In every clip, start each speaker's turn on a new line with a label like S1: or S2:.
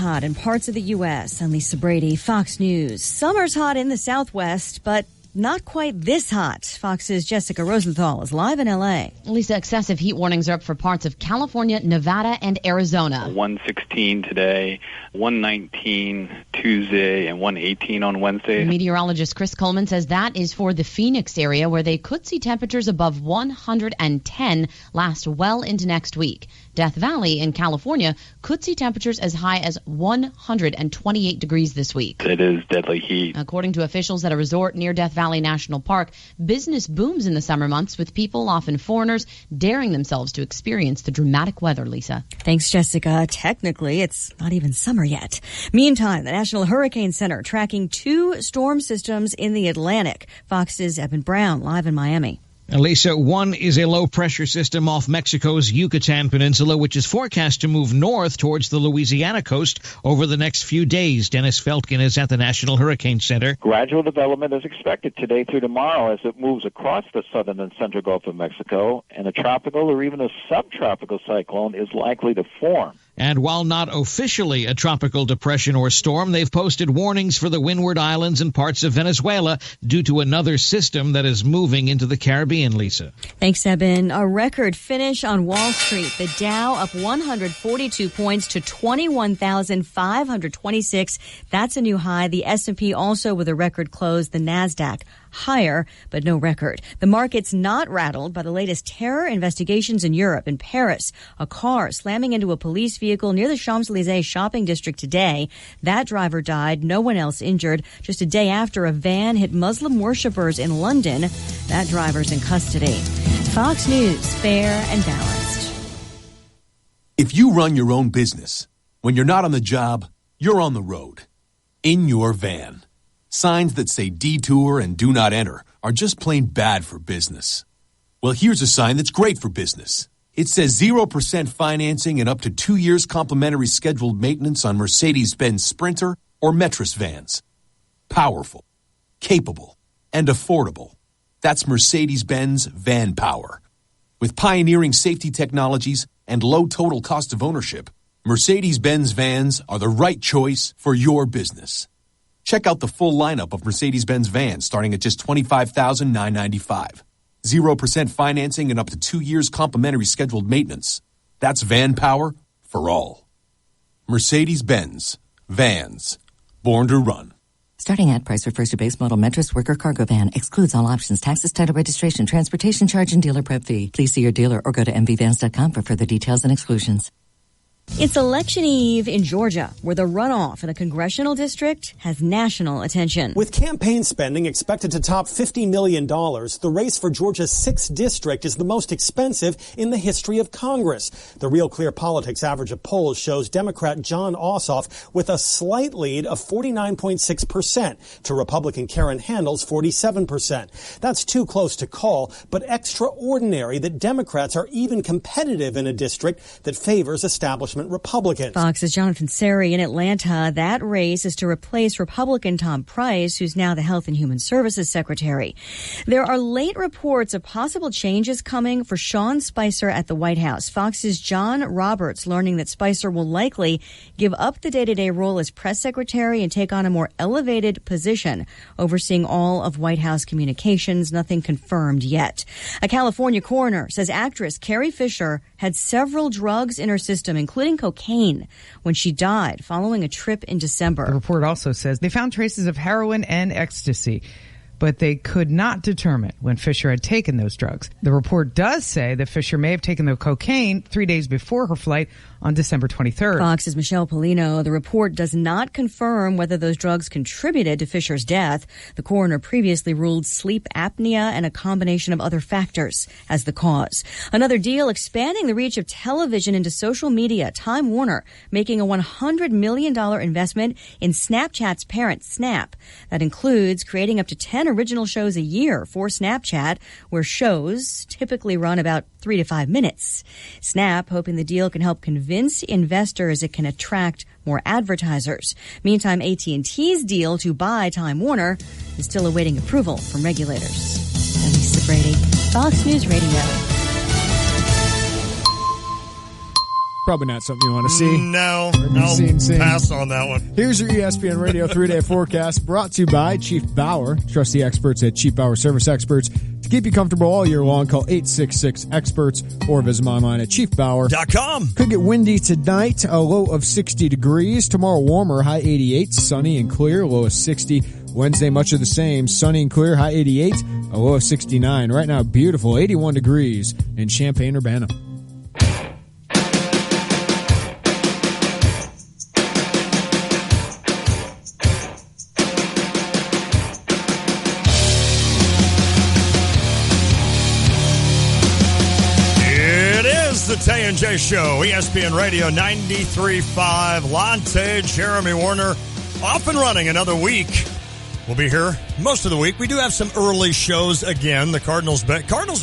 S1: hot in parts of the U.S. I'm Lisa Brady, Fox News. Summer's hot in the Southwest, but not quite this hot. Fox's Jessica Rosenthal is live in L.A.
S2: Lisa, excessive heat warnings are up for parts of California, Nevada, and Arizona.
S3: 116 today, 119 Tuesday, and 118 on Wednesday.
S2: Meteorologist Chris Coleman says that is for the Phoenix area, where they could see temperatures above 110 last well into next week. Death Valley in California could see temperatures as high as 128 degrees this week.
S3: It is deadly heat.
S2: According to officials at a resort near Death Valley National Park, business booms in the summer months, with people, often foreigners, daring themselves to experience the dramatic weather, Lisa.
S1: Thanks, Jessica. Technically, it's not even summer yet. Meantime, the National Hurricane Center tracking 2 storm systems in the Atlantic. Fox's Evan Brown, live in Miami.
S4: Lisa, one is a low-pressure system off Mexico's Yucatan Peninsula, which is forecast to move north towards the Louisiana coast over the next few days. Dennis Feltgen is at the National Hurricane Center.
S5: Gradual development is expected today through tomorrow as it moves across the southern and central Gulf of Mexico, and a tropical or even a subtropical cyclone is likely to form.
S4: And while not officially a tropical depression or storm, they've posted warnings for the Windward Islands and parts of Venezuela due to another system that is moving into the Caribbean, Lisa.
S1: Thanks, Eben. A record finish on Wall Street. The Dow up 142 points to 21,526. That's a new high. The S&P also with a record close. The NASDAQ higher, but no record. The market's not rattled by the latest terror investigations in Europe. In Paris, a car slamming into a police vehicle near the Champs-Élysées shopping district today. That driver died. No one else injured. Just a day after a van hit Muslim worshippers in London. That driver's in custody. Fox News, fair and balanced.
S6: If you run your own business, when you're not on the job, you're on the road. In your van. Signs that say detour and do not enter are just plain bad for business. Well, here's a sign that's great for business. It says 0% financing and up to 2 years complimentary scheduled maintenance on Mercedes-Benz Sprinter or Metris vans. Powerful, capable, and affordable. That's Mercedes-Benz Van Power. With pioneering safety technologies and low total cost of ownership, Mercedes-Benz vans are the right choice for your business. Check out the full lineup of Mercedes-Benz vans starting at just $25,995. 0% financing and up to 2 years complimentary scheduled maintenance. That's van power for all. Mercedes-Benz. Vans. Born to run.
S7: Starting at price refers to base model Metris worker cargo van. Excludes all options, taxes, title, registration, transportation charge, and dealer prep fee. Please see your dealer or go to mvvans.com for further details and exclusions.
S1: It's election eve in Georgia, where the runoff in a congressional district has national attention.
S8: With campaign spending expected to top $50 million, the race for Georgia's 6th district is the most expensive in the history of Congress. The Real Clear Politics average of polls shows Democrat John Ossoff with a slight lead of 49.6% to Republican Karen Handel's 47%. That's too close to call, but extraordinary that Democrats are even competitive in a district that favors establishment Republicans.
S1: Fox's Jonathan Seri in Atlanta. That race is to replace Republican Tom Price, who's now the Health and Human Services Secretary. There are late reports of possible changes coming for Sean Spicer at the White House. Fox's John Roberts learning that Spicer will likely give up the day-to-day role as press secretary and take on a more elevated position, overseeing all of White House communications. Nothing confirmed yet. A California coroner says actress Carrie Fisher had several drugs in her system, including cocaine, when she died following a trip in December.
S9: The report also says they found traces of heroin and ecstasy, but they could not determine when Fisher had taken those drugs. The report does say that Fisher may have taken the cocaine 3 days before her flight on December 23rd.
S1: Fox's Michelle Polino. The report does not confirm whether those drugs contributed to Fisher's death. The coroner previously ruled sleep apnea and a combination of other factors as the cause. Another deal expanding the reach of television into social media. Time Warner making a $100 million investment in Snapchat's parent, Snap. That includes creating up to 10 original shows a year for Snapchat, where shows typically run about 3 to 5 minutes. Snap hoping the deal can help convince investors it can attract more advertisers. Meantime, AT&T's deal to buy Time Warner is still awaiting approval from regulators. I'm Lisa Brady, Fox News Radio.
S10: Probably not something you want to see.
S11: No, I'll pass on that one.
S10: Here's your ESPN Radio 3-day forecast brought to you by Chief Bauer. Trust the experts at Chief Bauer Service Experts. To keep you comfortable all year long, call 866-EXPERTS or visit them online at chiefbauer.com. Could get windy tonight, a low of 60 degrees. Tomorrow warmer, high 88, sunny and clear, low of 60. Wednesday, much of the same, sunny and clear, high 88, a low of 69. Right now, beautiful, 81 degrees in Champaign-Urbana.
S11: The Tay and J Show, ESPN Radio 93.5. Lonte, Jeremy Warner, off and running another week. We'll be here most of the week. We do have some early shows again. The Cardinals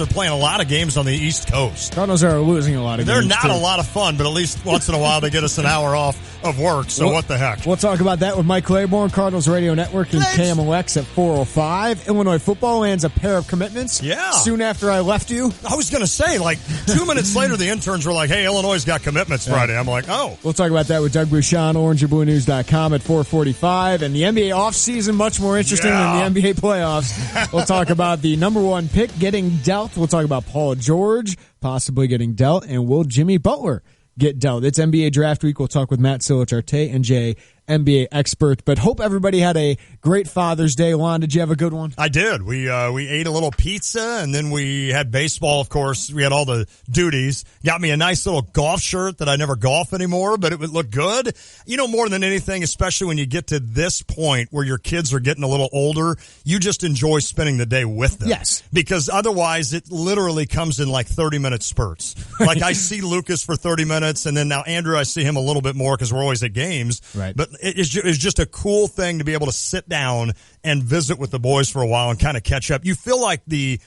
S11: are playing a lot of games on the East Coast.
S10: Cardinals are losing a lot of games.
S11: They're not a lot of fun, but at least once in a while they get us an hour off of work, so what the heck.
S10: We'll talk about that with Mike Claiborne, Cardinals Radio Network, and KMOX at 4:05. Illinois football lands a pair of commitments.
S11: Yeah.
S10: Soon after I left you.
S11: I was going to say, 2 minutes later, the interns were like, hey, Illinois' got commitments Friday. I'm like, oh.
S10: We'll talk about that with Doug Bouchon, orangeandbluenews.com at 4:45. And the NBA offseason, much more interesting than the NBA playoffs. We'll talk about the number one pick getting dealt. We'll talk about Paul George possibly getting dealt. And will Jimmy Butler get dealt? It's NBA draft week. We'll talk with Matt Silich, our Tay and J NBA expert. But hope everybody had a great Father's Day. Lon, did you have a good one?
S11: I did. We ate a little pizza, and then we had baseball, of course. We had all the duties. Got me a nice little golf shirt that I never golf anymore, but it would look good. You know, more than anything, especially when you get to this point where your kids are getting a little older, you just enjoy spending the day with them.
S10: Yes.
S11: Because otherwise, it literally comes in 30-minute spurts. Like, I see Lucas for 30 minutes, and then now Andrew, I see him a little bit more because we're always at games.
S10: Right.
S11: But it's just a cool thing to be able to sit down and visit with the boys for a while and kind of catch up. You feel like the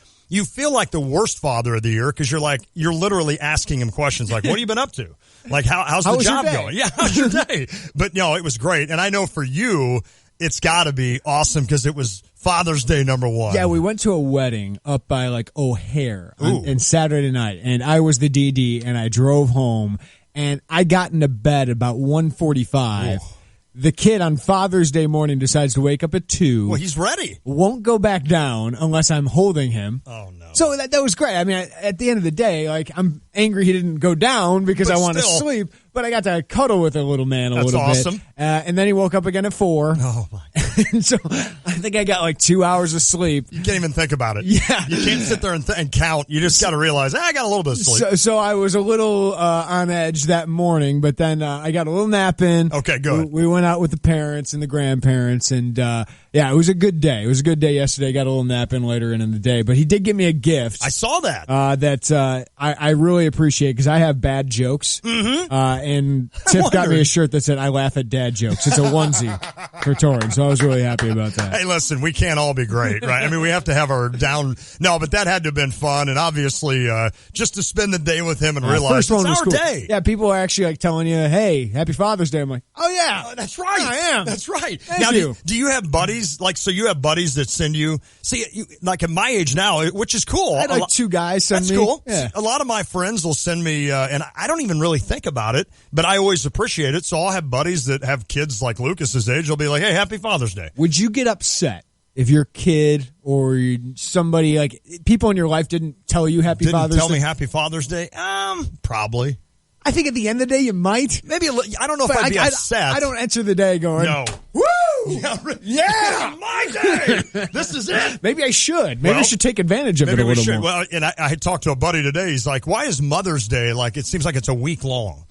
S11: worst father of the year because you're literally asking him questions like, what have you been up to? Like, how's the job going? Yeah, how's your day? But no, it was great. And I know for you, it's got to be awesome because it was Father's Day number one.
S10: Yeah, we went to a wedding up by O'Hare on Saturday night, and I was the DD, and I drove home, and I got into bed about 1:45. The kid on Father's Day morning decides to wake up at 2.
S11: Well, he's ready.
S10: Won't go back down unless I'm holding him.
S11: Oh, no.
S10: So that was great. I mean, at the end of the day, I'm angry he didn't go down because I want to sleep, but I got to cuddle with a little man a little
S11: awesome.
S10: bit. And then he woke up again at 4.
S11: Oh, my God.
S10: And so I think I got 2 hours of sleep.
S11: You can't even think about it.
S10: Yeah.
S11: You can't sit there and count. You just got to realize, I got a little bit of sleep.
S10: So I was a little on edge that morning, but then I got a little nap in.
S11: Okay, good.
S10: We went out with the parents and the grandparents, and it was a good day. It was a good day yesterday. Got a little nap in later in the day, but he did give me a gift.
S11: I saw that.
S10: I really appreciate because I have bad jokes.
S11: Mm-hmm.
S10: And Tiff got me a shirt that said, I laugh at dad jokes. It's a onesie for Torrin, so I was really happy about that.
S11: Hey, listen, we can't all be great, right? I mean, we have to have our down. No, but that had to have been fun, and obviously, just to spend the day with him and realize it's our day.
S10: Yeah, people are actually telling you, hey, happy Father's Day. I'm like, oh, yeah.
S11: That's right.
S10: I am.
S11: That's right.
S10: Thank
S11: now,
S10: you.
S11: Do you have buddies? So you have buddies that send you, at my age now, which is cool.
S10: I had 2 guys send me.
S11: That's cool.
S10: Yeah.
S11: A lot of my friends will send me, and I don't even really think about it, but I always appreciate it. So I'll have buddies that have kids like Lucas's age. They'll be like, hey, happy Father's Day.
S10: Would you get upset if your kid or somebody, people in your life didn't tell you happy Father's Day?
S11: Didn't tell me happy Father's Day? Probably.
S10: I think at the end of the day you might.
S11: Maybe I don't know if I'd be upset.
S10: I don't enter the day going,
S11: no.
S10: Woo!
S11: Yeah!
S10: Yeah!
S11: This is my day! This is it!
S10: Maybe I should. Maybe I should take advantage of it a little more.
S11: Well, and I talked to a buddy today. He's like, why is Mother's Day it seems like it's a week long?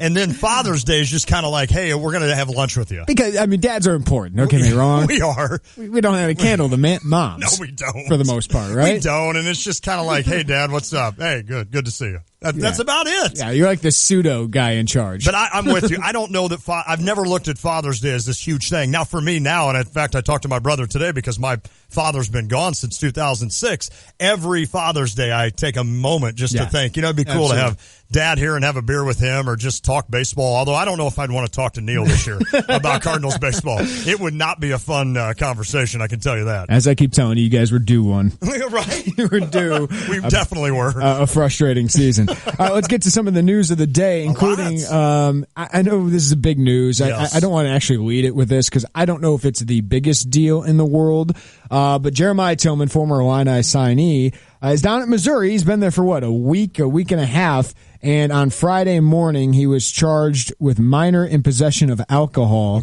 S11: And then Father's Day is just kind of like, hey, we're going to have lunch with you.
S10: Because, dads are important. Don't get me wrong.
S11: We are.
S10: We don't have a candle to moms.
S11: No, we don't.
S10: For the most part, right?
S11: We don't. And it's just kind of like, hey, Dad, what's up? Hey, good to see you. That's about it.
S10: Yeah, you're like the pseudo guy in charge.
S11: But I'm with you. I don't know that I've never looked at Father's Day as this huge thing. Now, for me now, and in fact, I talked to my brother today because my father's been gone since 2006. Every Father's Day, I take a moment just to think, it'd be cool to have Dad here and have a beer with him or just talk baseball. Although I don't know if I'd want to talk to Neil this year about Cardinals baseball. It would not be a fun conversation, I can tell you that.
S10: As I keep telling you, you guys were due one.
S11: Right.
S10: You were due.
S11: We definitely were.
S10: A frustrating season. All right, let's get to some of the news of the day, including, I know this is a big news.
S11: Yes.
S10: I don't want to actually lead it with this because I don't know if it's the biggest deal in the world. But Jeremiah Tillman, former Illini signee, is down at Missouri. He's been there for a week and a half. And on Friday morning, he was charged with minor in possession of alcohol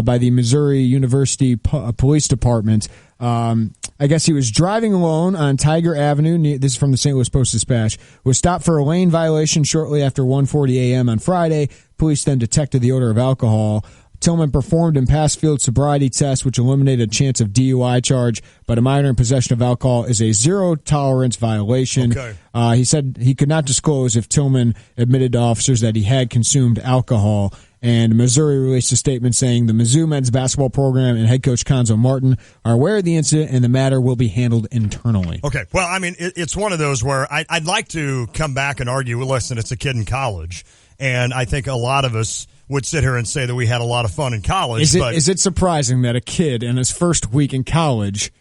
S10: by the Missouri University Police Department. I guess he was driving alone on Tiger Avenue. This is from the St. Louis Post-Dispatch. Was stopped for a lane violation shortly after 1:40 a.m. on Friday. Police then detected the odor of alcohol. Tillman performed and passed field sobriety tests, which eliminated a chance of DUI charge, but a minor in possession of alcohol is a zero-tolerance violation. He said he could not disclose if Tillman admitted to officers that he had consumed alcohol. And Missouri released a statement saying the Mizzou men's basketball program and head coach Conzo Martin are aware of the incident and the matter will be handled internally.
S11: Okay. Well, I mean, it's one of those where I'd like to come back and argue, well, listen, it's a kid in college. And I think a lot of us would sit here and say that we had a lot of fun in college.
S10: Is it surprising that a kid in his first week in college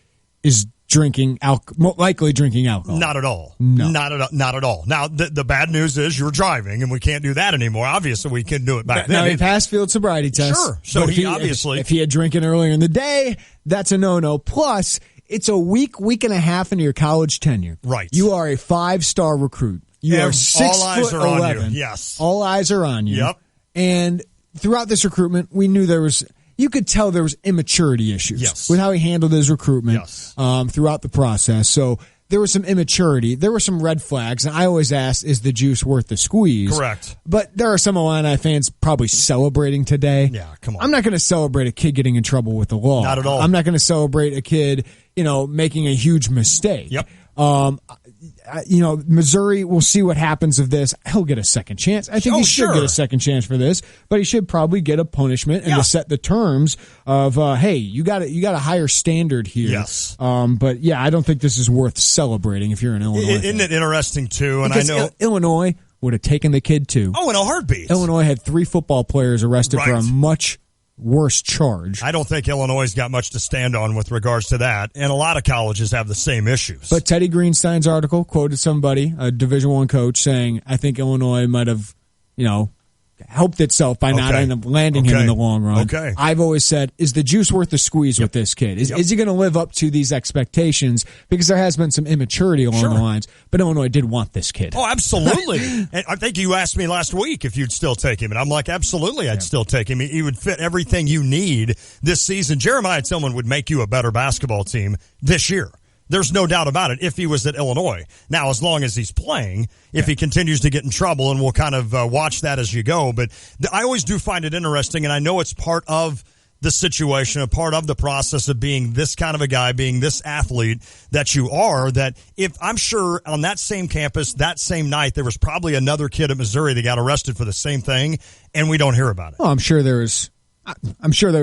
S10: is likely drinking alcohol?
S11: Not at all.
S10: No.
S11: Not at all. Now, the bad news is you're driving, and we can't do that anymore. Obviously, we couldn't do it back then.
S10: Now, he passed field sobriety tests.
S11: Sure. So
S10: if he had drinking earlier in the day, that's a no-no. Plus, it's a week and a half into your college tenure.
S11: Right.
S10: You are a 5-star recruit. You are 6'11".
S11: Yes.
S10: All eyes are on you.
S11: Yep.
S10: And throughout this recruitment, we knew you could tell there was immaturity issues with how he handled his recruitment throughout the process. So there was some immaturity. There were some red flags. And I always ask, is the juice worth the squeeze?
S11: Correct.
S10: But there are some Illini fans probably celebrating today.
S11: Yeah, come on.
S10: I'm not going to celebrate a kid getting in trouble with the law.
S11: Not at all.
S10: I'm not going to celebrate a kid, making a huge mistake.
S11: Yep.
S10: Missouri, we'll see what happens of this. He'll get a second chance. I think he should get a second chance for this, but he should probably get a punishment and to set the terms of, hey, you got a higher standard here.
S11: Yes.
S10: But yeah, I don't think this is worth celebrating if you're an Illinois.
S11: Isn't it interesting too? And
S10: because
S11: I know
S10: Illinois would have taken the kid too.
S11: Oh, in a heartbeat.
S10: Illinois had 3 football players arrested for a much worse charge.
S11: I don't think Illinois got much to stand on with regards to that, and a lot of colleges have the same issues.
S10: But Teddy Greenstein's article quoted somebody, a Division I coach, saying, I think Illinois might have, helped itself by not end up landing him in the long run. I've always said, is the juice worth the squeeze with this kid? Is he going to live up to these expectations? Because there has been some immaturity along the lines, but Illinois did want this kid.
S11: Oh, absolutely. And I think you asked me last week if you'd still take him, and I'm like, absolutely, I'd still take him. He would fit everything you need this season. Jeremiah Tillman would make you a better basketball team this year. There's no doubt about it if he was at Illinois. Now, as long as he's playing, if he continues to get in trouble, and we'll kind of watch that as you go. But I always do find it interesting, and I know it's part of the situation, a part of the process of being this kind of a guy, being this athlete that you are, that if I'm sure on that same campus, that same night, there was probably another kid at Missouri that got arrested for the same thing, and we don't hear about it.
S10: Oh, I'm sure there was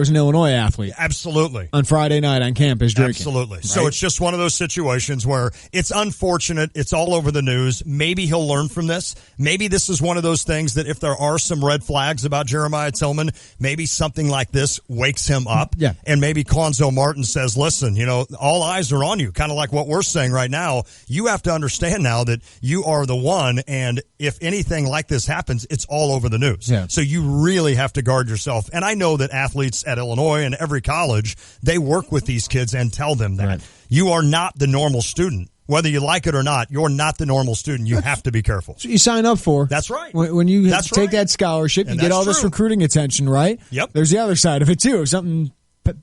S10: an Illinois athlete.
S11: Absolutely.
S10: On Friday night on campus drinking.
S11: Absolutely.
S10: Right?
S11: So it's just one of those situations where it's unfortunate. It's all over the news. Maybe he'll learn from this. Maybe this is one of those things that if there are some red flags about Jeremiah Tillman, maybe something like this wakes him up.
S10: Yeah.
S11: And maybe Conzo Martin says, listen, all eyes are on you. Kind of like what we're saying right now. You have to understand now that you are the one. And if anything like this happens, it's all over the news.
S10: Yeah.
S11: So you really have to guard yourself. And I know that athletes at Illinois and every college, they work with these kids and tell them that you are not the normal student. Whether you like it or not, you're not the normal student. You have to be careful.
S10: That's what you sign up for.
S11: That's right.
S10: When you take that scholarship, you get all this recruiting attention, right?
S11: Yep.
S10: There's the other side of it, too. If something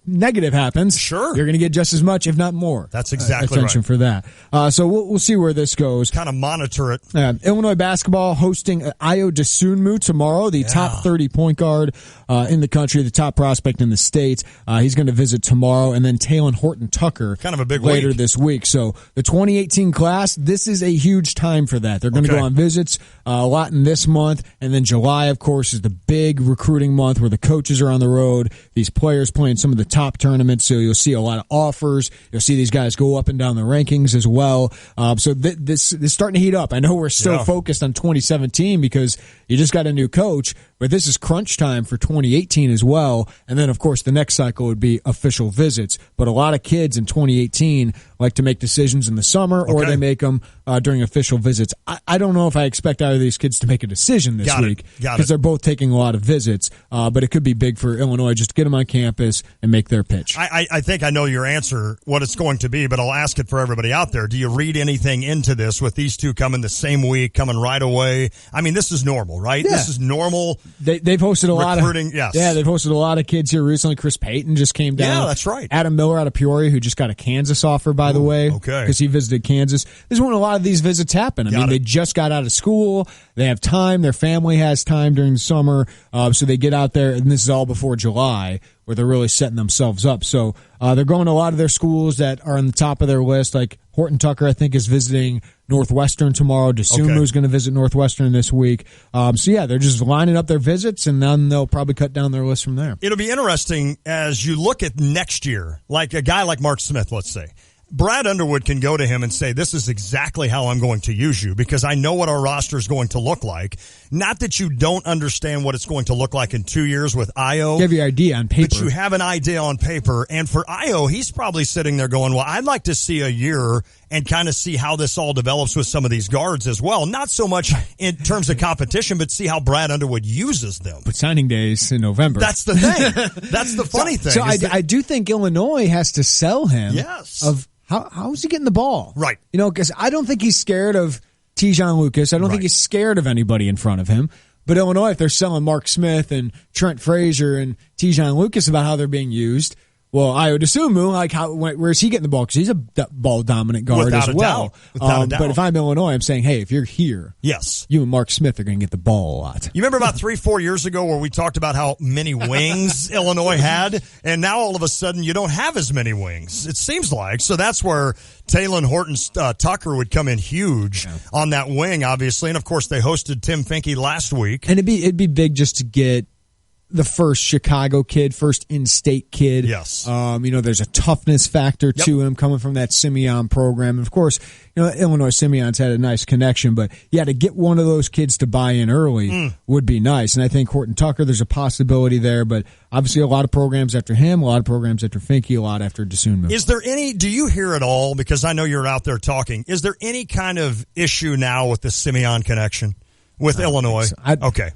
S10: negative happens, you're going to get just as much, if not more.
S11: That's exactly
S10: attention for that. So we'll see where this goes.
S11: Kind of monitor it.
S10: Illinois basketball hosting Ayo Dosunmu tomorrow, the top 30 point guard in the country, the top prospect in the state. He's going to visit tomorrow, and then Talon Horton-Tucker
S11: kind of a big
S10: later
S11: week.
S10: this week. So the 2018 class, this is a huge time for that. They're going to go on visits a lot in this month, and then July, of course, is the big recruiting month where the coaches are on the road, these players playing some some of the top tournaments, so you'll see a lot of offers. You'll see these guys go up and down the rankings as well. So this is starting to heat up. I know we're still focused on 2017 because you just got a new coach, but this is crunch time for 2018 as well. And then, of course, the next cycle would be official visits. But a lot of kids in 2018 like to make decisions in the summer, or they make them during official visits. I don't know if I expect either of these kids to make a decision this week because they're both taking a lot of visits, but it could be big for Illinois just to get them on campus and make their pitch.
S11: I think I know your answer, what it's going to be, but I'll ask it for everybody out there. Do you read anything into this with these two coming the same week, coming right away? I mean, this is normal, right?
S10: Yeah.
S11: This is normal.
S10: They've hosted a lot of they've hosted a lot of kids here recently. Chris Payton just came down.
S11: Yeah, that's right.
S10: Adam Miller out of Peoria, who just got a Kansas offer, by the way, because he visited Kansas. This is when a lot of these visits happen. I mean, they just got out of school. They have time. Their family has time during the summer, so they get out there, and this is all before July, where they're really setting themselves up. So they're going to a lot of their schools that are on the top of their list, like Horton Tucker, I think, is visiting Northwestern tomorrow. DeSumo is going to visit Northwestern this week. So, yeah, they're just lining up their visits, and then they'll probably cut down their list from there.
S11: It'll be interesting as you look at next year, like a guy like Mark Smith, let's say. Brad Underwood can go to him and say, this is exactly how I'm going to use you because I know what our roster is going to look like. Not that you don't understand what it's going to look like in 2 years with Io.
S10: You have your idea on paper.
S11: But you have an idea on paper. And for Io, he's probably sitting there going, well, I'd like to see a year and kind of see how this all develops with some of these guards as well. Not so much in terms of competition, but see how Brad Underwood uses them.
S10: But signing day is in November.
S11: That's the thing. That's the funny thing.
S10: So I do think Illinois has to sell him of how is he getting the ball?
S11: Right.
S10: You know, because I don't think he's scared of Tijon Lucas. I don't think he's scared of anybody in front of him. But Illinois, if they're selling Mark Smith and Trent Frazier and Tijon Lucas about how they're being used, well, Io DeSumo, like where's he getting the ball? Because he's a ball dominant guard as well.
S11: Without a doubt.
S10: But if I'm Illinois, I'm saying, hey, if you're here, you and Mark Smith are going to get the ball a lot.
S11: You remember about 3-4 years ago where we talked about how many wings Illinois had, and now all of a sudden you don't have as many wings. It seems like so that's where Talon Horton Tucker would come in huge on that wing, obviously, and of course they hosted Tim Finke last week,
S10: and it'd be big just to get the first Chicago kid, first in-state kid.
S11: Yes.
S10: You know, there's a toughness factor to him coming from that Simeon program. And of course, you know, Illinois Simeon's had a nice connection, but to get one of those kids to buy in early would be nice. And I think Horton Tucker, there's a possibility there, but obviously a lot of programs after him, a lot of programs after Finke, a lot after DeSumo.
S11: Is there do you hear it all? Because I know you're out there talking. Is there any kind of issue now with the Simeon connection? With Illinois,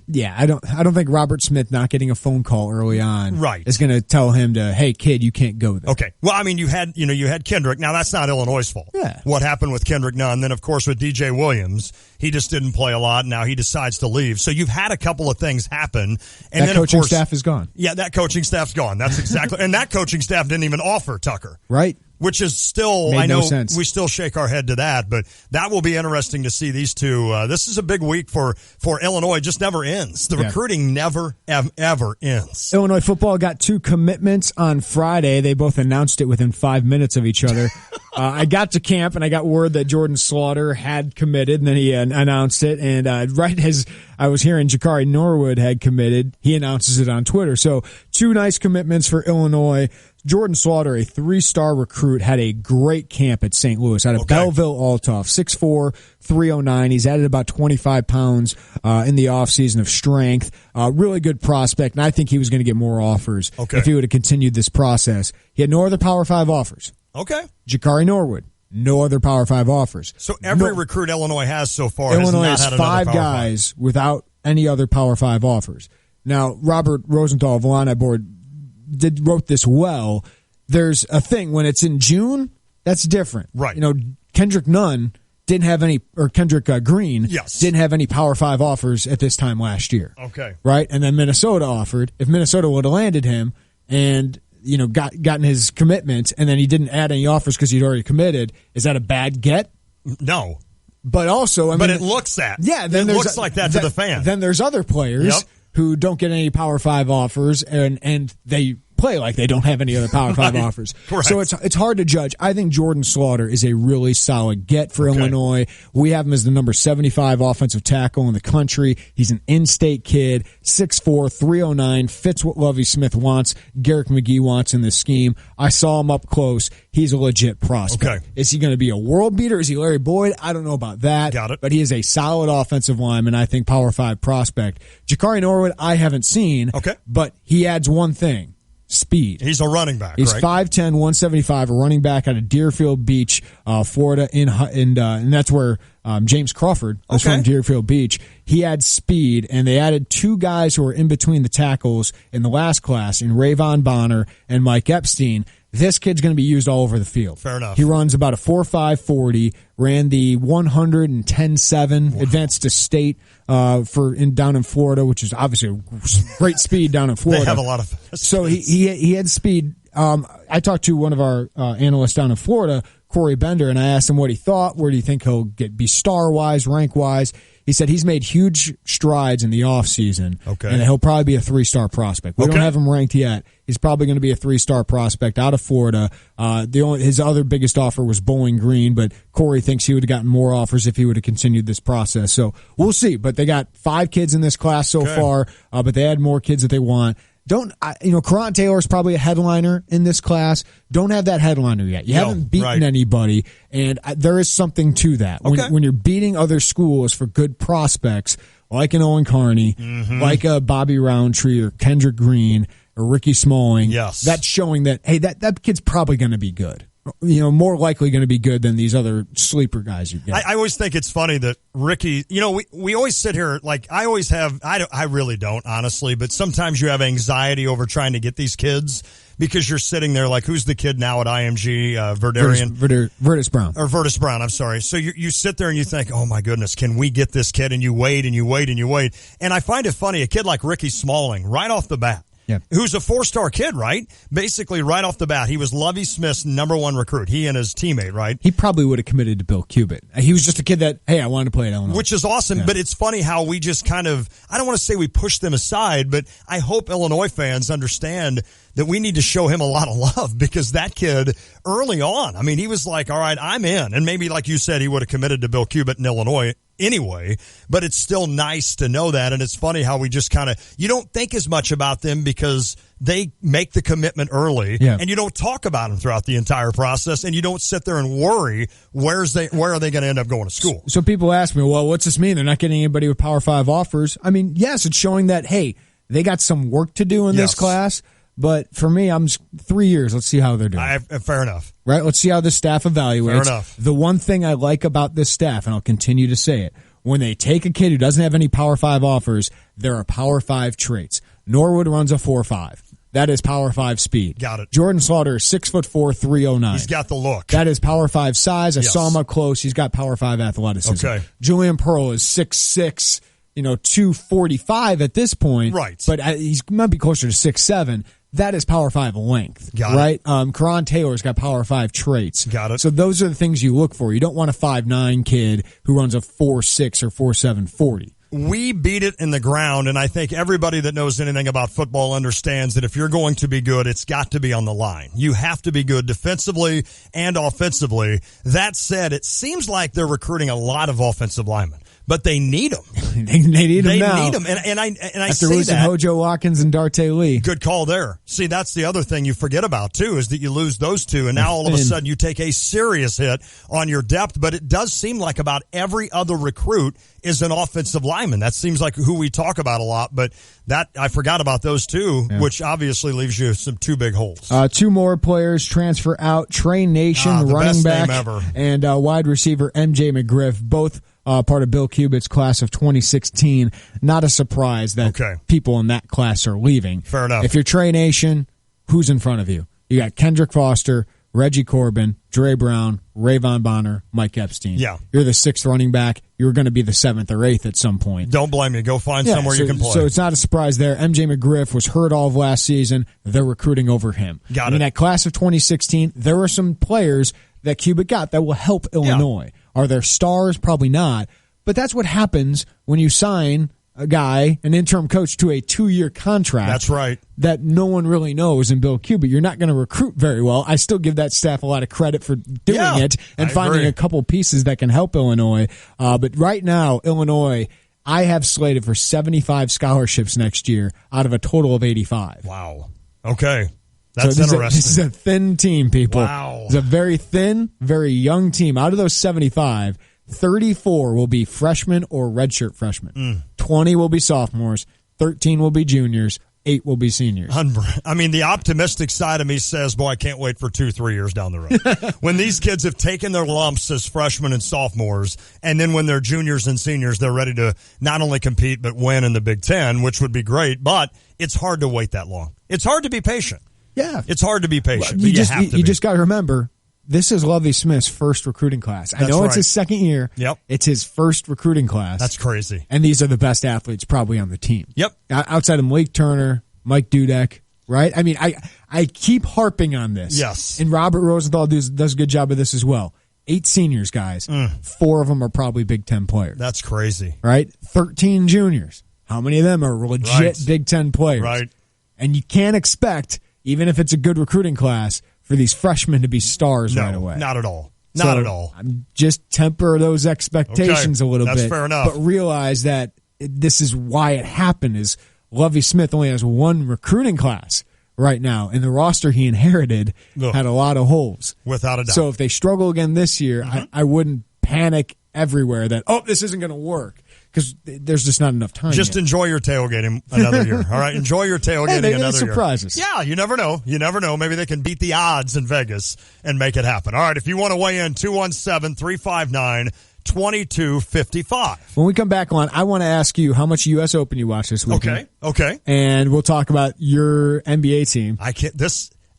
S10: yeah, I don't think Robert Smith not getting a phone call early on, is going to tell him to, hey kid, you can't go there.
S11: Okay, well, I mean, you had Kendrick. Now that's not Illinois' fault.
S10: Yeah,
S11: what happened with Kendrick Nunn? Then of course with DJ Williams, he just didn't play a lot. Now he decides to leave. So you've had a couple of things happen, and
S10: that coaching staff is gone.
S11: Yeah, that coaching staff's gone. That's exactly, and that coaching staff didn't even offer Tucker.
S10: Right.
S11: Which is still,
S10: Made
S11: I know
S10: no sense.
S11: We still shake our head to that, but that will be interesting to see these two. This is a big week for Illinois. It just never ends. The recruiting never, ever ends.
S10: Illinois football got 2 commitments on Friday. They both announced it within 5 minutes of each other. I got to camp and I got word that Jordan Slaughter had committed, and then he announced it. And right as I was hearing Jakari Norwood had committed, he announces it on Twitter. So 2 nice commitments for Illinois. Jordan Slaughter, a 3-star recruit, had a great camp at St. Louis out of Belleville, Althoff, 6'4", 309. He's added about 25 pounds in the offseason of strength. Really good prospect, and I think he was going to get more offers if he would have continued this process. He had no other Power 5 offers.
S11: Okay.
S10: Jakari Norwood, no other Power 5 offers.
S11: So every recruit Illinois has so far
S10: Illinois
S11: has not
S10: has
S11: had
S10: 5 guys without any other Power 5 offers. Now, Robert Rosenthal of Illini Board wrote this well. There's a thing when it's in June, that's different.
S11: Right.
S10: You know, Kendrick Nunn didn't have any, or Kendrick Green didn't have any Power 5 offers at this time last year.
S11: Okay.
S10: Right? And then Minnesota offered. If Minnesota would have landed him and, you know, gotten his commitment and then he didn't add any offers because he'd already committed, is that a bad get?
S11: No.
S10: But also, I mean,
S11: it looks that.
S10: Yeah. Then
S11: it looks like that to the fan.
S10: Then there's other players who don't get any Power 5 offers and they play like they don't have any other Power 5 offers.
S11: Correct.
S10: So it's hard to judge. I think Jordan Slaughter is a really solid get for Illinois. We have him as the number 75 offensive tackle in the country. He's an in-state kid, 6'4", 309, fits what Lovie Smith wants, Garrick McGee wants in this scheme. I saw him up close. He's a legit prospect.
S11: Okay.
S10: Is he going to be a world beater? Is he Larry Boyd? I don't know about that.
S11: Got it.
S10: But he is a solid offensive lineman, I think, Power 5 prospect. Jakari Norwood, I haven't seen.
S11: Okay.
S10: But he adds one thing. Speed.
S11: He's a running back.
S10: He's
S11: right?
S10: 5'10", 175, a running back out of Deerfield Beach, Florida, and that's where James Crawford is from Deerfield Beach. He adds speed, and they added two guys who were in between the tackles in the last class, in Rayvon Bonner and Mike Epstein. This kid's going to be used all over the field.
S11: Fair enough.
S10: He runs about a 4.5 40, ran the 110.7, advanced to state down in Florida, which is obviously a great speed down in Florida.
S11: They have a lot of
S10: So he had speed. I talked to one of our analysts down in Florida, Corey Bender, and I asked him what he thought. Where do you think he'll be star-wise, rank-wise? He said he's made huge strides in the offseason, and he'll probably be a 3-star prospect. We don't have him ranked yet. He's probably going to be a 3-star prospect out of Florida. His other biggest offer was Bowling Green, but Corey thinks he would have gotten more offers if he would have continued this process. So we'll see. But they got 5 kids in this class so far, but they had more kids that they want. Karan Taylor is probably a headliner in this class. Don't have that headliner yet. You haven't beaten anybody, and there is something to that. When you're beating other schools for good prospects, like an Owen Carney, like a Bobby Roundtree or Kendrick Green or Ricky Smalling, that's showing that, hey, that kid's probably going to be good. More likely going to be good than these other sleeper guys you get.
S11: I always think it's funny that Ricky, we always sit here, like I always have, I really don't, honestly, but sometimes you have anxiety over trying to get these kids because you're sitting there like, who's the kid now at IMG,
S10: Vertus Brown.
S11: Or Vertus Brown, I'm sorry. So you sit there and you think, oh my goodness, can we get this kid? And you wait and you wait and you wait. And I find it funny, a kid like Ricky Smalling, right off the bat, who's a 4-star kid, right? Basically, right off the bat, he was Lovie Smith's number 1 recruit. He and his teammate, right?
S10: He probably would have committed to Bill Cubit. He was just a kid that, hey, I wanted to play at Illinois.
S11: Which is awesome, but it's funny how we just kind of, I don't want to say we push them aside, but I hope Illinois fans understand that we need to show him a lot of love because that kid, early on, I mean, he was like, all right, I'm in. And maybe, like you said, he would have committed to Bill Cubit in Illinois anyway, but it's still nice to know that. And it's funny how we just kind of, you don't think as much about them because they make the commitment early and you don't talk about them throughout the entire process and you don't sit there and worry where are they going to end up going to school.
S10: So people ask me, well, what's this mean? They're not getting anybody with Power 5 offers. I mean, yes, it's showing that, hey, they got some work to do in this class. But for me, I'm 3 years. Let's see how they're doing.
S11: Fair enough.
S10: Right? Let's see how this staff evaluates.
S11: Fair enough.
S10: The one thing I like about this staff, and I'll continue to say it, when they take a kid who doesn't have any Power 5 offers, there are Power 5 traits. Norwood runs a 4.5. That is Power 5 speed.
S11: Got it.
S10: Jordan Slaughter is 6'4", 309.
S11: He's got the look.
S10: That is Power 5 size. I saw him up close. He's got Power 5 athleticism.
S11: Okay.
S10: Julian Pearl is 6'6", 245 at this point.
S11: Right.
S10: But he might be closer to 6'7". That is Power 5 length, right? Karan Taylor's got Power 5 traits.
S11: Got it.
S10: So those are the things you look for. You don't want a 5'9" kid who runs a 4.6 or 4.7 40.
S11: We beat it in the ground, and I think everybody that knows anything about football understands that if you're going to be good, it's got to be on the line. You have to be good defensively and offensively. That said, it seems like they're recruiting a lot of offensive linemen. But they need them.
S10: They need them now.
S11: They need them. And I
S10: After
S11: say
S10: losing
S11: that.
S10: Hojo Watkins and Darte Lee.
S11: Good call there. See, that's the other thing you forget about, too, is that you lose those two, and now all of a sudden you take a serious hit on your depth. But it does seem like about every other recruit is an offensive lineman. That seems like who we talk about a lot, but that I forgot about those two, which obviously leaves you two big holes.
S10: 2 more players transfer out. Trey Nation,
S11: the
S10: running
S11: best
S10: back,
S11: name ever.
S10: and wide receiver MJ McGriff, both part of Bill Cubit's class of 2016. Not a surprise that people in that class are leaving.
S11: Fair enough.
S10: If you're Trey Nation, who's in front of you? You got Kendrick Foster, Reggie Corbin, Dre Brown, Rayvon Bonner, Mike Epstein.
S11: Yeah.
S10: You're the 6th running back. You're going to be the 7th or 8th at some point.
S11: Don't blame me. Go find somewhere you can play.
S10: So it's not a surprise there. MJ McGriff was hurt all of last season. They're recruiting over him.
S11: Got it.
S10: In that class of 2016, there were some players that Cubit got that will help Illinois. Are there stars? Probably not. But that's what happens when you sign a guy, an interim coach, to a 2-year contract.
S11: That's right.
S10: That no one really knows in Bill Cubit. You're not going to recruit very well. I still give that staff a lot of credit for doing it and finding a couple pieces that can help Illinois. But right now, Illinois, I have slated for 75 scholarships next year out of a total of 85.
S11: Wow. Okay. That's
S10: interesting.
S11: This
S10: is a thin team, people.
S11: Wow.
S10: It's a very thin, very young team. Out of those 75, 34 will be freshmen or redshirt freshmen. 20 will be sophomores. 13 will be juniors. 8 will be seniors.
S11: I mean, the optimistic side of me says, boy, I can't wait for 2-3 years down the road. When these kids have taken their lumps as freshmen and sophomores, and then when they're juniors and seniors, they're ready to not only compete but win in the Big Ten, which would be great, but it's hard to wait that long. It's hard to be patient.
S10: Yeah.
S11: It's hard to be patient.
S10: Well, you just got to remember, this is Lovie Smith's first recruiting class. I know it's his second year.
S11: Yep.
S10: It's his first recruiting class.
S11: That's crazy.
S10: And these are the best athletes probably on the team.
S11: Yep.
S10: Outside of Malik Turner, Mike Dudek, right? I mean, I keep harping on this.
S11: Yes.
S10: And Robert Rosenthal does a good job of this as well. 8 seniors, guys. 4 of them are probably Big Ten players.
S11: That's crazy.
S10: Right? 13 juniors. How many of them are legit Big Ten players?
S11: Right.
S10: And you can't expect, even if it's a good recruiting class, for these freshmen to be stars right away.
S11: Not at all. Not at all.
S10: Just temper those expectations a little bit.
S11: That's fair enough.
S10: But realize that this is why it happened is Lovie Smith only has 1 recruiting class right now, and the roster he inherited had a lot of holes.
S11: Without a doubt.
S10: So if they struggle again this year, I wouldn't panic everywhere that, this isn't going to work. Because there's just not enough time.
S11: Just enjoy your tailgating another year. All right, enjoy your tailgating another year.
S10: Surprises.
S11: Yeah, you never know. You never know. Maybe they can beat the odds in Vegas and make it happen. All right, if you want to weigh in, 217-359-2255.
S10: When we come back on, I want to ask you how much U.S. Open you watched this weekend.
S11: Okay.
S10: And we'll talk about your NBA team.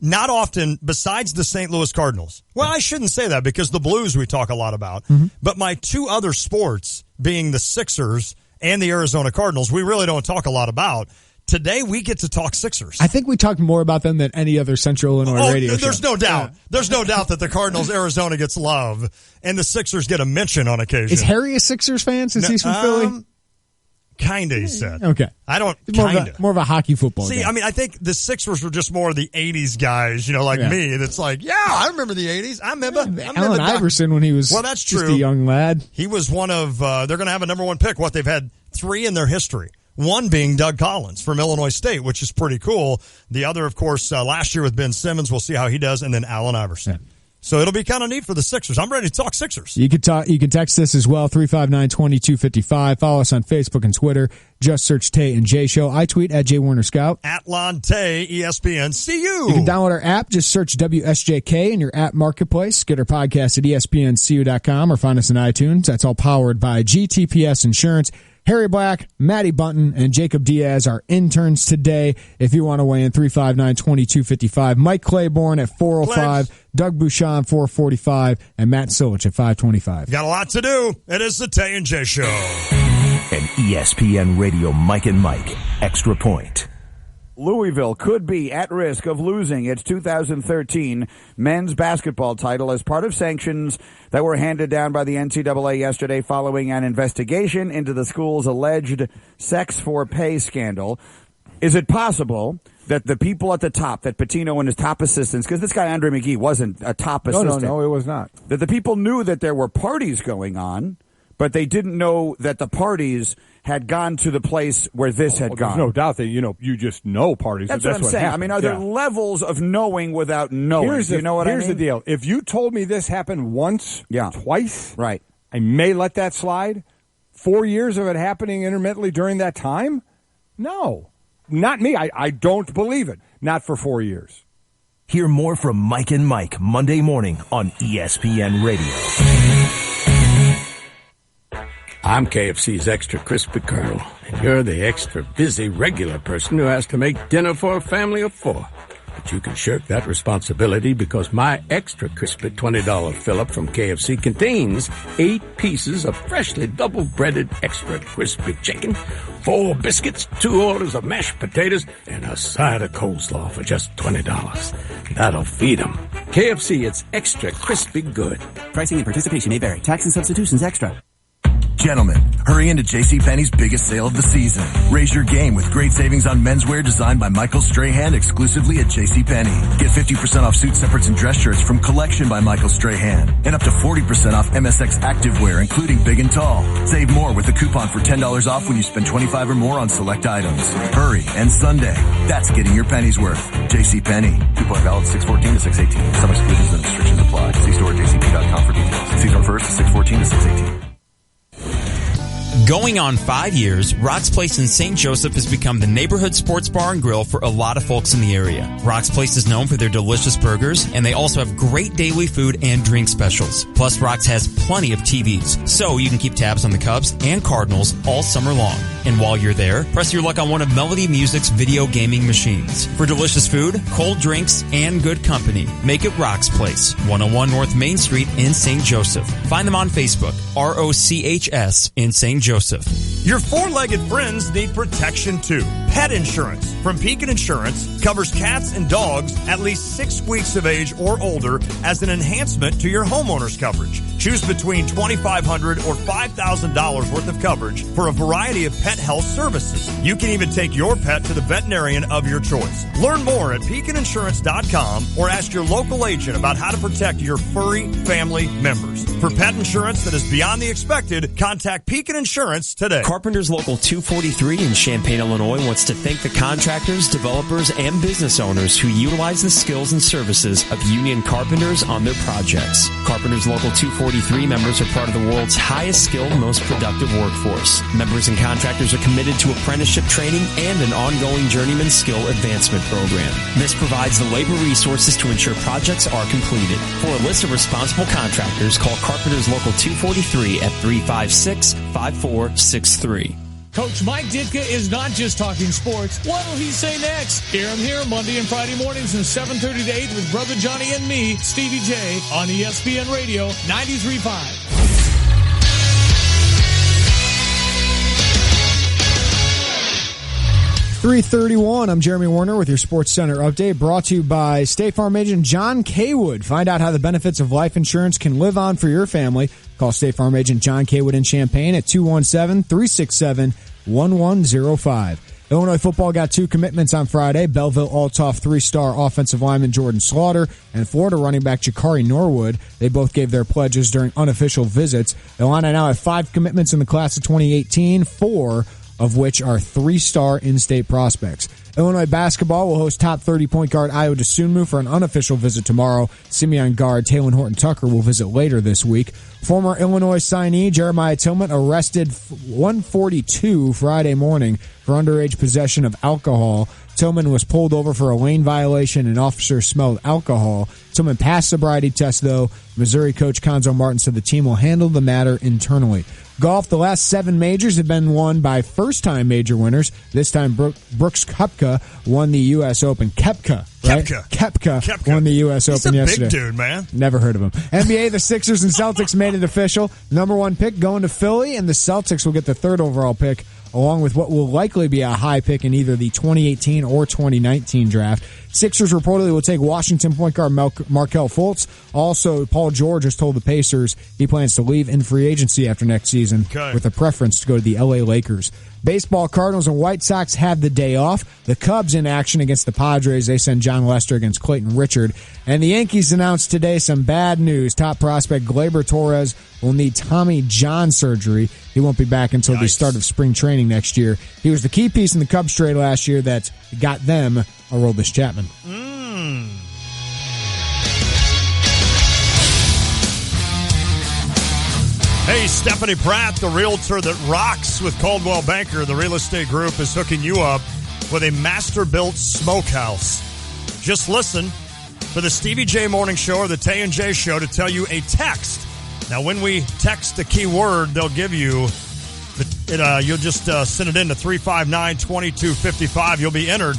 S11: Not often, besides the St. Louis Cardinals. Well, I shouldn't say that because the Blues we talk a lot about. But my 2 other sports, being the Sixers and the Arizona Cardinals, we really don't talk a lot about. Today, we get to talk Sixers.
S10: I think we talked more about them than any other Central Illinois radio
S11: there's
S10: show.
S11: No doubt. Yeah. There's no doubt that the Cardinals, Arizona gets love, and the Sixers get a mention on occasion.
S10: Is Harry a Sixers fan since he's from Philly?
S11: Kinda, he said.
S10: Okay.
S11: I don't,
S10: more of a hockey football game.
S11: I mean, I think the Sixers were just more of the 80s guys, like me. That's like, I remember the 80s. I remember
S10: Allen Iverson when he was
S11: that's
S10: just
S11: true.
S10: a young lad.
S11: He was one of, they're going to have a number 1 pick. They've had 3 in their history. One being Doug Collins from Illinois State, which is pretty cool. The other, of course, last year with Ben Simmons. We'll see how he does. And then Allen Iverson. Yeah. So it'll be kind of neat for the Sixers. I'm ready to talk Sixers.
S10: You can text us as well, 359-2255. Follow us on Facebook and Twitter. Just search Tay and J Show. I tweet at @JWarnerScout.
S11: At Lon Tay, ESPN. See you.
S10: You can download our app. Just search WSJK in your app marketplace. Get our podcast at ESPNCU.com or find us on iTunes. That's all powered by GTPS Insurance. Harry Black, Maddie Bunton, and Jacob Diaz are interns today. If you want to weigh in, 359-2255. Mike Claiborne at 405, Doug Bouchon 445, and Matt Silich at 525.
S11: Got a lot to do. It is the Tay and J Show.
S12: An ESPN Radio Mike and Mike Extra Point.
S13: Louisville could be at risk of losing its 2013 men's basketball title as part of sanctions that were handed down by the NCAA yesterday following an investigation into the school's alleged sex for pay scandal. Is it possible that the people at the top, that Pitino and his top assistants, because this guy Andre McGee wasn't a top assistant.
S14: No, it was not.
S13: That the people knew that there were parties going on, but they didn't know that the parties had gone to the place where this had gone.
S14: There's no doubt that, you just know parties.
S13: That's what I'm saying.
S14: Happens.
S13: I mean, are there levels of knowing without knowing?
S14: Here's the
S13: mean?
S14: deal. If you told me this happened once, twice,
S13: right,
S14: I may let that slide. 4 years of it happening intermittently during that time? No. Not me. I don't believe it. Not for 4 years.
S12: Hear more from Mike and Mike Monday morning on ESPN Radio.
S15: I'm KFC's Extra Crispy Colonel, and you're the extra busy regular person who has to make dinner for a family of 4. But you can shirk that responsibility because my Extra Crispy $20 fill-up from KFC contains 8 pieces of freshly double-breaded extra crispy chicken, 4 biscuits, 2 orders of mashed potatoes, and a side of coleslaw for just $20. That'll feed them. KFC, it's extra crispy good.
S16: Pricing and participation may vary. Tax and substitutions extra. Gentlemen, hurry into JCPenney's biggest sale of the season. Raise your game with great savings on menswear designed by Michael Strahan exclusively at JCPenney. Get 50% off suit separates and dress shirts from Collection by Michael Strahan. And up to 40% off MSX activewear, including big and tall. Save more with a coupon for $10 off when you spend $25 or more on select items. Hurry, and Sunday. That's getting your pennies worth. JCPenney. Coupon valid 6/14 to 6/18. Some exclusions and restrictions apply. See store at jcp.com for details. See store first, 6/14 to 6/18.
S17: Going on 5 years, Rock's Place in St. Joseph has become the neighborhood sports bar and grill for a lot of folks in the area. Rock's Place is known for their delicious burgers, and they also have great daily food and drink specials. Plus, Rock's has plenty of TVs, so you can keep tabs on the Cubs and Cardinals all summer long. And while you're there, press your luck on one of Melody Music's video gaming machines. For delicious food, cold drinks, and good company, make it Rock's Place, 101 North Main Street in St. Joseph. Find them on Facebook, ROCHS in St. Joseph.
S11: Your four-legged friends need protection too. Pet insurance from Pekin Insurance covers cats and dogs at least 6 weeks of age or older as an enhancement to your homeowner's coverage. Choose between $2,500 or $5,000 worth of coverage for a variety of pet health services. You can even take your pet to the veterinarian of your choice. Learn more at PekinInsurance.com or ask your local agent about how to protect your furry family members. For pet insurance that is beyond the expected, contact Pekin Insurance today.
S18: Carpenters Local 243 in Champaign, Illinois wants to thank the contractors, developers, and business owners who utilize the skills and services of union carpenters on their projects. Carpenters Local 243 members are part of the world's highest skilled, most productive workforce. Members and contractors are committed to apprenticeship training and an ongoing journeyman skill advancement program. This provides the labor resources to ensure projects are completed. For a list of responsible contractors, call Carpenters Local 243 at 356-5463.
S19: Coach Mike Ditka is not just talking sports. What'll he say next? Hear him here Monday and Friday mornings from 7:30 to 8 with Brother Johnny and me, Stevie J, on ESPN Radio 93.5.
S10: 3:31. I'm Jeremy Warner with your Sports Center update, brought to you by State Farm agent John Kaywood. Find out how the benefits of life insurance can live on for your family. Call State Farm agent John Kaywood in Champaign at 217-367-1105. Illinois football got 2 commitments on Friday. Belleville Althoff 3-star offensive lineman Jordan Slaughter and Florida running back Jakari Norwood. They both gave their pledges during unofficial visits. Illini now have 5 commitments in the class of 2018, 4 of which are 3-star in-state prospects. Illinois basketball will host top 30 point guard Ayo Dosunmu for an unofficial visit tomorrow. Simeon guard Taylor Horton-Tucker will visit later this week. Former Illinois signee Jeremiah Tillman arrested 142 Friday morning for underage possession of alcohol. Tillman was pulled over for a lane violation and officers smelled alcohol. Tillman passed sobriety test, though. Missouri coach Konzo Martin said the team will handle the matter internally. Golf, the last 7 majors have been won by first-time major winners. This time, Brooks Koepka won the U.S. Open. Koepka, right? Koepka won the U.S. Open yesterday.
S11: He's a big dude, man.
S10: Never heard of him. NBA, the Sixers and Celtics made it official. Number 1 pick going to Philly, and the Celtics will get the 3rd overall pick, along with what will likely be a high pick in either the 2018 or 2019 draft. Sixers reportedly will take Washington point guard Markelle Fultz. Also, Paul George has told the Pacers he plans to leave in free agency after next season with a preference to go to the L.A. Lakers. Baseball, Cardinals and White Sox have the day off. The Cubs in action against the Padres. They send John Lester against Clayton Richard. And the Yankees announced today some bad news. Top prospect Gleyber Torres will need Tommy John surgery. He won't be back until the start of spring training next year. He was the key piece in the Cubs trade last year that got them Aroldis Chapman.
S11: Hey, Stephanie Pratt, the realtor that rocks with Coldwell Banker, the real estate group, is hooking you up with a master-built smokehouse. Just listen for the Stevie J Morning Show or the Tay and J Show to tell you a text. Now, when we text the key word, they'll give you, you'll just send it in to 359-2255. You'll be entered.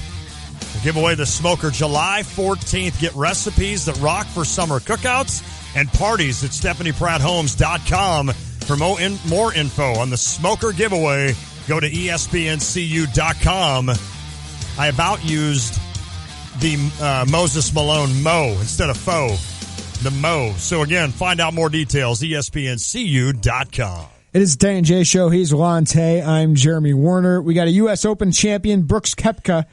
S11: We'll give away the smoker July 14th. Get recipes that rock for summer cookouts and parties at StephaniePrattHomes.com. For more info on the smoker giveaway, go to ESPNCU.com. I about used the Moses Malone Mo instead of Foe, the Mo. So again, find out more details, ESPNCU.com.
S10: It is the Tay and J Show. He's Lon Tay. I'm Jeremy Warner. We got a U.S. Open champion, Brooks Koepka.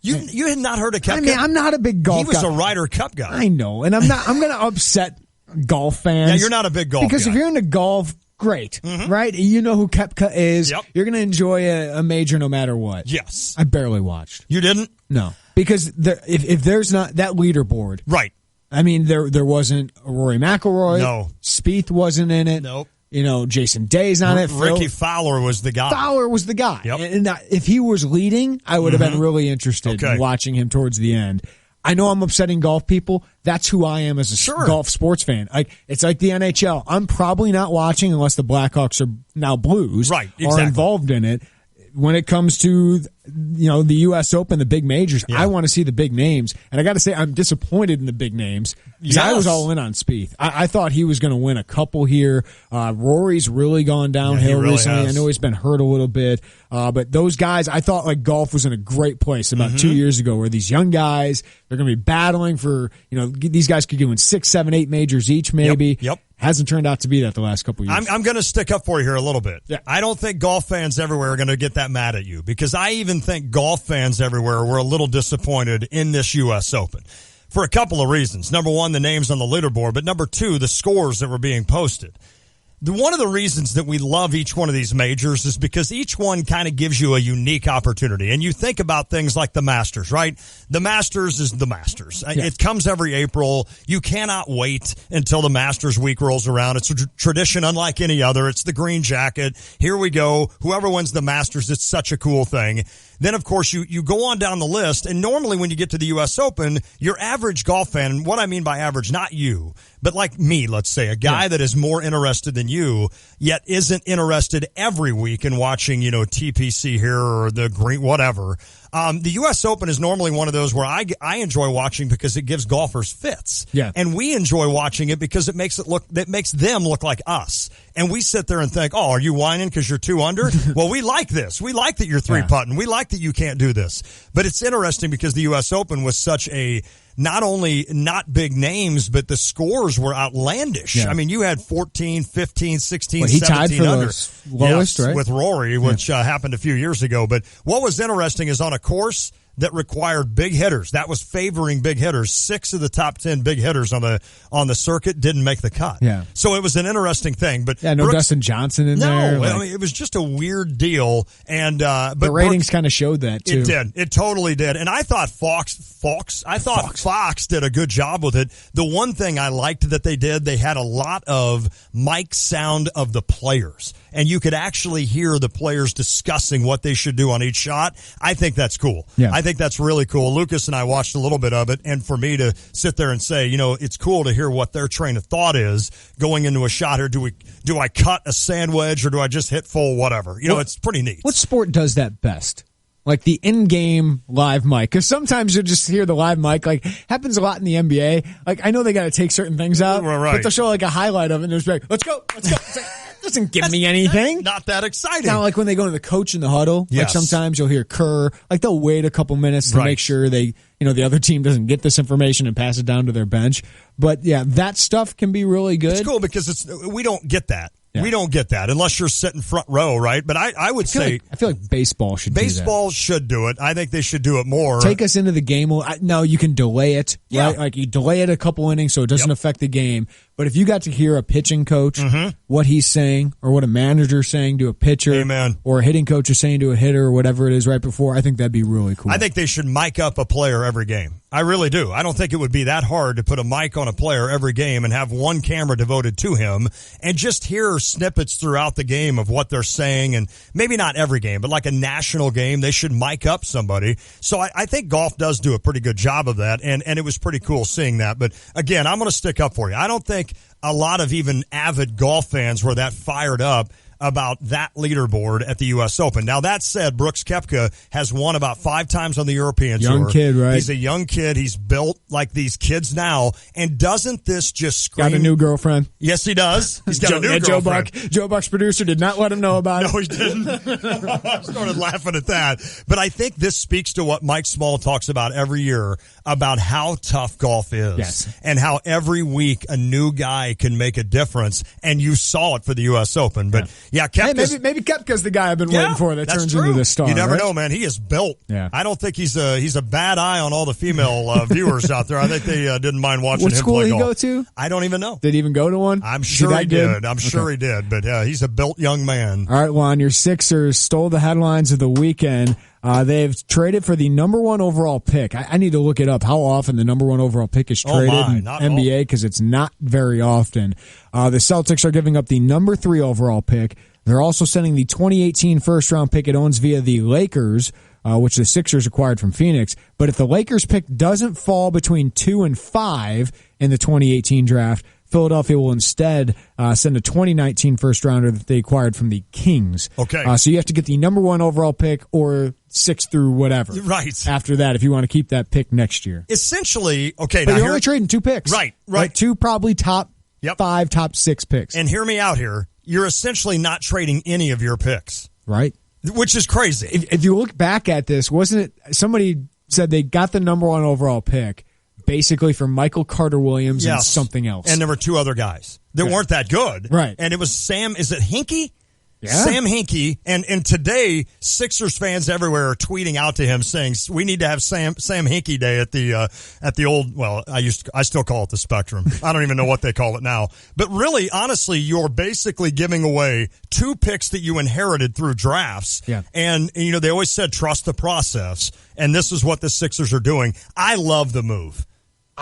S11: You had not heard of Koepka?
S10: I mean, I'm not a big golf guy.
S11: He was a Ryder Cup guy.
S10: I know, and I'm going to upset golf fans.
S11: Yeah, you're not a big golf
S10: because
S11: guy.
S10: if you're into golf, great, right? You know who Koepka is.
S11: Yep.
S10: You're going to enjoy a major no matter what.
S11: Yes.
S10: I barely watched.
S11: You didn't?
S10: No, because if there's not that leaderboard,
S11: right?
S10: I mean, there wasn't a Rory McIlroy.
S11: No.
S10: Spieth wasn't in it.
S11: Nope.
S10: You know, Jason Day's on it.
S11: Ricky Fowler was the guy.
S10: Fowler was the guy.
S11: Yep.
S10: And if he was leading, I would have been really interested in watching him towards the end. I know I'm upsetting golf people. That's who I am as a golf sports fan. It's like the NHL. I'm probably not watching unless the Blackhawks are now Blues are involved in it. When it comes to, the U.S. Open, the big majors, I want to see the big names. And I got to say, I'm disappointed in the big names because I was all in on Spieth. I thought he was going to win a couple here. Rory's really gone downhill recently. I know he's been hurt a little bit. But those guys, I thought like golf was in a great place about 2 years ago where these young guys, they're going to be battling for, these guys could win 6, 7, 8 majors each maybe.
S11: Yep.
S10: Hasn't turned out to be that the last couple years.
S11: I'm going to stick up for you here a little bit.
S10: Yeah.
S11: I don't think golf fans everywhere are going to get that mad at you because I even think golf fans everywhere were a little disappointed in this U.S. Open for a couple of reasons. Number one, the names on the leaderboard, but number two, the scores that were being posted. One of the reasons that we love each one of these majors is because each one kind of gives you a unique opportunity. And you think about things like the Masters, right? The Masters is the Masters. Yeah. It comes every April. You cannot wait until the Masters week rolls around. It's a tradition unlike any other. It's the green jacket. Here we go. Whoever wins the Masters, it's such a cool thing. Then, of course, you go on down the list, and normally when you get to the U.S. Open, your average golf fan, and what I mean by average, not you, but like me, let's say, a guy that is more interested than you, yet isn't interested every week in watching, TPC here or the green, whatever. The U.S. Open is normally one of those where I enjoy watching because it gives golfers fits.
S10: Yeah.
S11: And we enjoy watching it because it makes them look like us. And we sit there and think, oh, are you whining because you're 2 under? Well, we like this. We like that you're 3-putting. We like that you can't do this. But it's interesting because the U.S. Open was such a not only not big names, but the scores were outlandish.
S10: Yeah.
S11: I mean, you had 14, 15, 16,
S10: he
S11: 17
S10: tied for
S11: under.
S10: the lowest, right?
S11: With Rory, which happened a few years ago. But what was interesting is on a course that required big hitters, that was favoring big hitters. 6 of the top 10 big hitters on the circuit didn't make the cut.
S10: Yeah.
S11: So it was an interesting thing. But
S10: no Dustin Johnson in there.
S11: No, I mean, it was just a weird deal. And but
S10: the ratings kind of showed that too.
S11: It did. It totally did. And I thought Fox did a good job with it. The one thing I liked that they did, they had a lot of mic sound of the players. And you could actually hear the players discussing what they should do on each shot. I think that's cool.
S10: Yeah.
S11: I think that's really cool. Lucas and I watched a little bit of it, and for me to sit there and say, it's cool to hear what their train of thought is going into a shot here. Do I cut a sand wedge or do I just hit full whatever? It's pretty neat.
S10: What sport does that best? Like the in-game live mic, because sometimes you'll just hear the live mic. Like happens a lot in the NBA. Like I know they got to take certain things out,
S11: right.
S10: but they'll show like a highlight of it, and they're just like, "Let's go." It's like, doesn't give me anything.
S11: Not that exciting.
S10: Now, like when they go to the coach in the huddle,
S11: yes.
S10: like sometimes you'll hear Kerr. Like they'll wait a couple minutes to make sure they, the other team doesn't get this information and pass it down to their bench. But yeah, that stuff can be really good.
S11: It's cool because we don't get that.
S10: Yeah.
S11: We don't get that unless you're sitting front row, right? But I would say
S10: I feel like baseball should do that.
S11: Baseball should do it. I think they should do it more.
S10: Take us into the game. No, you can delay it.
S11: Yeah.
S10: Right? Like you delay it a couple innings so it doesn't affect the game. But if you got to hear a pitching coach, what he's saying, or what a manager's saying to a pitcher,
S11: Amen.
S10: Or a hitting coach is saying to a hitter, or whatever it is right before, I think that'd be really cool.
S11: I think they should mic up a player every game. I really do. I don't think it would be that hard to put a mic on a player every game and have one camera devoted to him and just hear snippets throughout the game of what they're saying. And maybe not every game, but like a national game, they should mic up somebody. So I think golf does do a pretty good job of that. And it was pretty cool seeing that. But again, I'm going to stick up for you. I don't think a lot of even avid golf fans were that fired up about that leaderboard at the U.S. Open. Now, that said, Brooks Koepka has won about 5 times on the European Tour.
S10: Young kid, right?
S11: He's a young kid. He's built like these kids now. And doesn't this just scream...
S10: Got a new girlfriend.
S11: Yes, he does. He's got a new girlfriend.
S10: Joe Buck's producer did not let him know about it.
S11: No, he didn't. I started laughing at that. But I think this speaks to what Mike Small talks about every year, about how tough golf is.
S10: Yes.
S11: And how every week a new guy can make a difference. And you saw it for the U.S. Open. But Yeah, Koepka's...
S10: Hey, maybe Koepka's the guy I've been waiting for that turns into this star.
S11: You never
S10: right?
S11: know, man. He is built.
S10: Yeah.
S11: I don't think he's a bad eye on all the female viewers out there. I think they didn't mind watching
S10: what
S11: him
S10: school
S11: play
S10: did he
S11: golf.
S10: go to?
S11: I don't even know.
S10: Did he even go to one?
S11: I'm sure he did. I'm sure he did. But he's a built young man.
S10: All right, Juan, your Sixers stole the headlines of the weekend. They've traded for the number 1 overall pick. I need to look it up how often the number 1 overall pick is traded in NBA because it's not very often. The Celtics are giving up the number 3 overall pick. They're also sending the 2018 first-round pick it owns via the Lakers, which the Sixers acquired from Phoenix. But if the Lakers pick doesn't fall between 2 and 5 in the 2018 draft, Philadelphia will instead send a 2019 first-rounder that they acquired from the Kings.
S11: Okay.
S10: So you have to get the number 1 overall pick or 6 through whatever.
S11: Right.
S10: After that, if you want to keep that pick next year.
S11: Essentially, okay.
S10: But
S11: now
S10: you're only trading 2 picks.
S11: Right.
S10: Like 2 probably top 5, top 6 picks.
S11: And hear me out here. You're essentially not trading any of your picks.
S10: Right.
S11: Which is crazy.
S10: If you look back at this, wasn't it somebody said they got the number 1 overall pick basically for Michael Carter-Williams and something else.
S11: And there were 2 other guys that weren't that good.
S10: Right.
S11: And it was Sam, is it Hinkie?
S10: Yeah.
S11: Sam Hinkie. And today, Sixers fans everywhere are tweeting out to him saying, we need to have Sam Hinkie Day at the old, well, I still call it the Spectrum. I don't even know what they call it now. But really, honestly, you're basically giving away 2 picks that you inherited through drafts.
S10: Yeah.
S11: And they always said, trust the process. And this is what the Sixers are doing. I love the move.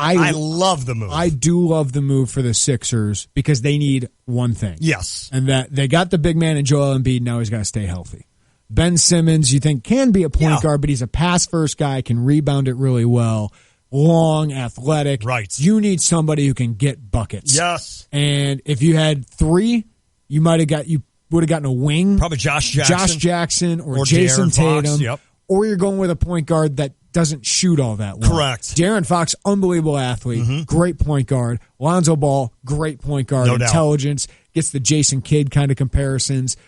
S11: I love the move.
S10: I do love the move for the Sixers because they need one thing.
S11: Yes.
S10: And that they got the big man in Joel Embiid. Now he's got to stay healthy. Ben Simmons, you think, can be a point guard, but he's a pass-first guy, can rebound it really well, long, athletic.
S11: Right.
S10: You need somebody who can get buckets.
S11: Yes.
S10: And if you had 3, you would have gotten a wing.
S11: Probably Josh Jackson.
S10: Or Jason
S11: Tatum.
S10: Tatum.
S11: Yep.
S10: Or you're going with a point guard that doesn't shoot all that well.
S11: Correct.
S10: De'Aaron Fox, unbelievable athlete, great point guard. Lonzo Ball, great point guard.
S11: No doubt.
S10: Intelligence, gets the Jason Kidd kind of comparisons.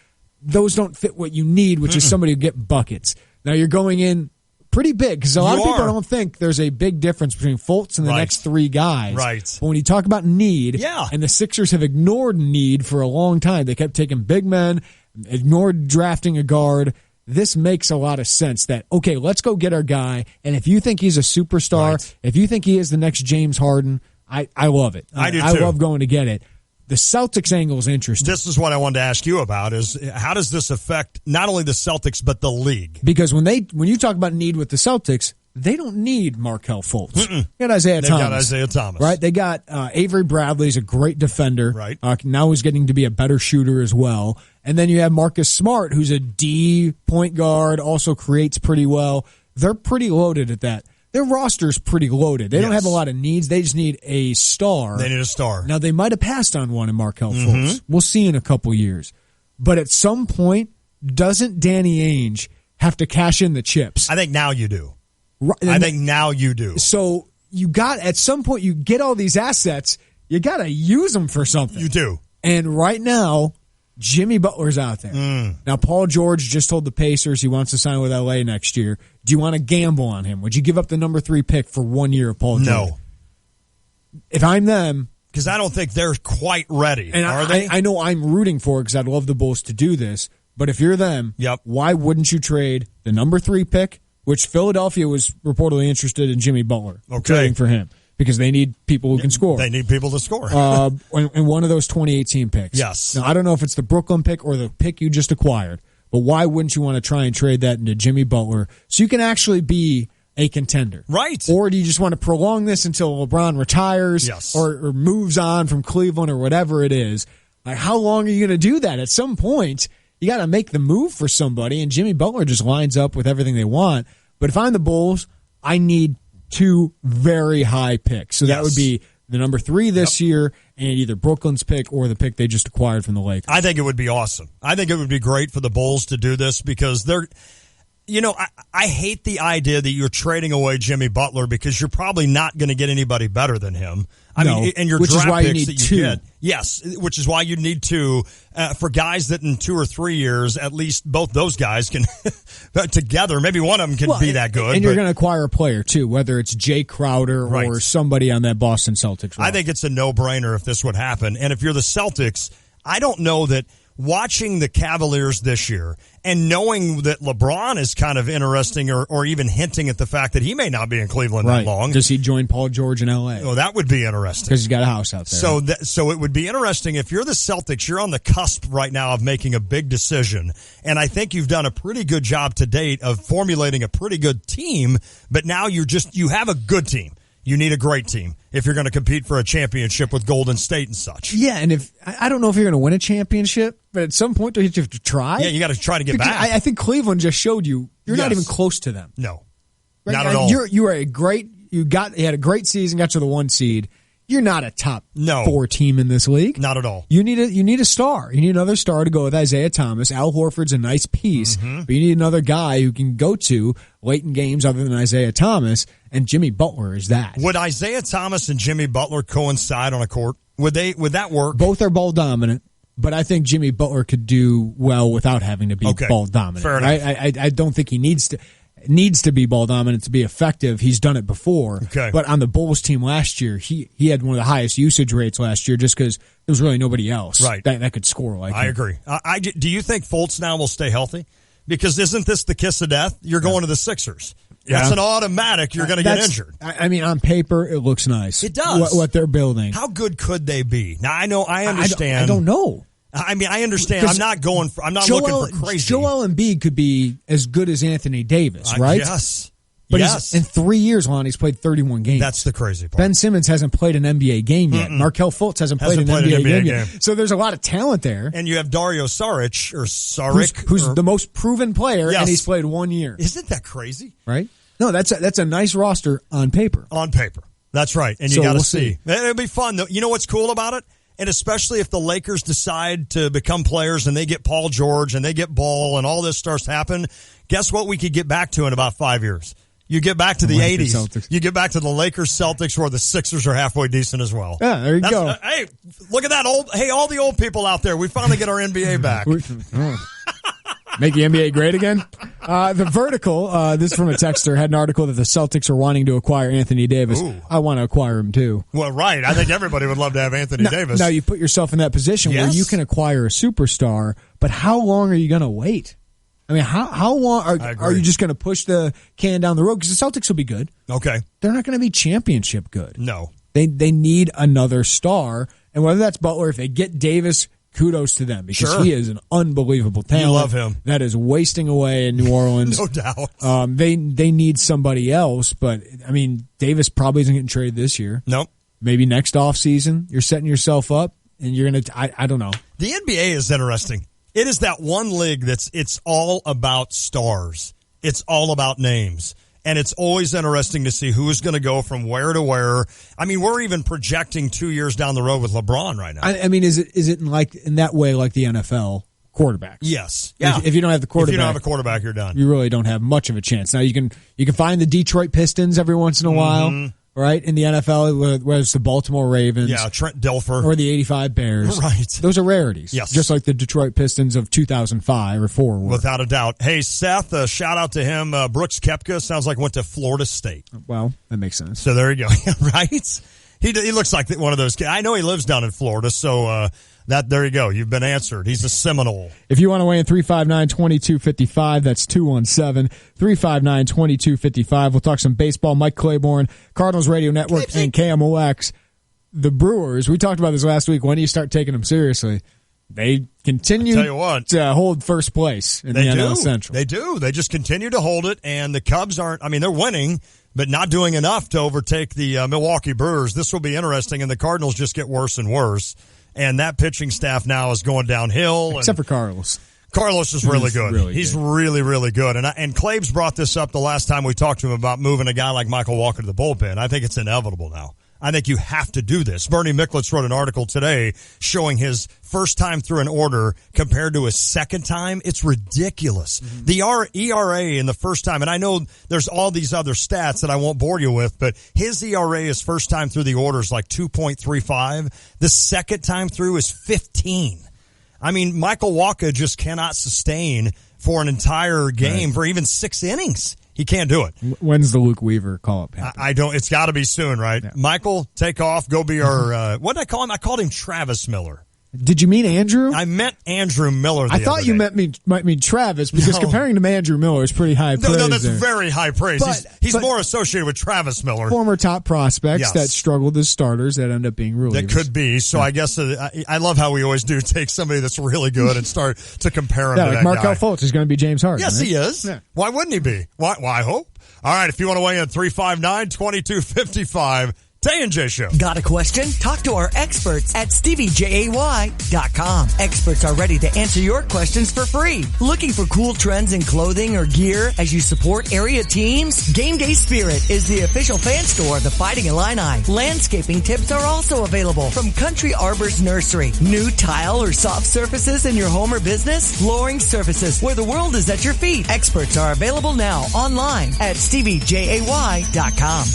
S10: Those don't fit what you need, which is somebody who get buckets. Now you're going in pretty big because a lot of people don't think there's a big difference between Fultz and the next 3 guys.
S11: Right.
S10: But when you talk about need, and the Sixers have ignored need for a long time. They kept taking big men, ignored drafting a guard. This makes a lot of sense that, okay, let's go get our guy. And if you think he's a superstar, if you think he is the next James Harden, I love it.
S11: I do too.
S10: I love going to get it. The Celtics angle is interesting.
S11: This is what I wanted to ask you about is how does this affect not only the Celtics but the league?
S10: Because when you talk about need with the Celtics, they don't need Markelle Fultz. They got Isaiah Thomas.
S11: Got Isaiah Thomas.
S10: Right? They got Avery Bradley's a great defender.
S11: Right.
S10: Now he's getting to be a better shooter as well. And then you have Marcus Smart, who's a D point guard, also creates pretty well. They're pretty loaded at that. Their roster's pretty loaded. They don't have a lot of needs. They just need a star.
S11: They need a star.
S10: Now, they might have passed on one in Markelle Fultz. We'll see in a couple years. But at some point, doesn't Danny Ainge have to cash in the chips?
S11: I think now you do.
S10: I
S11: think now you do.
S10: So at some point, you get all these assets. You got to use them for something.
S11: You do.
S10: And right now, Jimmy Butler's out there. Now, Paul George just told the Pacers he wants to sign with L.A. next year. Do you want to gamble on him? Would you give up the number 3 pick for 1 year of Paul George?
S11: No.
S10: If I'm them...
S11: Because I don't think they're quite ready, are they?
S10: I know I'm rooting for it because I'd love the Bulls to do this. But if you're them, why wouldn't you trade the number 3 pick, which Philadelphia was reportedly interested in Jimmy Butler, trading for him? Because they need people who can score.
S11: They need people to score.
S10: In one of those 2018 picks.
S11: Yes.
S10: Now, I don't know if it's the Brooklyn pick or the pick you just acquired, but why wouldn't you want to try and trade that into Jimmy Butler so you can actually be a contender?
S11: Right.
S10: Or do you just want to prolong this until LeBron retires or moves on from Cleveland or whatever it is? Like, how long are you going to do that? At some point, you got to make the move for somebody, and Jimmy Butler just lines up with everything they want. But if I'm the Bulls, I need 2 very high picks. So that would be the number 3 this year and either Brooklyn's pick or the pick they just acquired from the Lakers.
S11: I think it would be awesome. I think it would be great for the Bulls to do this because they're, I hate the idea that you're trading away Jimmy Butler because you're probably not going to get anybody better than him. I mean, and your draft picks that you get. Yes, which is why you need 2 for guys that in 2 or 3 years, at least both those guys can together. Maybe one of them can be that good.
S10: And you're going to acquire a player too, whether it's Jay Crowder or somebody on that Boston Celtics roster.
S11: I think it's a no-brainer if this would happen. And if you're the Celtics, I don't know that watching the Cavaliers this year and knowing that LeBron is kind of interesting or even hinting at the fact that he may not be in Cleveland that long.
S10: Does he join Paul George in L.A.?
S11: Oh, that would be interesting.
S10: Because he's got a house out there.
S11: So it would be interesting if you're the Celtics, you're on the cusp right now of making a big decision. And I think you've done a pretty good job to date of formulating a pretty good team, but now you have a good team. You need a great team if you're going to compete for a championship with Golden State and such.
S10: Yeah, and I don't know if you're going to win a championship, but at some point, don't you have to try?
S11: Yeah, you got to try to get back.
S10: I think Cleveland just showed you're not even close to them.
S11: No,
S10: right?
S11: Not at all.
S10: You had a great season, got to the 1 seed. You're not a top 4 team in this league.
S11: Not at all.
S10: You need a star. You need another star to go with Isaiah Thomas. Al Horford's a nice piece, but you need another guy who can go to late in games other than Isaiah Thomas, and Jimmy Butler is that.
S11: Would Isaiah Thomas and Jimmy Butler coincide on a court? Would that work?
S10: Both are ball dominant, but I think Jimmy Butler could do well without having to be ball dominant.
S11: Fair enough.
S10: I don't think he needs to be ball dominant to be effective. He's done it before.
S11: Okay.
S10: But on the Bulls team last year, he had one of the highest usage rates last year just because there was really nobody else that could score like him.
S11: I agree. Do you think Fultz now will stay healthy? Because isn't this the kiss of death? You're going to the Sixers.
S10: Yeah.
S11: That's an automatic. You're going to get injured.
S10: I mean, on paper, it looks nice.
S11: It does.
S10: What they're building.
S11: How good could they be? Now, I understand.
S10: I don't know.
S11: I mean, I understand. I'm not looking for crazy.
S10: Joel Embiid could be as good as Anthony Davis, right?
S11: Yes.
S10: But in 3 years, Lonnie's played 31 games.
S11: That's the crazy part.
S10: Ben Simmons hasn't played an NBA game yet. Markelle Fultz hasn't played an NBA game yet. So there's a lot of talent there.
S11: And you have Dario Saric,
S10: who's the most proven player, and he's played 1 year.
S11: Isn't that crazy?
S10: Right? No, that's a nice roster on paper.
S11: On paper. That's right. And you got to see. It'll be fun, though. You know what's cool about it? And especially if the Lakers decide to become players and they get Paul George and they get Ball and all this starts to happen, guess what we could get back to in about 5 years? You get back to the 80s.
S10: Celtics.
S11: You get back to the Lakers, Celtics, where the Sixers are halfway decent as well.
S10: Yeah, there you go.
S11: Hey, look at that all the old people out there. We finally get our NBA back.
S10: Make the NBA great again? The Vertical, this is from a texter, had an article that the Celtics are wanting to acquire Anthony Davis.
S11: Ooh.
S10: I want to acquire him too.
S11: Well, right. I think everybody would love to have Anthony Davis.
S10: Now you put yourself in that position where you can acquire a superstar, but how long are you going to wait? I mean, how long are you just going to push the can down the road? Because the Celtics will be good.
S11: Okay.
S10: They're not going to be championship good.
S11: No.
S10: They need another star, and whether that's Butler, if they get Davis, kudos to them because he is an unbelievable talent.
S11: You love him.
S10: That is wasting away in New Orleans.
S11: No doubt.
S10: They need somebody else, but I mean, Davis probably isn't getting traded this year.
S11: Nope.
S10: Maybe next offseason, you're setting yourself up, and you're going to. I don't know.
S11: The NBA is interesting. It is that one league it's all about stars. It's all about names. And it's always interesting to see who's going to go from where to where. I mean, we're even projecting 2 years down the road with LeBron right now.
S10: I mean, is it in that way like the NFL quarterbacks?
S11: Yes. Yeah.
S10: If you don't have the quarterback,
S11: if you don't have a quarterback, you're done.
S10: You really don't have much of a chance. Now you can find the Detroit Pistons every once in a while. Right, in the NFL, whether it's the Baltimore Ravens,
S11: Trent Dilfer,
S10: or the '85 Bears,
S11: right?
S10: Those are rarities,
S11: yes,
S10: just like the Detroit Pistons of 2005 or 4 were.
S11: Without a doubt. Hey, Seth, shout out to him. Brooks Koepka sounds like went to Florida State.
S10: Well, that makes sense.
S11: So there you go. Right? He looks like one of those kids. I know he lives down in Florida, so there you go. You've been answered. He's a Seminole.
S10: If you want to weigh in 359-2255, that's 217-359-2255. We'll talk some baseball. Mike Claiborne, Cardinals Radio Network, and KMOX. The Brewers, we talked about this last week. When do you start taking them seriously? They continue to hold first place in the NL Central.
S11: They do. They just continue to hold it, and the Cubs aren't. I mean, they're winning, but not doing enough to overtake the Milwaukee Brewers. This will be interesting, and the Cardinals just get worse and worse. And that pitching staff now is going downhill.
S10: Except for Carlos.
S11: Carlos is really good. He's really, really good. And Claibs brought this up the last time we talked to him about moving a guy like Michael Walker to the bullpen. I think it's inevitable now. I think you have to do this. Bernie Micklitz wrote an article today showing his first time through an order compared to his second time. It's ridiculous. Mm-hmm. The ERA in the first time, and I know there's all these other stats that I won't bore you with, but his ERA his first time through the order is like 2.35. The second time through is 15. I mean, Michael Walker just cannot sustain for an entire game for even 6 innings. He can't do it.
S10: When's the Luke Weaver call-up happen?
S11: I don't. It's got to be soon, right? Yeah. Michael, take off. Go be our what did I call him? I called him Travis Miller.
S10: Did you mean Andrew?
S11: I meant Andrew Miller.
S10: I thought you might mean Travis, because comparing him to Andrew Miller is pretty high praise.
S11: No, that's
S10: there.
S11: very high praise.
S10: But,
S11: he's more associated with Travis Miller.
S10: Former top prospects that struggled as starters that end up being relievers.
S11: That could be. So I guess I love how we always do take somebody that's really good and start to compare him to that
S10: Markelle
S11: guy.
S10: Fultz is going to be James Harden.
S11: Yes,
S10: right?
S11: he is. Yeah. Why wouldn't he be? Why I hope. All right, if you want to weigh in, 359-2255. Tay and J Show.
S20: Got a question? Talk to our experts at StevieJay.com. Experts are ready to answer your questions for free. Looking for cool trends in clothing or gear as you support area teams? Game Day Spirit is the official fan store of the Fighting Illini. Landscaping tips are also available from Country Arbor's Nursery. New tile or soft surfaces in your home or business? Flooring Surfaces, where the world is at your feet. Experts are available now online at StevieJay.com.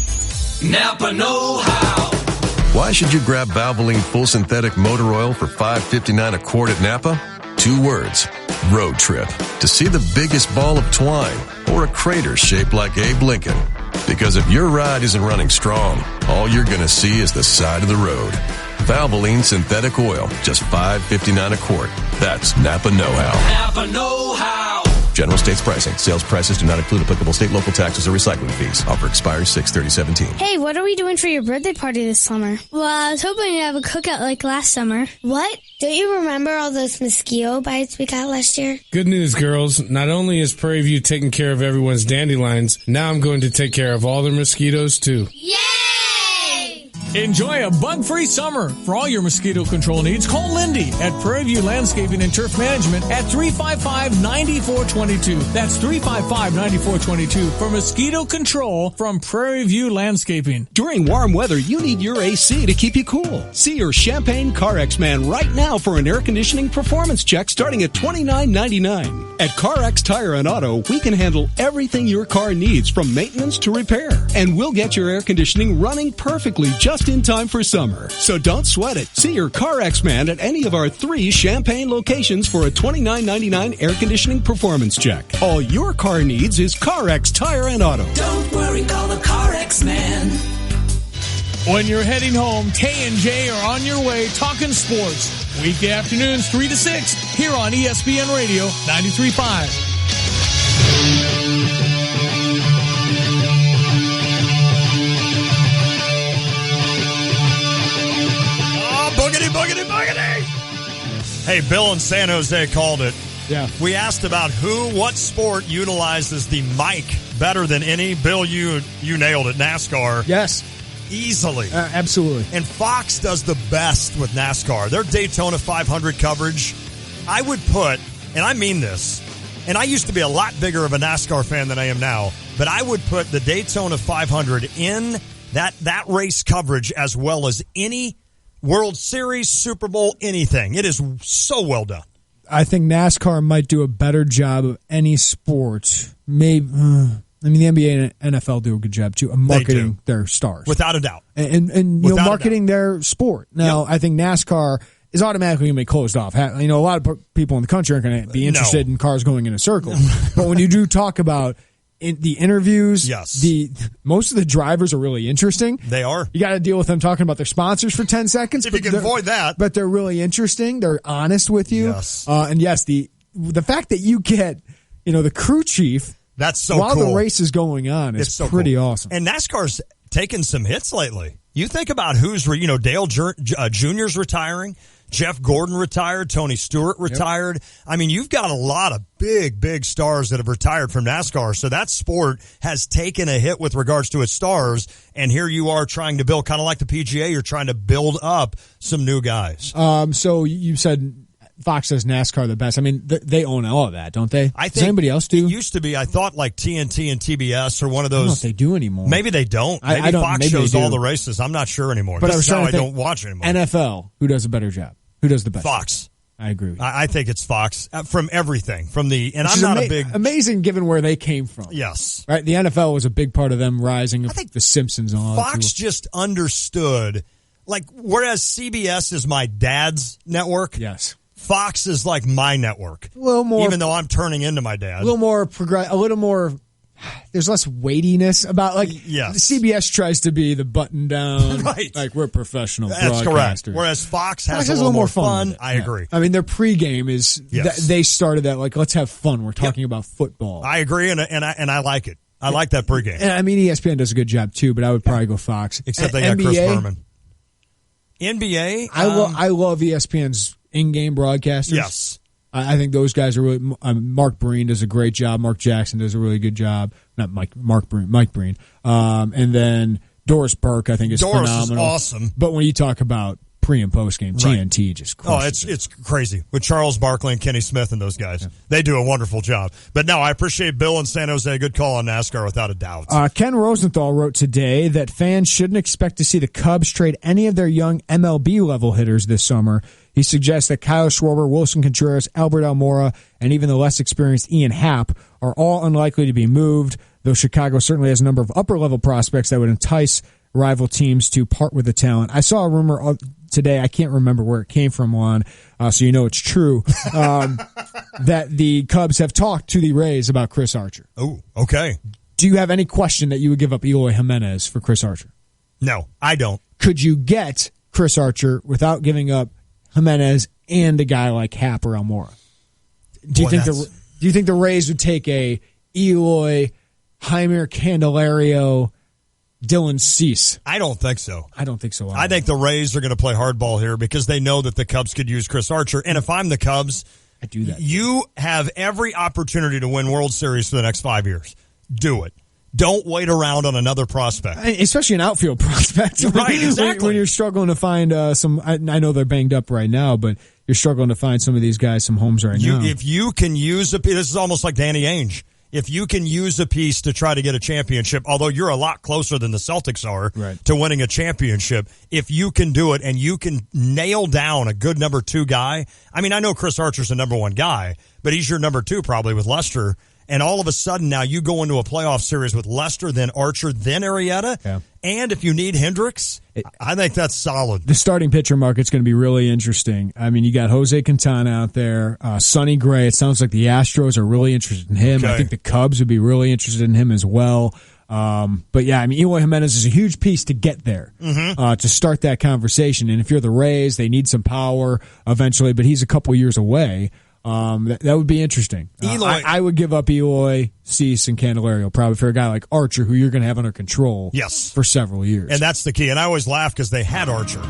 S21: Napa know-how.
S22: Why should you grab Valvoline Full Synthetic Motor Oil for $5.59 a quart at Napa? 2 words. Road trip. To see the biggest ball of twine or a crater shaped like Abe Lincoln. Because if your ride isn't running strong, all you're going to see is the side of the road. Valvoline Synthetic Oil, just $5.59 a quart. That's Napa know-how.
S21: Napa know-how.
S22: General states pricing. Sales prices do not include applicable state, local taxes, or recycling fees. Offer expires 6/30/17.
S23: Hey, what are we doing for your birthday party this summer? Well, I was hoping to have a cookout like last summer. What? Don't you remember all those mosquito bites we got last year?
S24: Good news, girls. Not only is Prairie View taking care of everyone's dandelions, now I'm going to take care of all the mosquitoes, too.
S23: Yay!
S19: Enjoy a bug-free summer. For all your mosquito control needs, call Lindy at Prairie View Landscaping and Turf Management at 355-9422. That's 355-9422 for mosquito control from Prairie View Landscaping.
S25: During warm weather, you need your AC to keep you cool. See your Champagne CarX man right now for an air conditioning performance check starting at $29.99. At CarX Tire and Auto, we can handle everything your car needs from maintenance to repair. And we'll get your air conditioning running perfectly just in time for summer. So don't sweat it. See your CarX man at any of our 3 Champagne locations for a $29.99 air conditioning performance check. All your car needs is CarX Tire and Auto.
S21: Don't worry, call the CarX man.
S19: When you're heading home, Tay and Jay are on your way talking sports. Weekday afternoons 3 to 6 here on ESPN Radio 93.5.
S11: Boogity. Hey, Bill in San Jose called it.
S10: Yeah.
S11: We asked about what sport utilizes the mic better than any. Bill, you nailed it. NASCAR.
S10: Yes.
S11: Easily.
S10: Absolutely.
S11: And Fox does the best with NASCAR. Their Daytona 500 coverage, I would put, and I mean this, and I used to be a lot bigger of a NASCAR fan than I am now, but I would put the Daytona 500 in that race coverage as well as any World Series, Super Bowl, anything. It is so well done.
S10: I think NASCAR might do a better job of any sport. Maybe, the NBA and NFL do a good job too of marketing their stars,
S11: without a doubt,
S10: and marketing their sport. Now, I think NASCAR is automatically going to be closed off. A lot of people in the country aren't going to be interested in cars going in a circle. But when you do talk about the interviews,
S11: yes,
S10: most of the drivers are really interesting.
S11: They are. You
S10: got to deal with them talking about their sponsors for 10 seconds.
S11: If you can avoid that.
S10: But they're really interesting. They're honest with you.
S11: Yes.
S10: And yes, the fact that you get, the crew chief.
S11: That's so
S10: while
S11: cool.
S10: the race is going on, it's so pretty awesome.
S11: And NASCAR's taken some hits lately. You think about who's, Dale Jr.'s retiring. Jeff Gordon retired. Tony Stewart retired. Yep. I mean, you've got a lot of big stars that have retired from NASCAR. So that sport has taken a hit with regards to its stars. And here you are trying to build, kind of like the PGA, you're trying to build up some new guys.
S10: So you said Fox says NASCAR the best. I mean, they own all of that, don't they? Does anybody else do?
S11: It used to be, I thought, like TNT and TBS or one of those.
S10: I don't know if they do anymore.
S11: Maybe they don't. Maybe Fox shows all the races. I'm not sure anymore.
S10: But
S11: I don't watch anymore.
S10: NFL, who does a better job? Who does the best?
S11: Fox.
S10: I agree with you.
S11: I think it's Fox from everything. And
S10: which
S11: I'm not a big...
S10: Amazing given where they came from.
S11: Yes.
S10: Right? The NFL was a big part of them rising. I think The Simpsons and all that.
S11: Fox just understood, whereas CBS is my dad's network.
S10: Yes.
S11: Fox is like my network.
S10: A little more.
S11: Even though I'm turning into my dad.
S10: A little more there's less weightiness about, like, CBS tries to be the button down,
S11: right?
S10: Like, we're professional
S11: That's
S10: broadcasters.
S11: correct. Whereas Fox has a little more fun. I agree.
S10: I mean, their pregame is they started that like, let's have fun. We're talking about football.
S11: I agree, and I like it. I like that pregame.
S10: And I mean, ESPN does a good job too, but I would probably go Fox.
S11: Except they got Chris Berman. NBA,
S10: I love ESPN's in-game broadcasters.
S11: Yes.
S10: I think those guys are really. Mark Breen does a great job. Mark Jackson does a really good job. Not Mike Breen. And then Doris Burke, I think, is phenomenal.
S11: Is awesome.
S10: But when you talk about pre and post game, TNT just crushes
S11: it's crazy with Charles Barkley and Kenny Smith and those guys. Yeah. They do a wonderful job. But no, I appreciate Bill in San Jose. Good call on NASCAR without a doubt.
S10: Ken Rosenthal wrote today that fans shouldn't expect to see the Cubs trade any of their young MLB level hitters this summer. He suggests that Kyle Schwarber, Wilson Contreras, Albert Almora, and even the less experienced Ian Happ are all unlikely to be moved, though Chicago certainly has a number of upper-level prospects that would entice rival teams to part with the talent. I saw a rumor today, I can't remember where it came from, Juan, so you know it's true, that the Cubs have talked to the Rays about Chris Archer.
S11: Oh, okay.
S10: Do you have any question that you would give up Eloy Jimenez for Chris Archer?
S11: No, I don't.
S10: Could you get Chris Archer without giving up Jimenez and a guy like Happ or Almora? Do you think the Rays would take a Eloy, Jaime Candelario, Dylan Cease?
S11: I don't think so.
S10: I don't think so either.
S11: I think the Rays are going to play hardball here because they know that the Cubs could use Chris Archer. And if I'm the Cubs,
S10: I do that.
S11: You have every opportunity to win World Series for the next 5 years. Do it. Don't wait around on another prospect.
S10: Especially an outfield prospect.
S11: Right, exactly.
S10: When you're struggling to find some, I know they're banged up right now, but you're struggling to find some of these guys some homes right now.
S11: If you can use this is almost like Danny Ainge. If you can use a piece to try to get a championship, although you're a lot closer than the Celtics are to winning a championship, if you can do it and you can nail down a good number 2 guy. I mean, I know Chris Archer's the number 1 guy, but he's your number 2 probably with Lester. And all of a sudden now you go into a playoff series with Lester, then Archer, then Arrieta. Yeah. And if you need Hendricks, I think that's solid.
S10: The starting pitcher market's going to be really interesting. I mean, you got Jose Quintana out there, Sonny Gray. It sounds like the Astros are really interested in him. Okay. I think the Cubs would be really interested in him as well. But yeah, I mean, Eloy Jimenez is a huge piece to get there, to start that conversation. And if you're the Rays, they need some power eventually, but he's a couple years away. That would be interesting. I would give up Eloy, Cease, and Candelario probably for a guy like Archer, who you're going to have under control for several years.
S11: And that's the key. And I always laugh because they had Archer.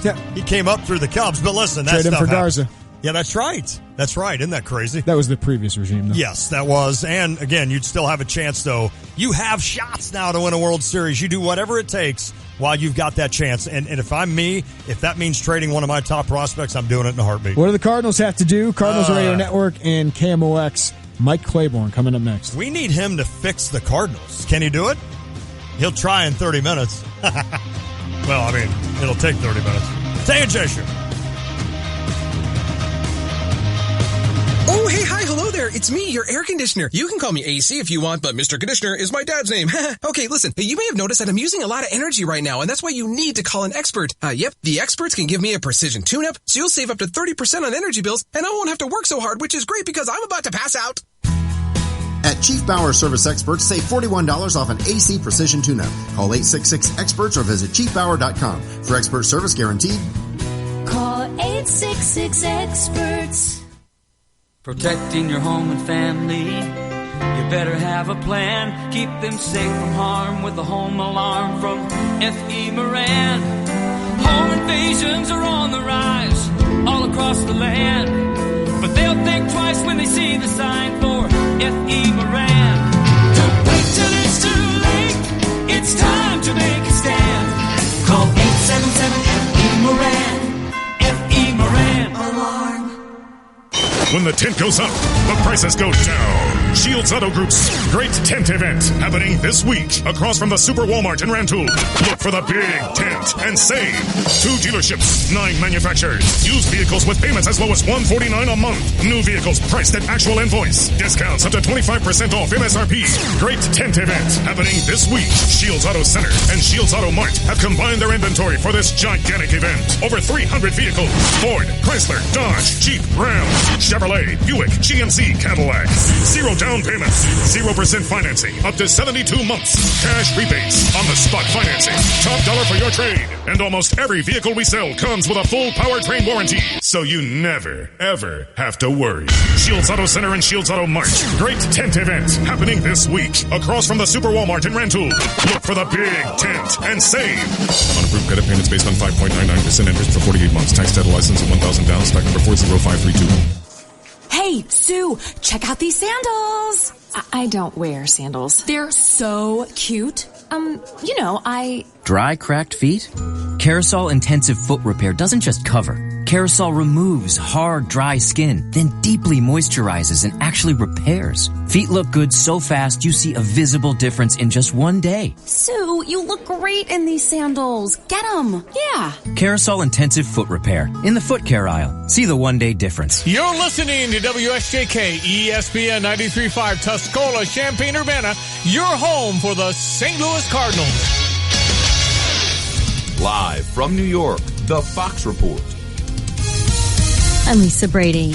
S11: Yeah. He came up through the Cubs, but listen, that's
S10: trade him for Garza.
S11: Yeah, that's right. That's right. Isn't that crazy?
S10: That was the previous regime, though.
S11: Yes, that was. And again, you'd still have a chance, though. You have shots now to win a World Series. You do whatever it takes while you've got that chance. And if I'm me, if that means trading one of my top prospects, I'm doing it in a heartbeat.
S10: What do the Cardinals have to do? Cardinals Radio Network and KMOX. Mike Claiborne coming up next.
S11: We need him to fix the Cardinals. Can he do it? He'll try in 30 minutes. Well, I mean, it'll take 30 minutes. Tay and J Show.
S2: Oh, hey, hi, hello there. It's me, your air conditioner. You can call me AC if you want, but Mr. Conditioner is my dad's name. Okay, listen, you may have noticed that I'm using a lot of energy right now, and that's why you need to call an expert. Yep, the experts can give me a precision tune-up, so you'll save up to 30% on energy bills, and I won't have to work so hard, which is great because I'm about to pass out.
S3: At Chief Bauer Service Experts, save $41 off an AC Precision Tune-Up. Call 866-EXPERTS or visit chiefbauer.com. For expert service guaranteed.
S21: Call 866-EXPERTS.
S4: Protecting your home and family, you better have a plan. Keep them safe from harm with a home alarm from F.E. Moran. Home invasions are on the rise all across the land, but they'll think twice when they see the sign for F.E. Moran. Don't wait till it's too late, it's time to make a stand. Call 877-F.E. Moran. F.E. Moran. Alarm.
S5: When the tent goes up, the prices go down. Shields Auto Group's Great Tent Event happening this week across from the Super Walmart in Rantoul. Look for the big tent and save. 2 dealerships, 9 manufacturers. Used vehicles with payments as low as $149 a month. New vehicles priced at actual invoice. Discounts up to 25% off MSRP. Great Tent Event happening this week. Shields Auto Center and Shields Auto Mart have combined their inventory for this gigantic event. Over 300 vehicles. Ford, Chrysler, Dodge, Jeep, Ram, Chevrolet, Chevrolet, Buick, GMC, Cadillac. 0 down payment, 0% financing, up to 72 months. Cash rebates, on-the-spot financing, top dollar for your trade. And almost every vehicle we sell comes with a full powertrain warranty, so you never, ever have to worry. Shields Auto Center and Shields Auto Mart. Great tent event happening this week across from the Super Walmart in Rantoul. Look for the big tent and save.
S1: Unapproved credit payments based on 5.99% interest for 48 months. Tax title license at 1,000 down. Stock number 40532.
S6: Hey, Sue, check out these sandals. I don't wear sandals. They're so cute.
S7: Dry, cracked feet? Carousel Intensive Foot Repair doesn't just cover. Carousel removes hard, dry skin, then deeply moisturizes and actually repairs. Feet look good so fast you see a visible difference in just one day.
S6: Sue, you look great in these sandals. Get them. Yeah.
S7: Carousel Intensive Foot Repair in the foot care aisle. See the one-day difference.
S19: You're listening to WSJK ESPN 93.5 Tuscola, Champaign-Urbana, your home for the St. Louis Cardinals.
S8: Live from New York, the Fox Report.
S9: I'm Lisa Brady.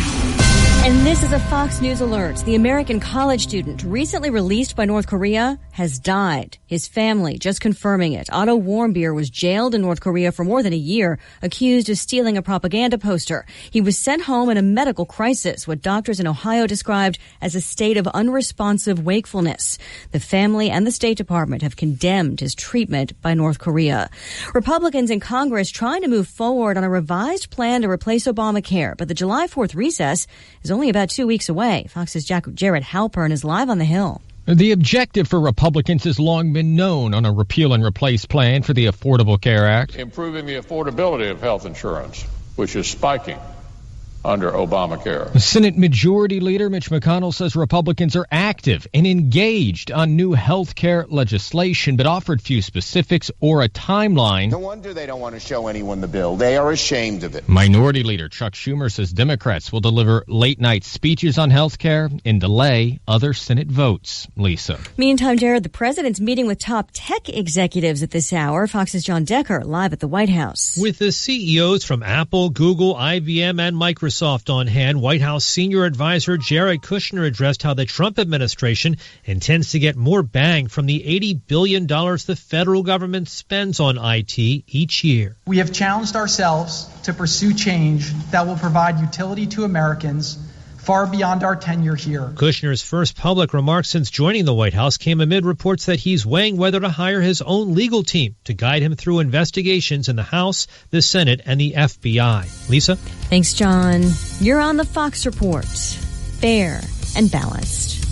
S9: And this is a Fox News alert. The American college student recently released by North Korea has died. His family just confirming it. Otto Warmbier was jailed in North Korea for more than a year, accused of stealing a propaganda poster. He was sent home in a medical crisis, what doctors in Ohio described as a state of unresponsive wakefulness. The family and the State Department have condemned his treatment by North Korea. Republicans in Congress trying to move forward on a revised plan to replace Obamacare, but the July 4th recess is only about 2 weeks away. Fox's Jared Halpern is live on the Hill.
S26: The objective for Republicans has long been known on a repeal and replace plan for the Affordable Care Act.
S27: Improving the affordability of health insurance, which is spiking under Obamacare.
S26: Senate Majority Leader Mitch McConnell says Republicans are active and engaged on new health care legislation, but offered few specifics or a timeline.
S28: No wonder they don't want to show anyone the bill. They are ashamed of it.
S26: Minority Leader Chuck Schumer says Democrats will deliver late-night speeches on health care and delay other Senate votes. Lisa.
S9: Meantime, Jared, the president's meeting with top tech executives at this hour. Fox's John Decker live at the White House.
S29: With the CEOs from Apple, Google, IBM, and Microsoft on hand, White House senior advisor Jared Kushner addressed how the Trump administration intends to get more bang from the $80 billion the federal government spends on IT each year.
S30: We have challenged ourselves to pursue change that will provide utility to Americans far beyond our tenure here.
S29: Kushner's first public remarks since joining the White House came amid reports that he's weighing whether to hire his own legal team to guide him through investigations in the House, the Senate, and the FBI. Lisa?
S9: Thanks, John. You're on the Fox Report. Fair and balanced.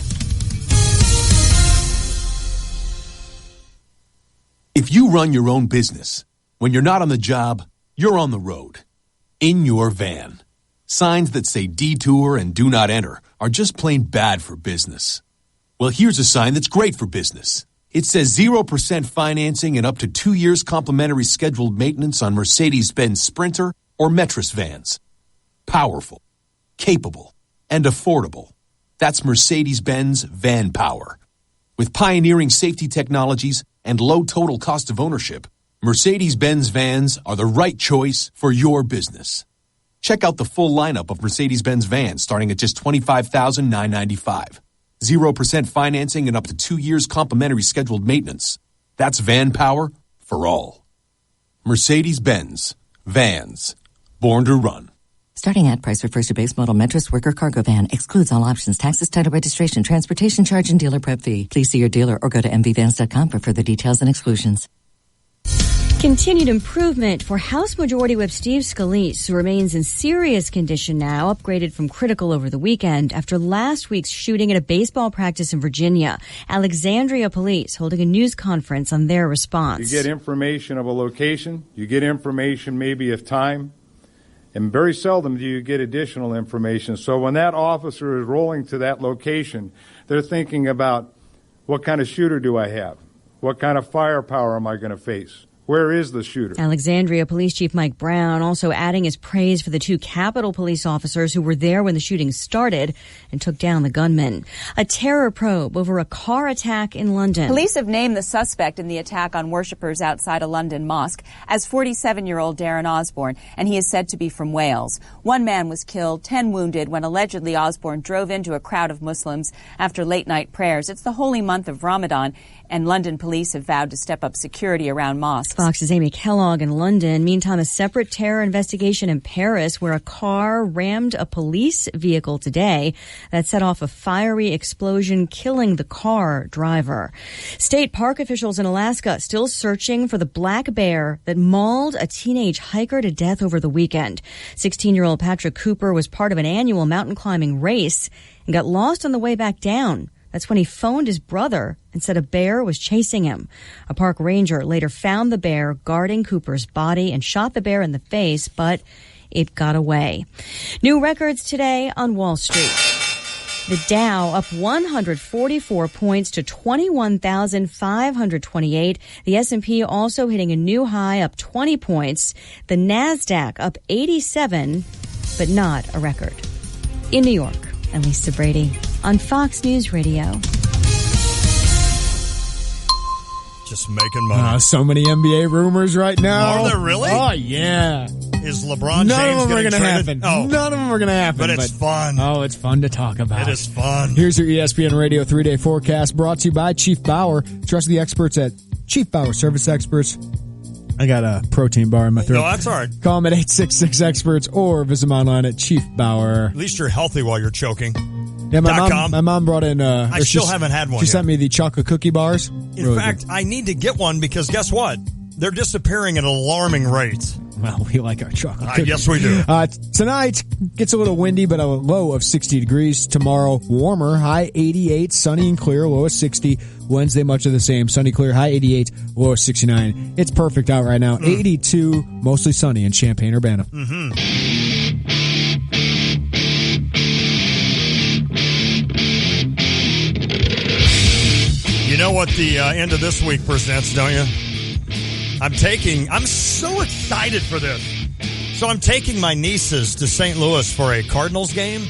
S31: If you run your own business, when you're not on the job, you're on the road. In your van. Signs that say detour and do not enter are just plain bad for business. Well, here's a sign that's great for business. It says 0% financing and up to 2 years complimentary scheduled maintenance on Mercedes-Benz Sprinter or Metris vans. Powerful, capable, and affordable. That's Mercedes-Benz Van Power. With pioneering safety technologies and low total cost of ownership, Mercedes-Benz vans are the right choice for your business. Check out the full lineup of Mercedes-Benz vans starting at just $25,995. 0% financing and up to 2 years complimentary scheduled maintenance. That's van power for all. Mercedes-Benz. Vans. Born to run.
S32: Starting at price refers to base model Metris worker cargo van. Excludes all options, taxes, title registration, transportation charge, and dealer prep fee. Please see your dealer or go to mvvans.com for further details and exclusions.
S9: Continued improvement for House Majority Whip Steve Scalise, who remains in serious condition now, upgraded from critical over the weekend after last week's shooting at a baseball practice in Virginia. Alexandria Police holding a news conference on their response.
S33: You get information of a location, you get information maybe of time, and very seldom do you get additional information. So when that officer is rolling to that location, they're thinking about, what kind of shooter do I have? What kind of firepower am I going to face? Where is the shooter?
S9: Alexandria Police Chief Mike Brown also adding his praise for the 2 Capitol police officers who were there when the shooting started and took down the gunman. A terror probe over a car attack in London.
S10: Police have named the suspect in the attack on worshippers outside a London mosque as 47-year-old Darren Osborne, and he is said to be from Wales. 1 man was killed, 10 wounded when allegedly Osborne drove into a crowd of Muslims after late-night prayers. It's the holy month of Ramadan, and London police have vowed to step up security around mosques.
S9: Fox's Amy Kellogg in London. Meantime, a separate terror investigation in Paris where a car rammed a police vehicle today that set off a fiery explosion, killing the car driver. State park officials in Alaska still searching for the black bear that mauled a teenage hiker to death over the weekend. 16-year-old Patrick Cooper was part of an annual mountain climbing race and got lost on the way back down. That's when he phoned his brother and said a bear was chasing him. A park ranger later found the bear guarding Cooper's body and shot the bear in the face, but it got away. New records today on Wall Street. The Dow up 144 points to 21,528. The S&P also hitting a new high, up 20 points. The NASDAQ up 87, but not a record. In New York, I'm Lisa Brady on Fox News Radio.
S11: Just making money.
S12: So many NBA rumors right now.
S11: Are there really?
S12: Oh, yeah.
S11: Is LeBron
S12: None
S11: James
S12: of them are
S11: going to
S12: happen.
S11: Oh.
S12: None of them are going to happen.
S11: But it's fun.
S12: Oh, it's fun to talk about.
S11: It is fun.
S12: Here's your ESPN Radio 3-day forecast brought to you by Chief Bauer. Trust the experts at Chief Bauer Service Experts. I got a protein bar in my throat.
S11: No, that's all right.
S12: Call them at 866-EXPERTS or visit them online at Chief Bauer.
S11: At least you're healthy while you're choking.
S12: Yeah, my mom brought in...
S11: I still haven't had one
S12: She
S11: yet.
S12: sent me the chocolate cookie bars.
S11: In fact, I need to get one because guess what? They're disappearing at alarming rates.
S12: Well, we like our chocolate cookies.
S11: Yes, we do.
S12: Tonight, gets a little windy, but a low of 60 degrees. Tomorrow, warmer, high 88, sunny and clear, low of 60. Wednesday, much of the same. Sunny, clear, high 88, low of 69. It's perfect out right now. 82, mostly sunny in Champaign-Urbana.
S11: You know what the end of this week presents, don't you? I'm so excited for this. So I'm taking my nieces to St. Louis for a Cardinals game,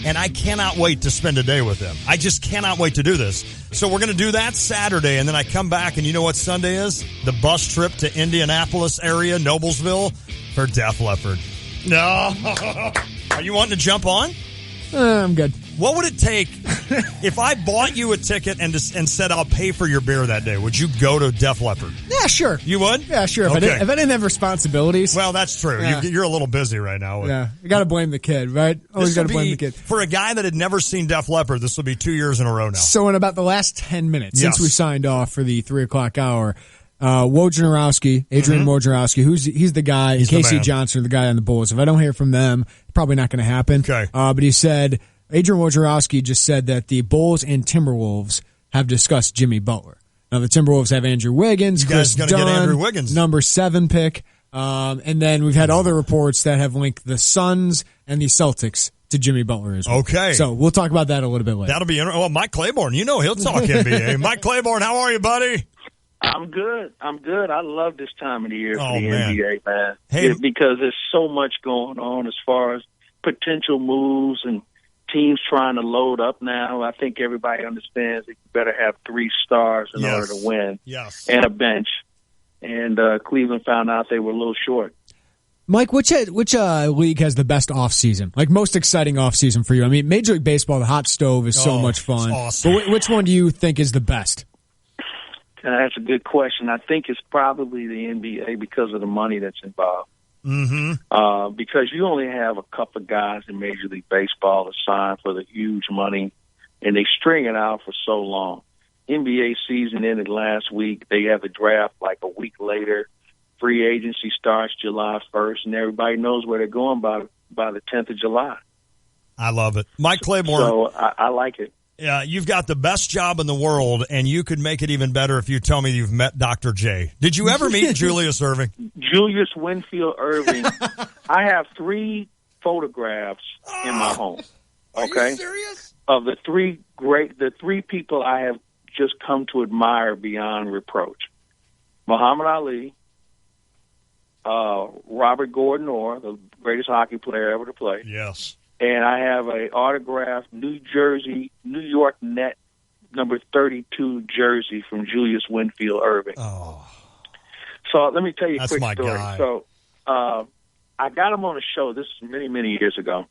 S11: and I cannot wait to spend a day with them. I just cannot wait to do this. So we're going to do that Saturday, and then I come back, and you know what Sunday is? The bus trip to Indianapolis area, Noblesville, for Def Leppard. No. Are you wanting to jump on?
S12: I'm good.
S11: What would it take if I bought you a ticket and said I'll pay for your beer that day? Would you go to Def Leppard?
S12: Yeah, sure.
S11: You would?
S12: Yeah, sure. If I didn't have responsibilities.
S11: Well, that's true.
S12: Yeah.
S11: You're a little busy right now.
S12: Yeah, you got to blame the kid, right? Always got to blame the kid.
S11: For a guy that had never seen Def Leppard, this will be 2 years in a row now.
S12: So in about the last 10 minutes since we signed off for the 3 o'clock hour, Wojnarowski, Adrian Wojnarowski, he's the guy, Casey Johnson, the guy on the Bulls. If I don't hear from them, probably not going to happen.
S11: Okay.
S12: But he said, Adrian Wojnarowski just said that the Bulls and Timberwolves have discussed Jimmy Butler. Now the Timberwolves have Andrew Wiggins, Chris Dunn,
S11: get Andrew Wiggins,
S12: number 7 pick, and then we've had other reports that have linked the Suns and the Celtics to Jimmy Butler as well.
S11: Okay.
S12: So we'll talk about that a little bit later.
S11: That'll be interesting. Well, Mike Claiborne, you know he'll talk NBA. Mike Claiborne, how are you, buddy?
S13: I'm good. I love this time of the year for the
S11: man.
S13: NBA, man.
S11: Hey.
S13: Because there's so much going on as far as potential moves and teams trying to load up now. I think everybody understands that you better have 3 stars in order to win.
S11: Yes.
S13: And a bench. And Cleveland found out they were a little short.
S12: Mike, which league has the best offseason? Like, most exciting offseason for you? I mean, Major League Baseball, the hot stove is so much fun.
S11: It's awesome.
S12: But which one do you think is the best?
S13: That's a good question. I think it's probably the NBA because of the money that's involved.
S11: Mm-hmm.
S13: Because you only have a couple of guys in Major League Baseball to sign for the huge money, and they string it out for so long. NBA season ended last week. They have the draft like a week later. Free agency starts July 1st, and everybody knows where they're going by the 10th of July.
S11: I love it. Mike Claiborne.
S13: So I like it.
S11: Yeah, you've got the best job in the world, and you could make it even better if you tell me you've met Dr. J. Did you ever meet Julius Erving?
S13: Julius Winfield Erving. I have 3 photographs in my home. Okay?
S11: Are you serious?
S13: Of the 3 people I have just come to admire beyond reproach. Muhammad Ali, Robert Gordon Orr, the greatest hockey player ever to play.
S11: Yes.
S13: And I have a autographed New York Net number 32 jersey from Julius Winfield Irving.
S11: Oh.
S13: So let me tell you a
S11: That's
S13: quick
S11: my
S13: story.
S11: guy.
S13: So I got him on a show. This is many, many years ago.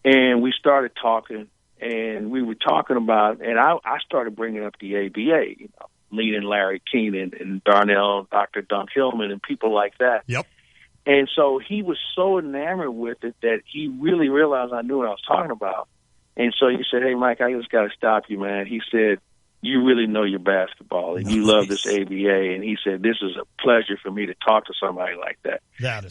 S13: And we started talking, and we were talking about, and I started bringing up the ABA, leading Larry Keenan and Darnell, Dr. Dunk Hillman, and people like that.
S11: Yep.
S13: And so he was so enamored with it that he really realized I knew what I was talking about. And so he said, "Hey, Mike, I just got to stop you, man." He said, "You really know your basketball, and you love this ABA." And he said, "This is a pleasure for me to talk to somebody like that."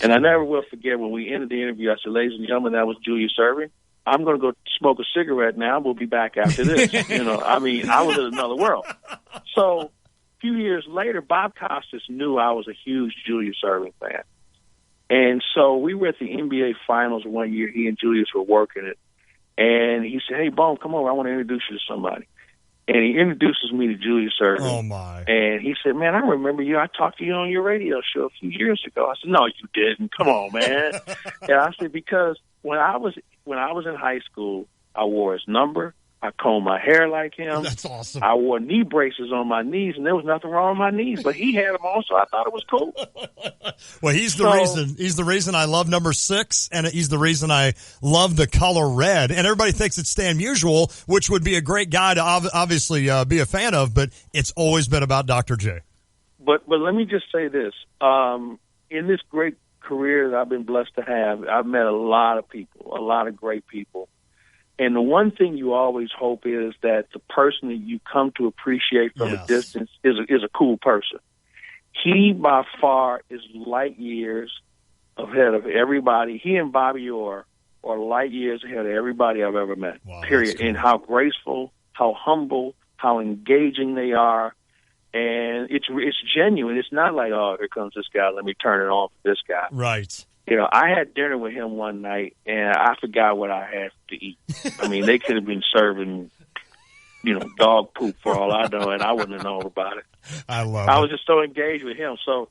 S13: And I never will forget when we ended the interview, I said, "Ladies and gentlemen, that was Julius Irving. I'm going to go smoke a cigarette now. We'll be back after this." I was in another world. So a few years later, Bob Costas knew I was a huge Julius Irving fan. And so we were at the NBA Finals one year. He and Julius were working it. And he said, "Hey, Bone, come over. I want to introduce you to somebody." And he introduces me to Julius Irving.
S11: Oh, my.
S13: And he said, "Man, I remember you. I talked to you on your radio show a few years ago." I said, "No, you didn't. Come on, man." And I said, "Because when I was in high school, I wore his number. I combed my hair like him.
S11: That's awesome.
S13: I wore knee braces on my knees, and there was nothing wrong with my knees. But he had them on, so I thought it was cool."
S11: Well, he's the reason. He's the reason I love number 6, and he's the reason I love the color red. And everybody thinks it's Stan Musial, which would be a great guy to obviously be a fan of, but it's always been about Dr. J.
S13: But let me just say this: in this great career that I've been blessed to have, I've met a lot of people, a lot of great people. And the one thing you always hope is that the person that you come to appreciate from a distance is a cool person. He, by far, is light years ahead of everybody. He and Bobby Orr are light years ahead of everybody I've ever met, period. Cool. And how graceful, how humble, how engaging they are. And it's genuine. It's not like, "Oh, here comes this guy. Let me turn it on for this guy."
S11: Right.
S13: I had dinner with him one night, and I forgot what I had to eat. I mean, they could have been serving, dog poop for all I know, and I wouldn't have known about it.
S11: I
S13: was just so engaged with him. So,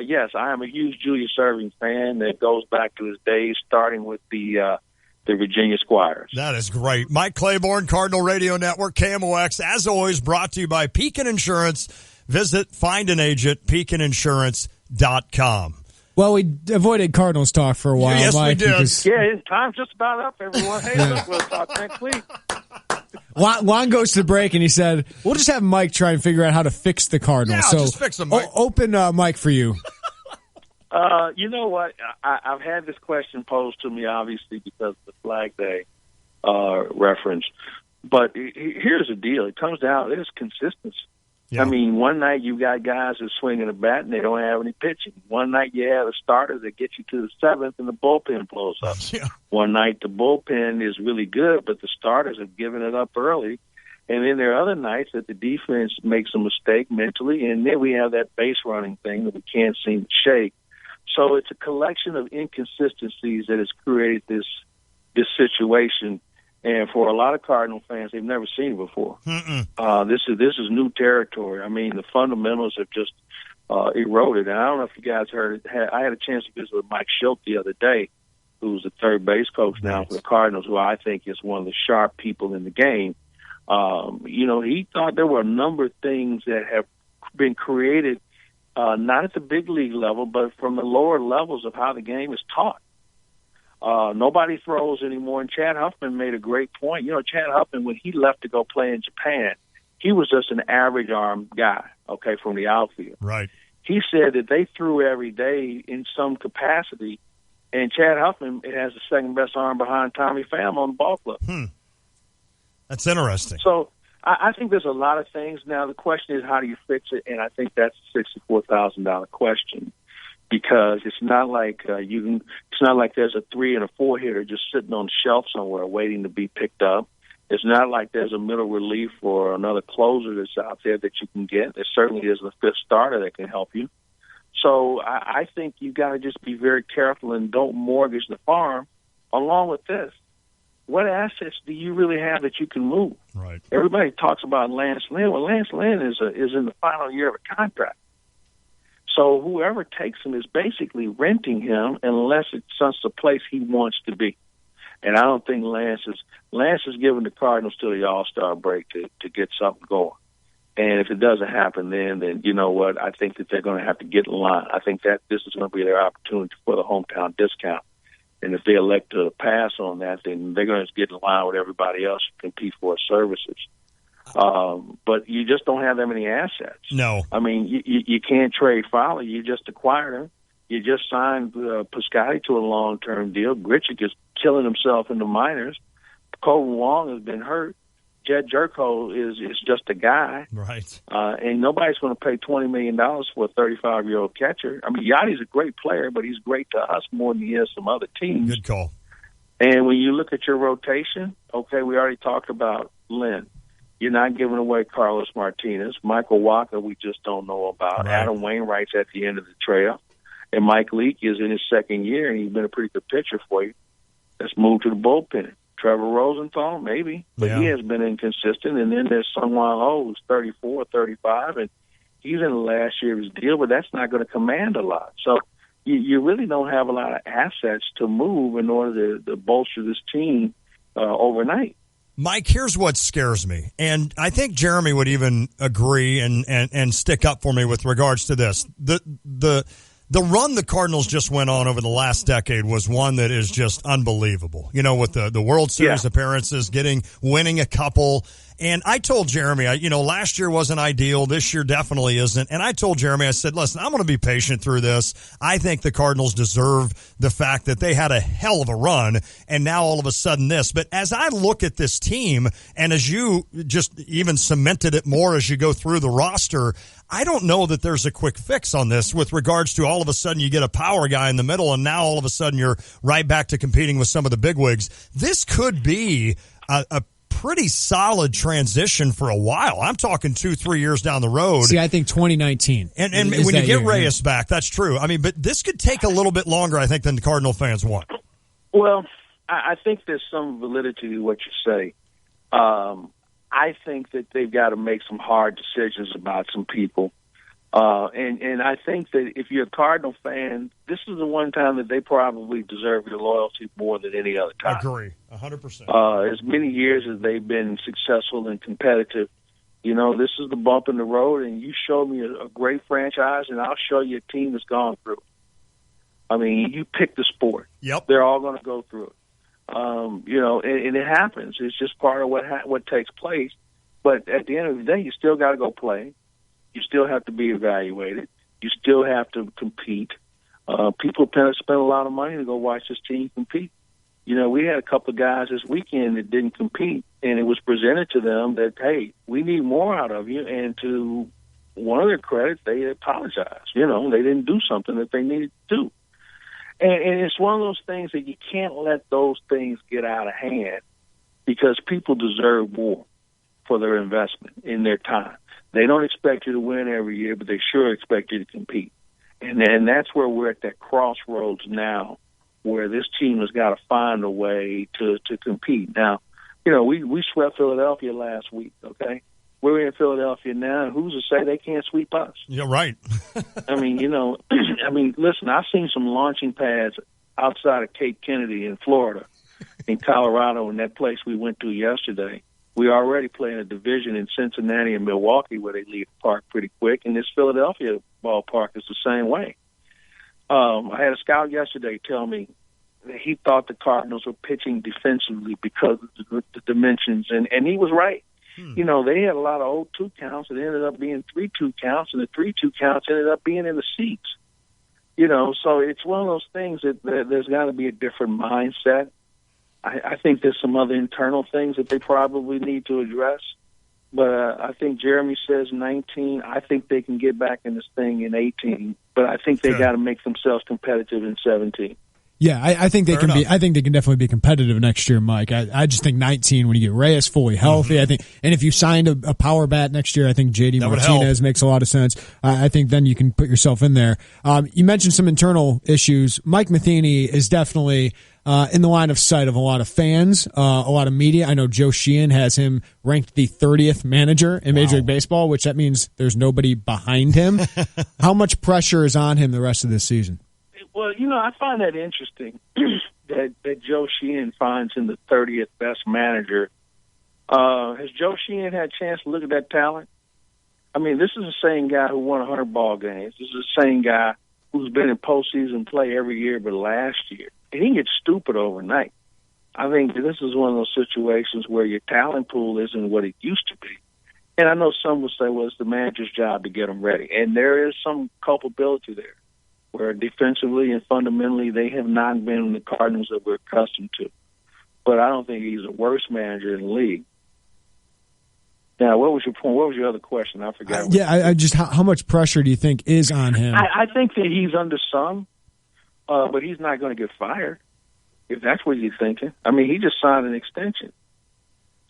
S13: yes, I am a huge Julius Irving fan that goes back to his days, starting with the Virginia Squires.
S11: That is great. Mike Claiborne, Cardinal Radio Network, KMOX, as always, brought to you by Pekin Insurance. Find an agent, PekinInsurance.com.
S12: Well, we avoided Cardinals talk for a while.
S11: Yes,
S12: Mike,
S11: we did.
S13: Yeah, time's just about up, everyone. Hey, look, we'll talk next week.
S12: Juan goes to the break, and he said, "We'll just have Mike try and figure out how to fix the Cardinals."
S11: Yeah,
S12: so
S11: just fix them, Mike.
S12: Open Mike for you.
S13: You know what? I've had this question posed to me, obviously, because of the Flag Day reference. But here's the deal. It comes down, there's consistency. Yeah. I mean, one night you got guys who swinging a bat and they don't have any pitching. One night you have the starters that get you to the 7th and the bullpen blows up.
S11: Yeah.
S13: One night the bullpen is really good, but the starters have given it up early. And then there are other nights that the defense makes a mistake mentally, and then we have that base running thing that we can't seem to shake. So it's a collection of inconsistencies that has created this situation. And for a lot of Cardinal fans, they've never seen it before. This is new territory. I mean, the fundamentals have just eroded. And I don't know if you guys heard it. I had a chance to visit with Mike Schilt the other day, who's the third base coach now for the Cardinals, who I think is one of the sharp people in the game. He thought there were a number of things that have been created, not at the big league level, but from the lower levels of how the game is taught. Nobody throws anymore, and Chad Huffman made a great point. Chad Huffman, when he left to go play in Japan, he was just an average arm guy, from the outfield.
S11: Right.
S13: He said that they threw every day in some capacity, and Chad Huffman has the second best arm behind Tommy Pham on the ball club.
S11: That's interesting.
S13: So I think there's a lot of things. Now, the question is, how do you fix it? And I think that's a $64,000 question. Because it's not like it's not like there's a 3 and a 4 hitter just sitting on the shelf somewhere waiting to be picked up. It's not like there's a middle relief or another closer that's out there that you can get. There certainly is a fifth starter that can help you. So I think you got to just be very careful and don't mortgage the farm. Along with this, what assets do you really have that you can move?
S11: Right. Everybody talks about Lance Lynn. Well, Lance Lynn is in the final year of a contract.
S13: So whoever takes him is basically renting him unless it's just a place he wants to be. And I don't think Lance is giving the Cardinals till the All-Star break to get something going. And if it doesn't happen then you know what? I think that they're going to have to get in line. I think that this is going to be their opportunity for the hometown discount. And if they elect to pass on that, then they're going to get in line with everybody else to compete for services. But you just don't have that many assets.
S11: No.
S13: I mean, you can't trade Fowler. You just acquired him. You just signed Piscotty to a long-term deal. Grichuk is killing himself in the minors. Colton Wong has been hurt. Jed Jerko is just a guy.
S11: Right.
S13: And nobody's going to pay $20 million for a 35-year-old catcher. I mean, Yachty's a great player, but he's great to us more than he is some other teams.
S11: Good call.
S13: And when you look at your rotation, okay, we already talked about Lynn. You're not giving away Carlos Martinez. Michael Walker, we just don't know about.
S11: Right.
S13: Adam Wainwright's at the end of the trail. And Mike Leake is in his second year, and he's been a pretty good pitcher for you. Let's move to the bullpen. Trevor Rosenthal, maybe, but he has been inconsistent. And then there's someone who's 34, 35, and he's in the last year of his deal, but that's not going to command a lot. So you really don't have a lot of assets to move in order to bolster this team overnight.
S11: Mike, here's what scares me, and I think Jeremy would even agree and stick up for me with regards to this. The run the Cardinals just went on over the last decade was one that is just unbelievable. You know, with the World Series appearances, winning a couple. And I told Jeremy, last year wasn't ideal. This year definitely isn't. And I told Jeremy, I said, listen, I'm going to be patient through this. I think the Cardinals deserve the fact that they had a hell of a run, and now all of a sudden this. But as I look at this team, and as you just even cemented it more as you go through the roster, I don't know that there's a quick fix on this with regards to all of a sudden you get a power guy in the middle, and now all of a sudden you're right back to competing with some of the bigwigs. This could be a pretty solid transition for a while. I'm talking 2-3 years down the road.
S12: See, I think 2019.
S11: And when you get Reyes back, that's true. I mean, but this could take a little bit longer, I think, than the Cardinal fans want.
S13: Well, I think there's some validity to what you say. I think that they've got to make some hard decisions about some people. And I think that if you're a Cardinal fan, this is the one time that they probably deserve your loyalty more than any other time.
S11: I agree, 100%.
S13: As many years as they've been successful and competitive, this is the bump in the road, and you show me a great franchise, and I'll show you a team that's gone through it. I mean, you pick the sport.
S11: Yep.
S13: They're all going to go through it. And it happens. It's just part of what takes place. But at the end of the day, you still got to go play. You still have to be evaluated. You still have to compete. People spend a lot of money to go watch this team compete. We had a couple of guys this weekend that didn't compete, and it was presented to them that, hey, we need more out of you. And to one of their credits, they apologized. They didn't do something that they needed to do. And it's one of those things that you can't let those things get out of hand, because people deserve more for their investment in their time. They don't expect you to win every year, but they sure expect you to compete. And that's where we're at that crossroads now, where this team has got to find a way to compete. Now, we swept Philadelphia last week, okay? We're in Philadelphia now, and who's to say they can't sweep us?
S11: Yeah, right.
S13: I mean, listen, I've seen some launching pads outside of Cape Kennedy in Florida, in Colorado, and that place we went to yesterday. We already play in a division in Cincinnati and Milwaukee where they leave the park pretty quick, and this Philadelphia ballpark is the same way. I had a scout yesterday tell me that he thought the Cardinals were pitching defensively because of the dimensions, and he was right. They had a lot of 0-2 counts that ended up being 3-2 counts, and the 3-2 counts ended up being in the seats. So it's one of those things that there's got to be a different mindset. I think there's some other internal things that they probably need to address. But I think Jeremy says 19. I think they can get back in this thing in 18. But I think they got to make themselves competitive in 17.
S12: Yeah, I think they
S11: Fair
S12: can
S11: enough.
S12: be. I think they can definitely be competitive next year, Mike. I just think 19 when you get Reyes fully healthy. I think, and if you signed a power bat next year, I think JD
S11: That would
S12: Martinez
S11: help.
S12: makes a lot of sense. I think then you can put yourself in there. You mentioned some internal issues. Mike Matheny is definitely in the line of sight of a lot of fans, a lot of media. I know Joe Sheehan has him ranked the 30th manager in Major League Baseball, which that means there's nobody behind him. How much pressure is on him the rest of this season?
S13: Well, I find that interesting that Joe Sheehan finds him the 30th best manager. Has Joe Sheehan had a chance to look at that talent? I mean, this is the same guy who won 100 ball games. This is the same guy who's been in postseason play every year but last year. And he gets stupid overnight. I think this is one of those situations where your talent pool isn't what it used to be. And I know some will say, well, it's the manager's job to get them ready. And there is some culpability there, where defensively and fundamentally they have not been the Cardinals that we're accustomed to. But I don't think he's the worst manager in the league. Now, what was your point? What was your other question? I forgot.
S12: I just how much pressure do you think is on him?
S13: I think that he's under some, but he's not going to get fired, if that's what you're thinking. I mean, he just signed an extension.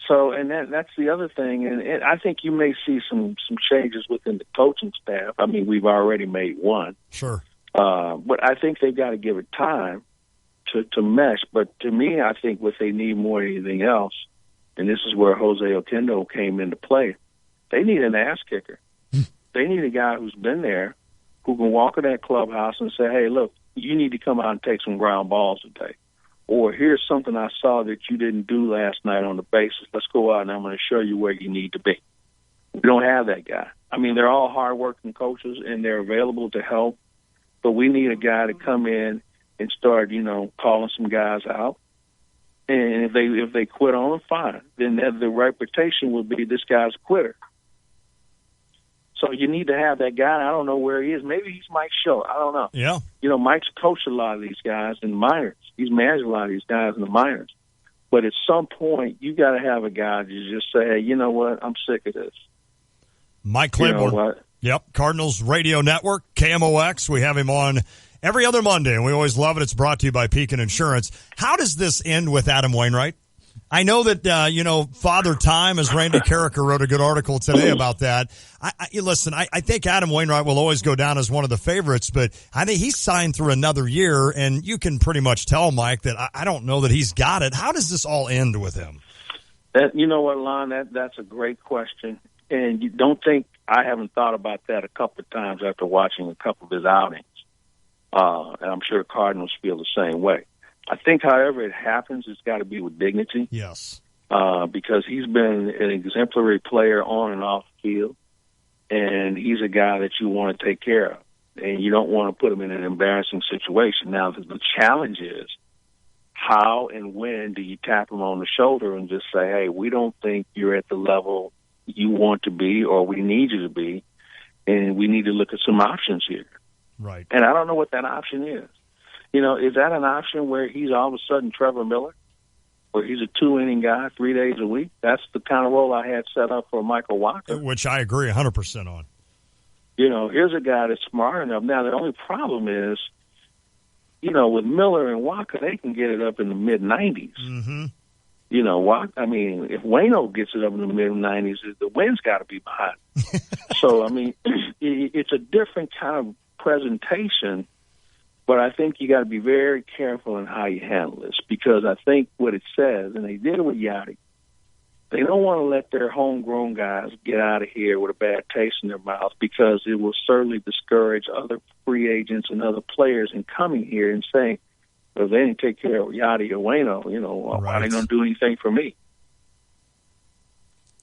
S13: So, and that's the other thing. And I think you may see some changes within the coaching staff. I mean, we've already made one.
S11: Sure.
S13: But I think they've got to give it time to mesh. But to me, I think what they need more than anything else, and this is where Jose Oquendo came into play, they need an ass kicker. They need a guy who's been there, who can walk in that clubhouse and say, hey, look, you need to come out and take some ground balls today. Or here's something I saw that you didn't do last night on the bases. Let's go out and I'm going to show you where you need to be. We don't have that guy. I mean, they're all hardworking coaches, and they're available to help. But we need a guy to come in and start, calling some guys out. And if they quit on them, fine. Then the reputation would be this guy's a quitter. So you need to have that guy. I don't know where he is. Maybe he's Mike Show. I don't know.
S11: Yeah.
S13: Mike's coached a lot of these guys in the minors. He's managed a lot of these guys in the minors. But at some point, you got to have a guy to just say, hey, you know what? I'm sick of this.
S11: Mike Claiborne.
S13: You know what?
S11: Yep, Cardinals Radio Network, KMOX. We have him on every other Monday, and we always love it. It's brought to you by Pekin Insurance. How does this end with Adam Wainwright? I know that, Father Time, as Randy Carricker wrote a good article today about that. I think Adam Wainwright will always go down as one of the favorites, but I think he's signed through another year, and you can pretty much tell, Mike, that I don't know that he's got it. How does this all end with him?
S13: You know what, Lon, that's a great question. And you don't think I haven't thought about that a couple of times after watching a couple of his outings. And I'm sure Cardinals feel the same way. I think, however it happens, it's got to be with dignity.
S11: Yes.
S13: Because he's been an exemplary player on and off the field, and he's a guy that you want to take care of, and you don't want to put him in an embarrassing situation. Now, the challenge is how and when do you tap him on the shoulder and just say, hey, we don't think you're at the level you want to be or we need you to be, and we need to look at some options here.
S11: Right.
S13: And I don't know what that option is. Is that an option where he's all of a sudden Trevor Miller, where he's a 2-inning guy 3 days a week? That's the kind of role I had set up for Michael Walker.
S11: Which I agree 100% on.
S13: Here's a guy that's smart enough. Now, the only problem is, with Miller and Walker, they can get it up in the mid-90s.
S11: Mm-hmm.
S13: If Waino gets it up in the mid-90s, the wind's got to be behind. So, it's a different kind of presentation, but I think you got to be very careful in how you handle this, because I think what it says, and they did it with Yachty, they don't want to let their homegrown guys get out of here with a bad taste in their mouth, because it will certainly discourage other free agents and other players in coming here and saying, if they didn't take care of Yachty or Waino, why are they going to do anything for me?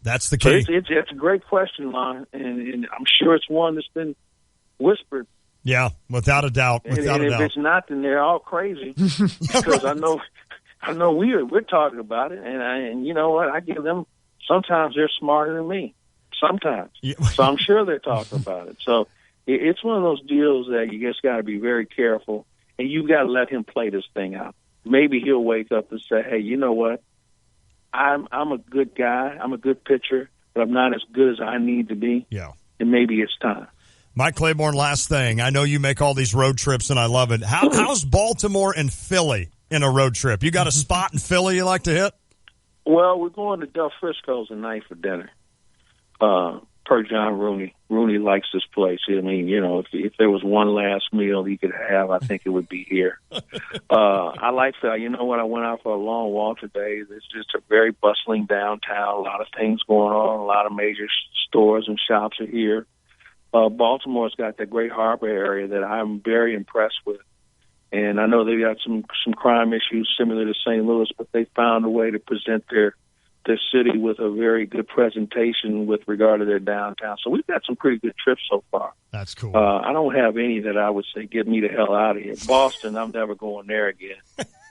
S11: That's the key.
S13: So it's a great question, Lon, and I'm sure it's one that's been whispered.
S11: Yeah, without a doubt.
S13: And if it's not, then they're all crazy, because I know we're talking about it, and you know what? I give them. Sometimes they're smarter than me. Sometimes, so I'm sure they're talking about it. So it's one of those deals that you just got to be very careful. And you've got to let him play this thing out. Maybe he'll wake up and say, hey, you know what? I'm a good guy. I'm a good pitcher, but I'm not as good as I need to be.
S11: Yeah.
S13: And maybe it's time.
S11: Mike Claiborne, last thing. I know you make all these road trips, and I love it. How's Baltimore and Philly in a road trip? You got a spot in Philly you like to hit?
S13: Well, we're going to Del Frisco's tonight for dinner. Per John Rooney. Rooney likes this place. I mean, if there was one last meal he could have, I think it would be here. I like that. You know what? I went out for a long walk today. It's just a very bustling downtown. A lot of things going on. A lot of major stores and shops are here. Baltimore's got that great harbor area that I'm very impressed with. And I know they've got some crime issues similar to St. Louis, but they found a way to present their city with a very good presentation with regard to their downtown. So we've got some pretty good trips so far.
S11: That's cool.
S13: I don't have any that I would say get me the hell out of here. Boston, I'm never going there again.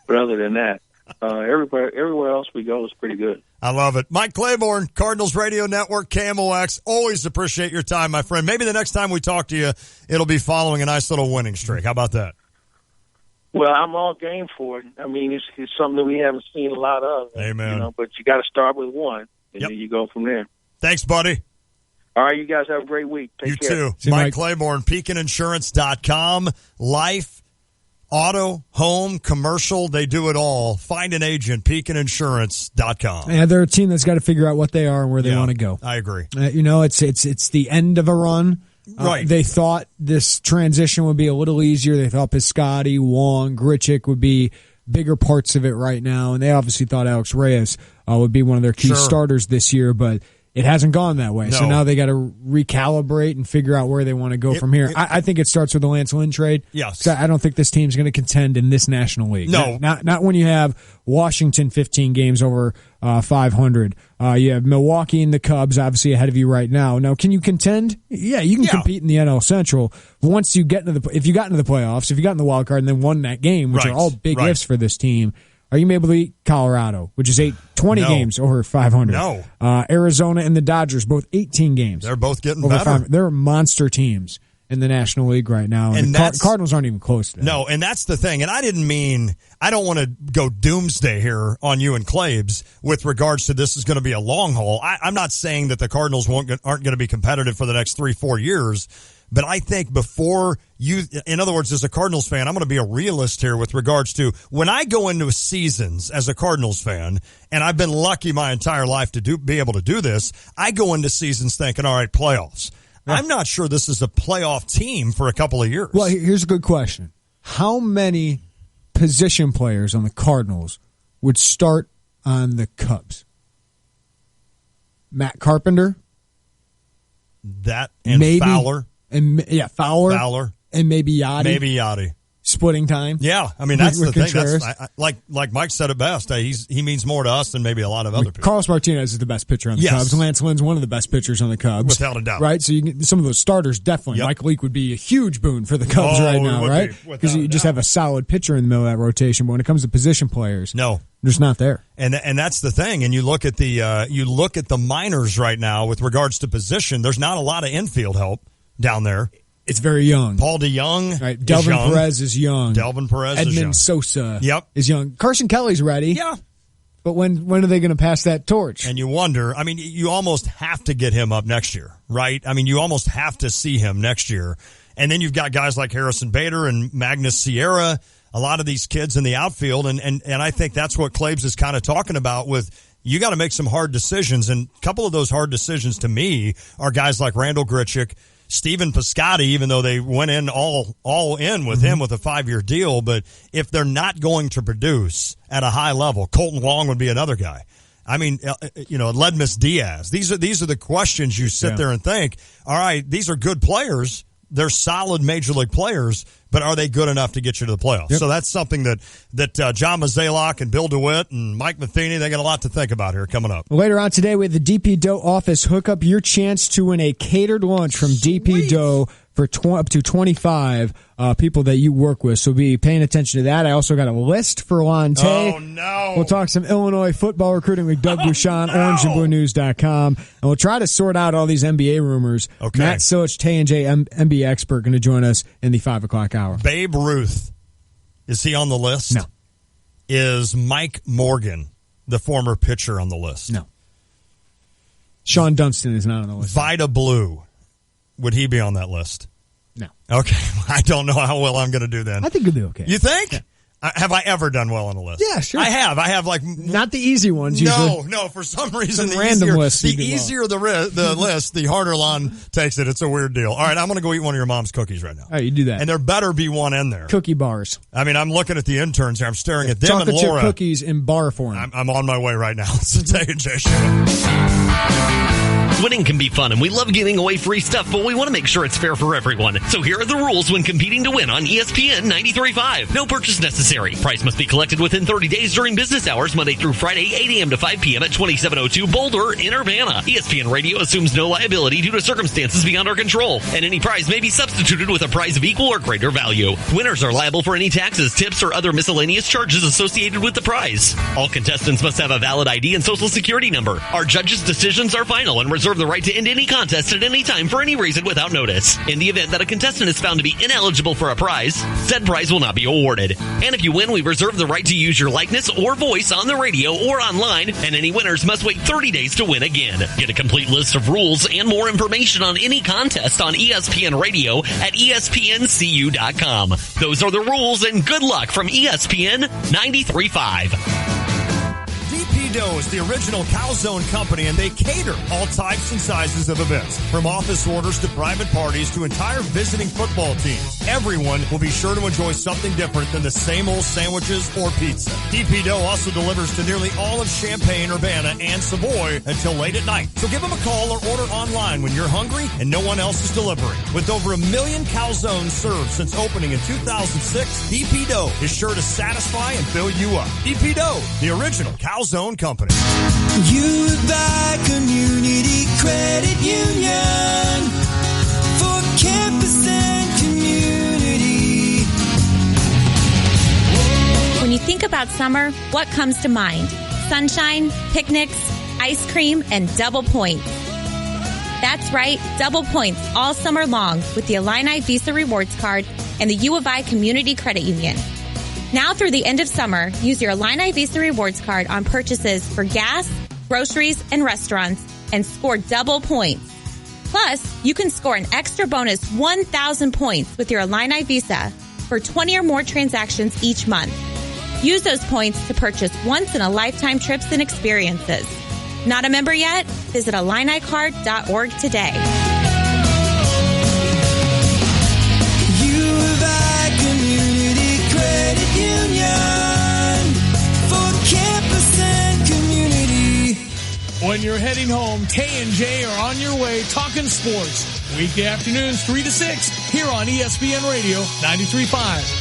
S13: But other than that, everywhere else we go is pretty good.
S11: I love it. Mike Claiborne, Cardinals Radio Network, KMOX. Always appreciate your time, my friend. Maybe the next time we talk to you, it'll be following a nice little winning streak. How about that?
S13: Well, I'm all game for it. I mean, it's something that we haven't seen a lot of.
S11: Amen.
S13: But you got to start with one, and then you go from there.
S11: Thanks, buddy.
S13: All right, you guys have a great week. Take care.
S11: You too. Mike Claiborne, PekinInsurance.com. Life, auto, home, commercial, they do it all. Find an agent, PekinInsurance.com.
S12: Yeah, they're a team that's got to figure out what they are and where they want to go.
S11: I agree.
S12: It's the end of a run.
S11: Right.
S12: They thought this transition would be a little easier. They thought Piscotty, Wong, Grichuk would be bigger parts of it right now, and they obviously thought Alex Reyes would be one of their key starters this year, but it hasn't gone that way.
S11: No.
S12: So now they got to recalibrate and figure out where they want to go from here. I think it starts with the Lance Lynn trade.
S11: Yes.
S12: I don't think this team's going to contend in this National League.
S11: No.
S12: Not when you have Washington 15 games over 500. You have Milwaukee and the Cubs obviously ahead of you right now. Now, can you contend? Yeah, you can compete in the NL Central. Once you get into if you got into the playoffs, if you got in the wild card and then won that game, which are all big ifs for this team, are you able to beat Colorado, which is 20 games over 500?
S11: No.
S12: Arizona and the Dodgers, both 18 games.
S11: They're both getting
S12: over
S11: better.
S12: 500. They're monster teams in the National League right now. And the Cardinals aren't even close to that.
S11: No, and that's the thing. And I don't want to go doomsday here on you and Claibs with regards to this is going to be a long haul. I'm not saying that the Cardinals aren't going to be competitive for the next 3-4 years. But I think in other words, as a Cardinals fan, I'm going to be a realist here with regards to when I go into seasons as a Cardinals fan, and I've been lucky my entire life to be able to do this, I go into seasons thinking, all right, playoffs. Yeah. I'm not sure this is a playoff team for a couple of years.
S12: Well, here's a good question. How many position players on the Cardinals would start on the Cubs? Matt Carpenter?
S11: That and maybe Fowler.
S12: Fowler. And maybe Yachty. Splitting time.
S11: Yeah, I mean, that's the thing. That's, like Mike said it best. He means more to us than maybe a lot of other people.
S12: Carlos Martinez is the best pitcher on the Cubs. Lance Lynn's one of the best pitchers on the Cubs.
S11: Without a doubt.
S12: Right? So you can, some of those starters, definitely. Yep. Mike Leake would be a huge boon for the Cubs right now, right? Because you just have a solid pitcher in the middle of that rotation. But when it comes to position players,
S11: no,
S12: they're just not there.
S11: And that's the thing. And you look at the minors right now with regards to position. There's not a lot of infield help down there.
S12: It's very young.
S11: Paul DeYoung.
S12: Right. Delvin Perez is young.
S11: Edmund
S12: Sosa
S11: is
S12: young. Carson Kelly's ready.
S11: Yeah.
S12: But when are they going to pass that torch?
S11: And you wonder, I mean, you almost have to get him up next year, right? I mean, you almost have to see him next year. And then you've got guys like Harrison Bader and Magnus Sierra, a lot of these kids in the outfield. And I think that's what Claibs is kind of talking about with you got to make some hard decisions. And a couple of those hard decisions to me are guys like Randall Grichuk, Stephen Piscotty, even though they went in all in with him with a 5-year deal. But if they're not going to produce at a high level, Colton Wong would be another guy. I mean, Ledmus Diaz. These are the questions you sit there and think, all right, these are good players. They're solid major league players, but are they good enough to get you to the playoffs? Yep. So that's something that John Mozeliak and Bill DeWitt and Mike Matheny, they got a lot to think about here coming up.
S12: Later on today, we have the DP Dough office hookup. Your chance to win a catered lunch from DP Dough for up to 25 people that you work with. So be paying attention to that. I also got a list for Lante.
S11: Oh, no.
S12: We'll talk some Illinois football recruiting with Doug Bouchon, orangeandbluenews.com. And we'll try to sort out all these NBA rumors.
S11: Okay.
S12: Matt Silich, Tay and J NBA expert, going to join us in the 5 o'clock hour.
S11: Babe Ruth, is he on the list?
S12: No.
S11: Is Mike Morgan, the former pitcher, on the list?
S12: No. Sean Dunston is not on the list.
S11: Vida Blue, would he be on that list?
S12: No.
S11: Okay. I don't know how well I'm going to do then.
S12: I think you'll do okay.
S11: You think?
S12: Yeah.
S11: Have I ever done well on a list?
S12: Yeah, sure.
S11: I have.
S12: Not the easy ones usually.
S11: No. For some reason,
S12: Some random lists
S11: the
S12: you do well.
S11: easier the list, the harder Lon takes it. It's a weird deal. All right, I'm going to go eat one of your mom's cookies right now.
S12: All right, you do that.
S11: And there better be one in there.
S12: Cookie bars.
S11: I mean, I'm looking at the interns here. I'm staring at them
S12: Chocolate
S11: and Laura.
S12: chip cookies in bar form.
S11: I'm on my way right now. It's the Tay and J Show.
S2: Winning can be fun, and we love giving away free stuff, but we want to make sure it's fair for everyone. So here are the rules when competing to win on ESPN 93.5. No purchase necessary. Prize must be collected within 30 days during business hours, Monday through Friday, 8 a.m. to 5 p.m. at 2702 Boulder in Urbana. ESPN Radio assumes no liability due to circumstances beyond our control, and any prize may be substituted with a prize of equal or greater value. Winners are liable for any taxes, tips, or other miscellaneous charges associated with the prize. All contestants must have a valid ID and social security number. Our judges' decisions are final and reserve the right to end any contest at any time for any reason without notice. In the event that a contestant is found to be ineligible for a prize, said prize will not be awarded. And if you win, we reserve the right to use your likeness or voice on the radio or online, and any winners must wait 30 days to win again. Get a complete list of rules and more information on any contest on ESPN Radio at ESPNCU.com. Those are the rules, and good luck from ESPN 93.5.
S11: DP Dough is the original calzone company, and they cater all types and sizes of events, from office orders to private parties to entire visiting football teams. Everyone will be sure to enjoy something different than the same old sandwiches or pizza. DP Dough also delivers to nearly all of Champaign, Urbana, and Savoy until late at night. So give them a call or order online when you're hungry and no one else is delivering. With over 1 million calzones served since opening in 2006, DP Dough is sure to satisfy and fill you up. DP Dough, the original calzone company.
S3: You buy Community Credit Union for campus and community.
S14: When you think about summer, what comes to mind? Sunshine, picnics, ice cream, and double points. That's right, double points all summer long with the Illini Visa Rewards Card and the U of I Community Credit Union. Now through the end of summer, use your Illini Visa Rewards Card on purchases for gas, groceries, and restaurants and score double points. Plus, you can score an extra bonus 1,000 points with your Illini Visa for 20 or more transactions each month. Use those points to purchase once-in-a-lifetime trips and experiences. Not a member yet? Visit IlliniCard.org today.
S19: When you're heading home, Tay and J are on your way talking sports. Weekday afternoons 3 to 6 here on ESPN Radio 93.5.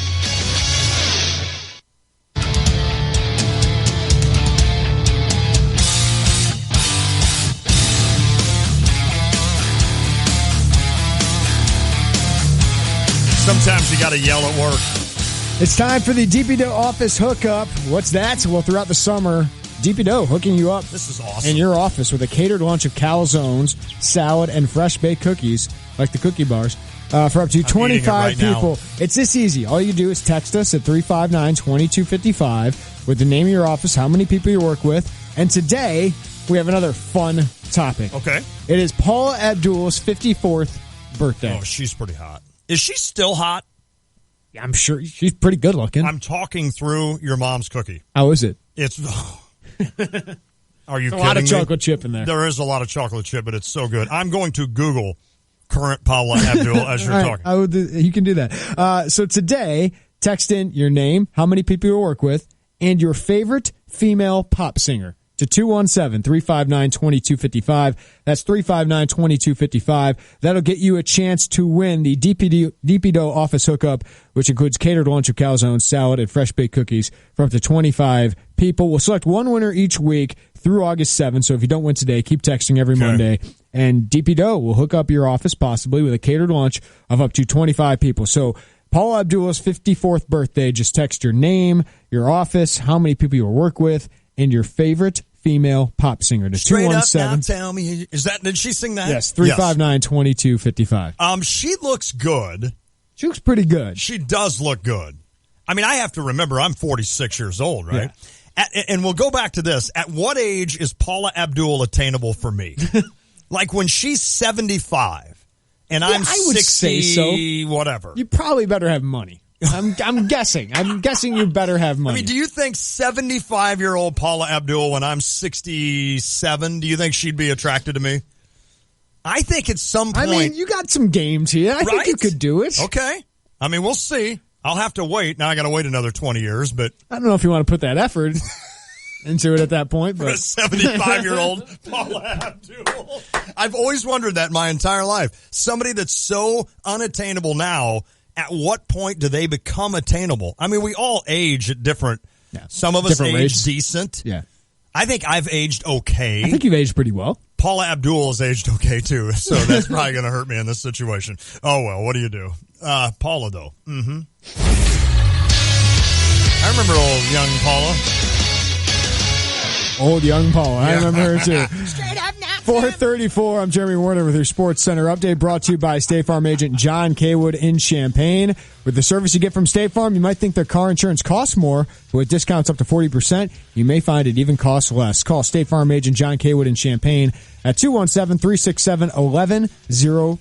S11: Sometimes you got to yell at work.
S12: It's time for the DP Dough office hookup. What's that? Well, throughout the summer, DP Dough hooking you up.
S11: This is awesome.
S12: In your office with a catered lunch of calzones, salad, and fresh baked cookies, like the cookie bars, for up to 25 people. It's this easy. All you do is text us at 359-2255 with the name of your office, how many people you work with, and today we have another fun topic.
S11: Okay.
S12: It is Paula Abdul's 54th birthday.
S11: Oh, she's pretty hot. Is she still hot?
S12: Yeah, I'm sure she's pretty good looking.
S11: I'm talking through your mom's cookie.
S12: How is it?
S11: It's... Are you kidding me?
S12: A lot of chocolate chip in there.
S11: There is a lot of chocolate chip, but it's so good. I'm going to Google current Paula Abdul as you're talking.
S12: You can do that. So today, text in your name, how many people you work with, and your favorite female pop singer to 217-359-2255. That's 359-2255. That'll get you a chance to win the DP Dough office hookup, which includes catered lunch of calzones, salad, and fresh baked cookies for up to 25 people. We'll select one winner each week through August 7th. So if you don't win today, keep texting every Monday. And DP Dough will hook up your office possibly with a catered lunch of up to 25 people. So Paula Abdul's 54th birthday. Just text your name, your office, how many people you work with, and your favorite female pop singer to
S11: Straight
S12: 217.
S11: up, now tell me, did she sing that?
S12: Yes, 359-2255.
S11: She looks good.
S12: She looks pretty good.
S11: She does look good. I mean, I have to remember I'm 46 years old, right? Yeah. And we'll go back to this. At what age is Paula Abdul attainable for me? Like when she's 75 and I'm
S12: I would
S11: 60,
S12: say so.
S11: Whatever.
S12: You probably better have money. I'm guessing. I'm guessing you better have money.
S11: I mean, do you think 75-year-old Paula Abdul, when I'm 67, do you think she'd be attracted to me? I think at some point.
S12: I mean, you got some games here. I think you could do it.
S11: Okay. I mean, we'll see. I'll have to wait. Now I got to wait another 20 years, but
S12: I don't know if you want to put that effort into it at that point.
S11: For
S12: but
S11: a 75-year-old Paula Abdul. I've always wondered that my entire life. Somebody that's so unattainable now, at what point do they become attainable? I mean, we all age at different. Yeah. Some of us age
S12: rates.
S11: decent.
S12: Yeah.
S11: I think I've aged okay.
S12: I think you've aged pretty well.
S11: Paula Abdul has aged okay, too, so that's probably going to hurt me in this situation. Oh, well, what do you do? Paula, though. Mm-hmm. I remember old young Paula.
S12: Old young Paula. I remember her, too.
S3: Straight up now.
S12: 4:34. I'm Jeremy Warner with your Sports Center update, brought to you by State Farm agent John Kaywood in Champaign. With the service you get from State Farm, you might think their car insurance costs more, but with discounts up to 40%, you may find it even costs less. Call State Farm agent John Kaywood in Champaign at 217-367-1105.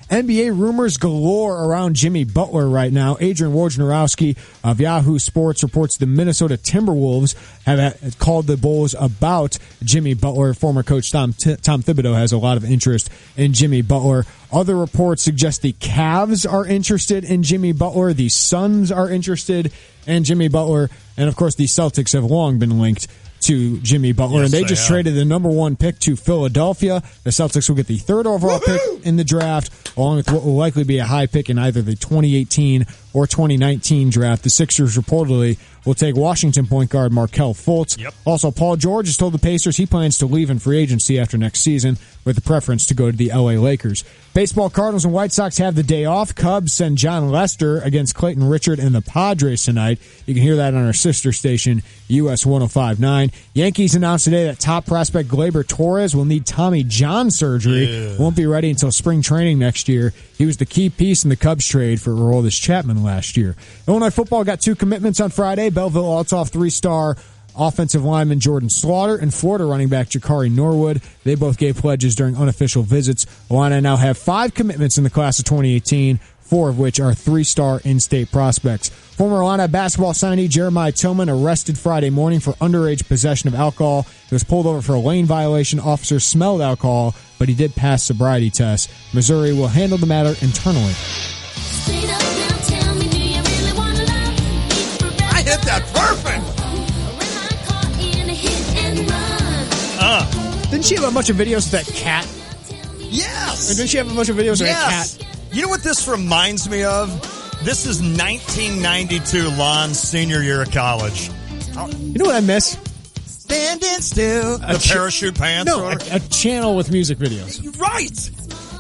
S12: NBA rumors galore around Jimmy Butler right now. Adrian Wojnarowski of Yahoo Sports reports the Minnesota Timberwolves have called the Bulls about Jimmy Butler. Former coach Tom Thibodeau has a lot of interest in Jimmy Butler. Other reports suggest the Cavs are interested in Jimmy Butler. The Suns are interested in Jimmy Butler. And, of course, the Celtics have long been linked to Jimmy Butler, and they just traded the number 1 pick to Philadelphia. The Celtics will get the 3rd overall pick in the draft, along with what will likely be a high pick in either the 2018 or 2019 draft. The Sixers reportedly will take Washington point guard Markelle Fultz.
S11: Yep.
S12: Also, Paul George has told the Pacers he plans to leave in free agency after next season, with a preference to go to the LA Lakers. Baseball, Cardinals and White Sox have the day off. Cubs send John Lester against Clayton Richard and the Padres tonight. You can hear that on our sister station, US 105.9. Yankees announced today that top prospect Gleyber Torres will need Tommy John surgery.
S11: Yeah.
S12: Won't be ready until spring training next year. He was the key piece in the Cubs trade for Aroldis Chapman last year. Illinois football got 2 commitments on Friday. Belleville Althoff 3-star offensive lineman Jordan Slaughter and Florida running back Jakari Norwood. They both gave pledges during unofficial visits. Illini now have 5 commitments in the class of 2018, 4 of which are 3-star in-state prospects. Former Illini basketball signee Jeremiah Tillman arrested Friday morning for underage possession of alcohol. He was pulled over for a lane violation. Officers smelled alcohol, but he did pass sobriety tests. Missouri will handle the matter internally.
S11: I hit that perfect.
S12: Didn't she have a bunch of videos of that cat?
S11: Yes.
S12: Or didn't she have a bunch of videos of that cat?
S11: You know what this reminds me of? This is 1992, Lon's senior year of college.
S12: You know what I miss?
S11: Standing still. The parachute pants?
S12: No, a channel with music videos.
S11: Right.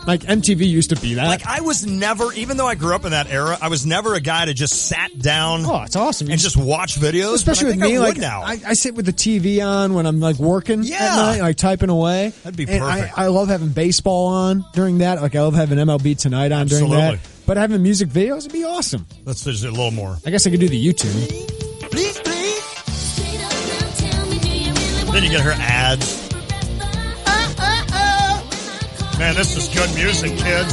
S12: Like MTV used to be that.
S11: Like I was never, even though I grew up in that era, I was never a guy to just sat down.
S12: Oh, it's awesome.
S11: And just watch videos.
S12: Especially with me, like
S11: now.
S12: I sit with the TV on when I'm like working at night, like typing away.
S11: That'd be
S12: and
S11: perfect.
S12: I love having baseball on during that. Like I love having MLB Tonight on during that. But having music videos would be awesome.
S11: Let's just do a little more.
S12: I guess I could do the YouTube.
S11: Please. Then you get her ads. Man, this is good music, kids.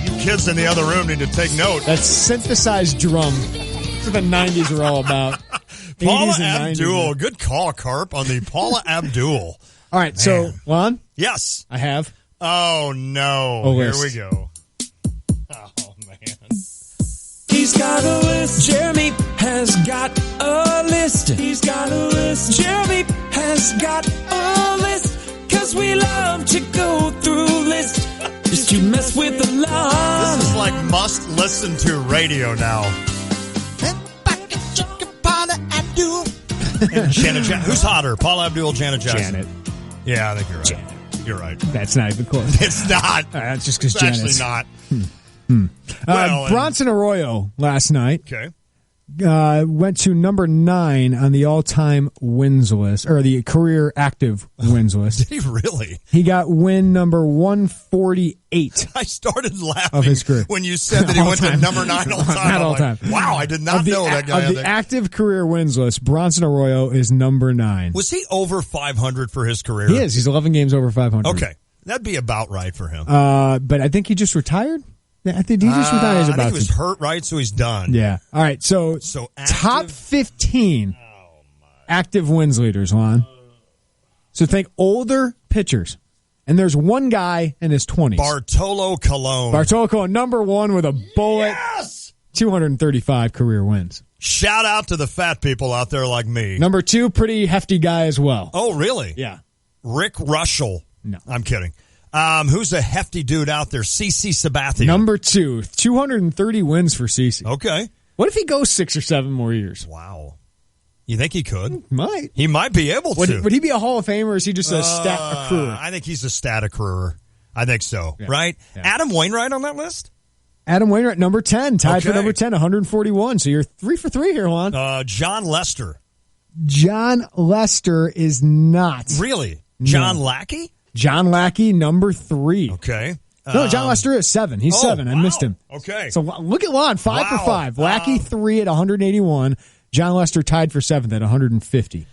S11: You kids in the other room need to take note.
S12: That synthesized drum. That's what the 90s were all about.
S11: Paula
S12: 80s and
S11: Abdul.
S12: 90s.
S11: Good call, Carp, on the Paula Abdul.
S12: All right, so, Lon?
S11: Yes.
S12: I have.
S11: Oh, no. Here we go. Oh, man.
S3: He's got a list. Jeremy has got a list. He's got a list. Jeremy has got a list. 'Cause we love to go through lists just to mess with the law.
S11: This is like must listen to radio now.
S3: Paula Abdul.
S11: And Janet Jackson. Who's hotter? Paula Abdul, Janet Jackson?
S12: Janet.
S11: Yeah, I think you're right.
S12: Janet.
S11: You're right.
S12: That's not even close.
S11: It's not.
S12: That's just because
S11: It's
S12: Janet's.
S11: actually not. Well,
S12: Bronson Arroyo last night.
S11: Okay.
S12: Went to number 9 on the all-time wins list, or the career active wins list.
S11: Did he really?
S12: He got win number 148.
S11: I started laughing
S12: of his career.
S11: when you said that he went to number 9 all time.
S12: Not all time.
S11: Wow, I did not know that guy.
S12: Of the active career wins list, Bronson Arroyo is number 9.
S11: Was he over 500 for his career?
S12: He is. He's 11 games over 500.
S11: Okay. That'd be about right for him.
S12: But I think he just retired. I think he just retired. He's
S11: I
S12: about
S11: think he was
S12: to.
S11: hurt, right? So he's done.
S12: Yeah. All right. So
S11: active?
S12: top 15 active wins leaders, Lon. So think older pitchers. And there's one guy in his 20s.
S11: Bartolo Colon.
S12: Number one with a bullet.
S11: Yes!
S12: 235 career wins.
S11: Shout out to the fat people out there like me.
S12: Number two, pretty hefty guy as well.
S11: Oh, really?
S12: Yeah.
S11: Rick Russell.
S12: No.
S11: I'm kidding. Who's a hefty dude out there? CeCe Sabathia.
S12: Number two, 230 wins for CeCe.
S11: Okay.
S12: What if he goes 6 or 7 more years?
S11: Wow. You think he could?
S12: Might.
S11: He might be able to.
S12: Would he be a Hall of Famer, or is he just a stat accruer?
S11: I think he's a stat accruer. I think so,
S12: Yeah.
S11: right?
S12: Yeah.
S11: Adam Wainwright on that list?
S12: Adam Wainwright, number 10, tied for number 10, 141. So you're 3 for 3 here, Juan.
S11: John Lester.
S12: John Lester is not.
S11: Really?
S12: No.
S11: John Lackey?
S12: John Lackey, number 3.
S11: Okay.
S12: No, John Lester is 7. He's 7. I missed him.
S11: Okay.
S12: So look at Lon, 5 for 5. Lackey 3 at 181. John Lester tied for 7th at 150.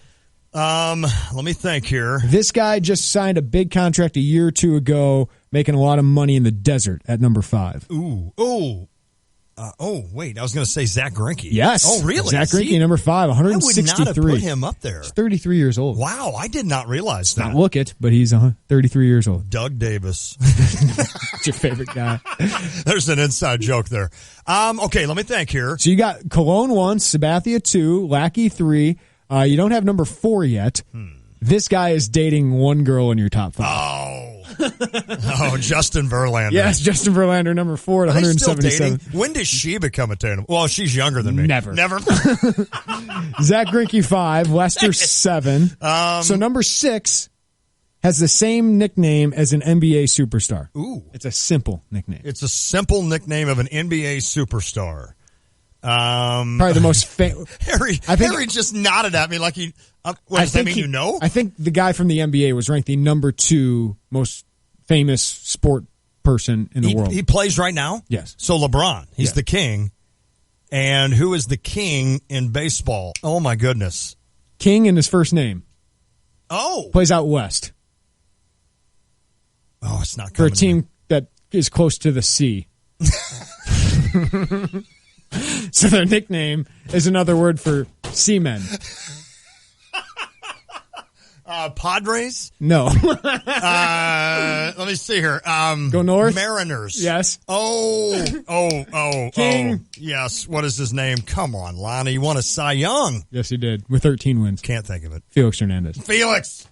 S11: Let me think here.
S12: This guy just signed a big contract a year or two ago, making a lot of money in the desert at number 5.
S11: Ooh. Wait. I was going to say Zach Greinke.
S12: Yes.
S11: Oh, really?
S12: Zach Greinke, number 5, 163.
S11: I would not have put him up there.
S12: He's 33 years old.
S11: Wow, I did not realize that.
S12: Not look it, but he's 33 years old.
S11: Doug Davis.
S12: That's your favorite guy.
S11: There's an inside joke there. Okay, let me think here.
S12: So you got Cologne 1, Sabathia 2, Lackey 3. You don't have number 4 yet. This guy is dating one girl in your top 5.
S11: Justin Verlander.
S12: Yes, Justin Verlander, number 4 at
S11: Are they still
S12: 177.
S11: dating? When does she become attainable? Well, she's younger than me.
S12: Never.
S11: Zach
S12: Greinke 5, Lester 7. So number 6 has the same nickname as an NBA superstar.
S11: Ooh.
S12: It's a simple nickname.
S11: It's a simple nickname of an NBA superstar.
S12: Probably the most
S11: Harry just nodded at me like he. Does that mean you know?
S12: I think the guy from the NBA was ranked the number 2 most famous sport person in the world.
S11: He plays right now?
S12: Yes.
S11: So LeBron, he's the king. And who is the king in baseball? Oh, my goodness.
S12: King in his first name.
S11: Oh.
S12: Plays out west.
S11: Oh, it's not
S12: for a
S11: coming
S12: team that is close to the sea. So their nickname is another word for seamen.
S11: Padres?
S12: No.
S11: Let me see here.
S12: Go north?
S11: Mariners.
S12: Yes.
S11: King. Yes. What is his name? Come on, Lonnie. You won a Cy Young.
S12: Yes, he did, with 13 wins.
S11: Can't think of it.
S12: Felix Hernandez.
S11: Felix.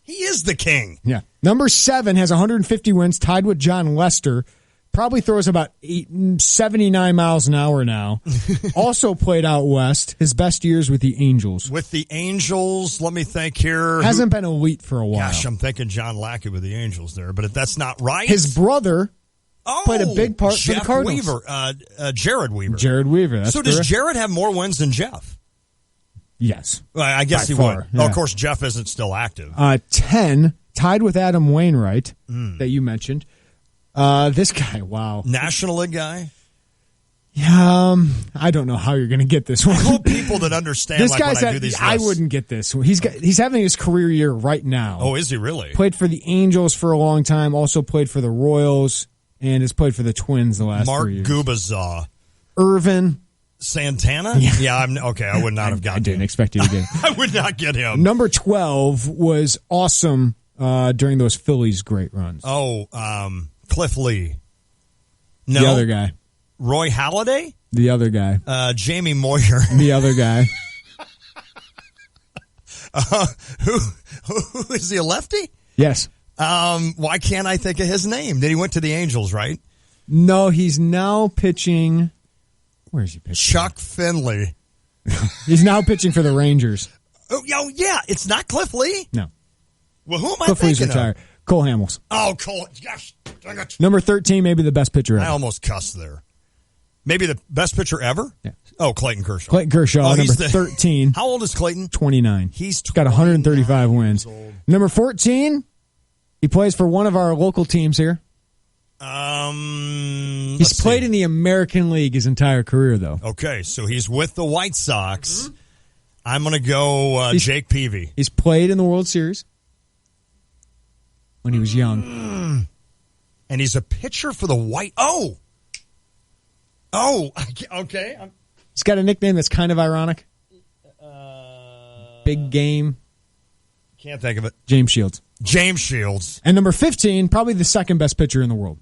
S11: He is the king.
S12: Yeah. Number 7 has 150 wins, tied with John Lester. Probably throws about 79 miles an hour now. Also played out west. His best years with the Angels.
S11: With the Angels, let me think here.
S12: Hasn't been elite for a while.
S11: Gosh, I'm thinking John Lackey with the Angels there, but if that's not right.
S12: His brother played a big part for the Cardinals.
S11: Jared Weaver.
S12: Jared Weaver, that's
S11: So
S12: correct.
S11: does Jared have more wins than Jeff?
S12: Yes.
S11: Well, I guess
S12: By
S11: he
S12: far,
S11: would.
S12: yeah.
S11: Oh, of course, Jeff isn't still active.
S12: 10, tied with Adam Wainwright that you mentioned. This guy, wow.
S11: National League guy?
S12: Yeah, I don't know how you're going to get this one.
S11: I hope people that understand
S12: This
S11: like
S12: guy's
S11: when I do these
S12: I
S11: lists.
S12: wouldn't get this one. He's having his career year right now.
S11: Oh, is he really?
S12: Played for the Angels for a long time, also played for the Royals, and has played for the Twins the last
S11: Mark
S12: 3 years.
S11: Gubazaw.
S12: Irvin
S11: Santana? Yeah, I'm okay. I would not have gotten
S12: I didn't expect you to get him.
S11: I would not get him.
S12: Number 12 was awesome during those Phillies great runs.
S11: Oh, Cliff Lee. No.
S12: The other guy.
S11: Roy Halladay?
S12: The other guy.
S11: Jamie Moyer.
S12: The other guy.
S11: Who is he, a lefty?
S12: Yes.
S11: Why can't I think of his name? Then he went to the Angels, right?
S12: No, he's now pitching. Where is he pitching?
S11: Chuck Finley.
S12: He's now pitching for the Rangers.
S11: Oh, yeah. It's not Cliff Lee?
S12: No.
S11: Well, who am I
S12: Cliff Lee's
S11: thinking
S12: retired.
S11: of?
S12: Cole Hamels.
S11: Oh, Cole. Gosh, dang it.
S12: Number 13, maybe the best pitcher ever.
S11: I almost cussed there. Maybe the best pitcher ever?
S12: Yeah.
S11: Oh, Clayton Kershaw.
S12: Clayton Kershaw, number
S11: he's
S12: 13.
S11: How old is Clayton?
S12: 29.
S11: He's
S12: got 135 wins. Number 14, he plays for one of our local teams here. He's played in the American League his entire career, though.
S11: Okay, so he's with the White Sox. I'm going to go Jake Peavy.
S12: He's played in the World Series. when he was young.
S11: And he's a pitcher for the White. Okay.
S12: He's got a nickname that's kind of ironic. Big Game.
S11: Can't think of it.
S12: James Shields. And number 15, probably the second best pitcher in the world.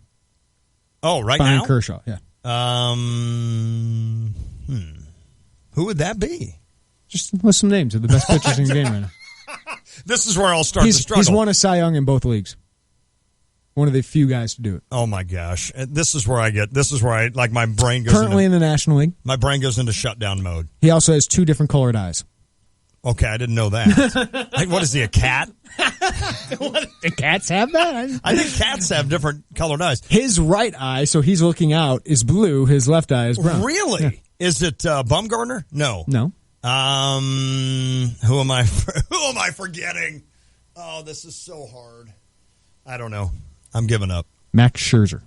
S11: Oh, right
S12: behind
S11: now?
S12: Kershaw, yeah.
S11: Who would that be?
S12: Just list some names of the best pitchers in the game right now.
S11: This is where I'll start to struggle.
S12: He's won a Cy Young in both leagues. One of the few guys to do it.
S11: Oh, my gosh. This is where like, my brain goes
S12: Currently in the National League.
S11: My brain goes into shutdown mode.
S12: He also has 2 different colored eyes.
S11: Okay, I didn't know that. What is he, a cat?
S12: Do cats have that?
S11: I think cats have different colored eyes.
S12: His right eye, so he's looking out, is blue. His left eye is brown.
S11: Really?
S12: Yeah.
S11: Is it Bumgarner? No.
S12: No.
S11: Who am I forgetting? Oh, this is so hard. I don't know. I'm giving up.
S12: Max Scherzer.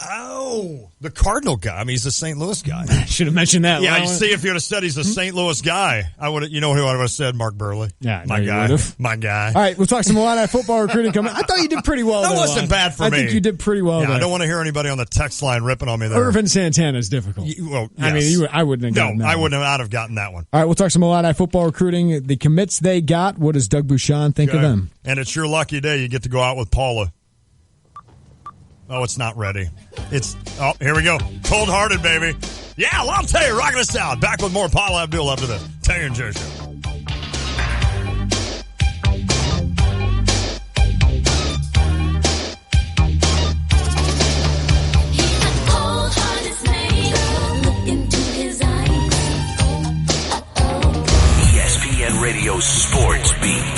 S11: Oh, the Cardinal guy. I mean, he's a St. Louis guy.
S12: I should have mentioned that.
S11: Yeah, you see, if you would have said he's a St. Louis guy, I would have. You know who I would have said? Mark Burley.
S12: Yeah,
S11: my guy. My guy.
S12: All right, we'll talk some Illini football recruiting coming. I thought you did pretty well.
S11: That wasn't bad for me.
S12: I think you did pretty well.
S11: Yeah, I don't want to hear anybody on the text line ripping on me there.
S12: Irvin Santana is difficult.
S11: Yes.
S12: I mean, I wouldn't have gotten that.
S11: I wouldn't have gotten that one.
S12: All right, we'll talk some Illini football recruiting. The commits they got. What does Doug Bouchon think of them?
S11: And it's your lucky day. You get to go out with Paula. Oh, it's not ready. Here we go. Cold-hearted, baby. Yeah, well, I'll tell you, rocking us out. Back with more Paula Abdul after the Tay and J Show.
S1: ESPN Radio Sports Beat.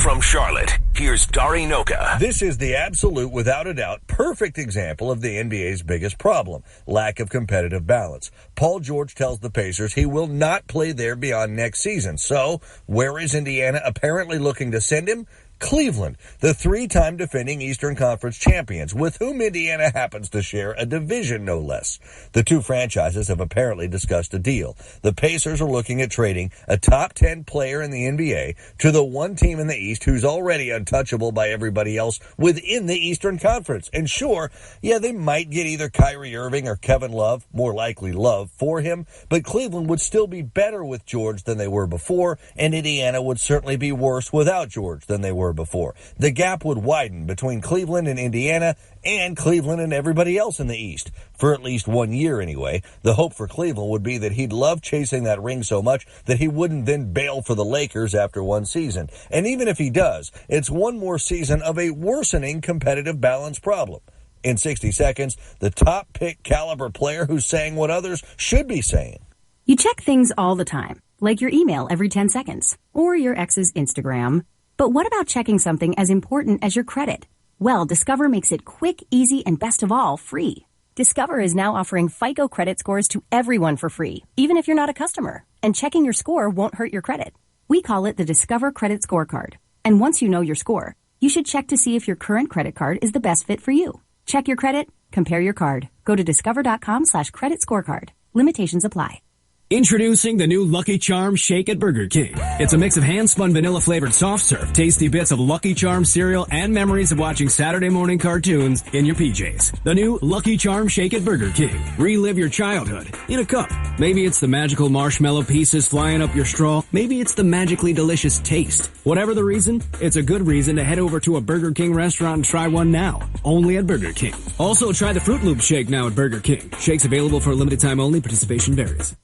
S1: From Charlotte, here's Dari Noka.
S4: This is the absolute, without a doubt, perfect example of the NBA's biggest problem, lack of competitive balance. Paul George tells the Pacers he will not play there beyond next season. So, where is Indiana apparently looking to send him? Cleveland, the 3-time defending Eastern Conference champions, with whom Indiana happens to share a division, no less. The two franchises have apparently discussed a deal. The Pacers are looking at trading a top 10 player in the NBA to the one team in the East who's already untouchable by everybody else within the Eastern Conference. And sure, they might get either Kyrie Irving or Kevin Love, more likely Love, for him, but Cleveland would still be better with George than they were before, and Indiana would certainly be worse without George than they were before. The gap would widen between Cleveland and Indiana and Cleveland and everybody else in the East. For at least 1 year anyway. The hope for Cleveland would be that he'd love chasing that ring so much that he wouldn't then bail for the Lakers after one season. And even if he does, it's one more season of a worsening competitive balance problem. In 60 seconds, the top pick caliber player who's saying what others should be saying.
S5: You check things all the time, like your email every 10 seconds, or your ex's Instagram. But what about checking something as important as your credit? Well, Discover makes it quick, easy, and best of all, free. Discover is now offering FICO credit scores to everyone for free, even if you're not a customer. And checking your score won't hurt your credit. We call it the Discover Credit Scorecard. And once you know your score, you should check to see if your current credit card is the best fit for you. Check your credit, compare your card. Go to discover.com/credit scorecard. Limitations apply.
S15: Introducing the new Lucky Charms Shake at Burger King. It's a mix of hand-spun vanilla-flavored soft serve, tasty bits of Lucky Charms cereal, and memories of watching Saturday morning cartoons in your PJs. The new Lucky Charms Shake at Burger King. Relive your childhood in a cup. Maybe it's the magical marshmallow pieces flying up your straw. Maybe it's the magically delicious taste. Whatever the reason, it's a good reason to head over to a Burger King restaurant and try one now. Only at Burger King. Also, try the Fruit Loop Shake now at Burger King. Shakes available for a limited time only. Participation varies.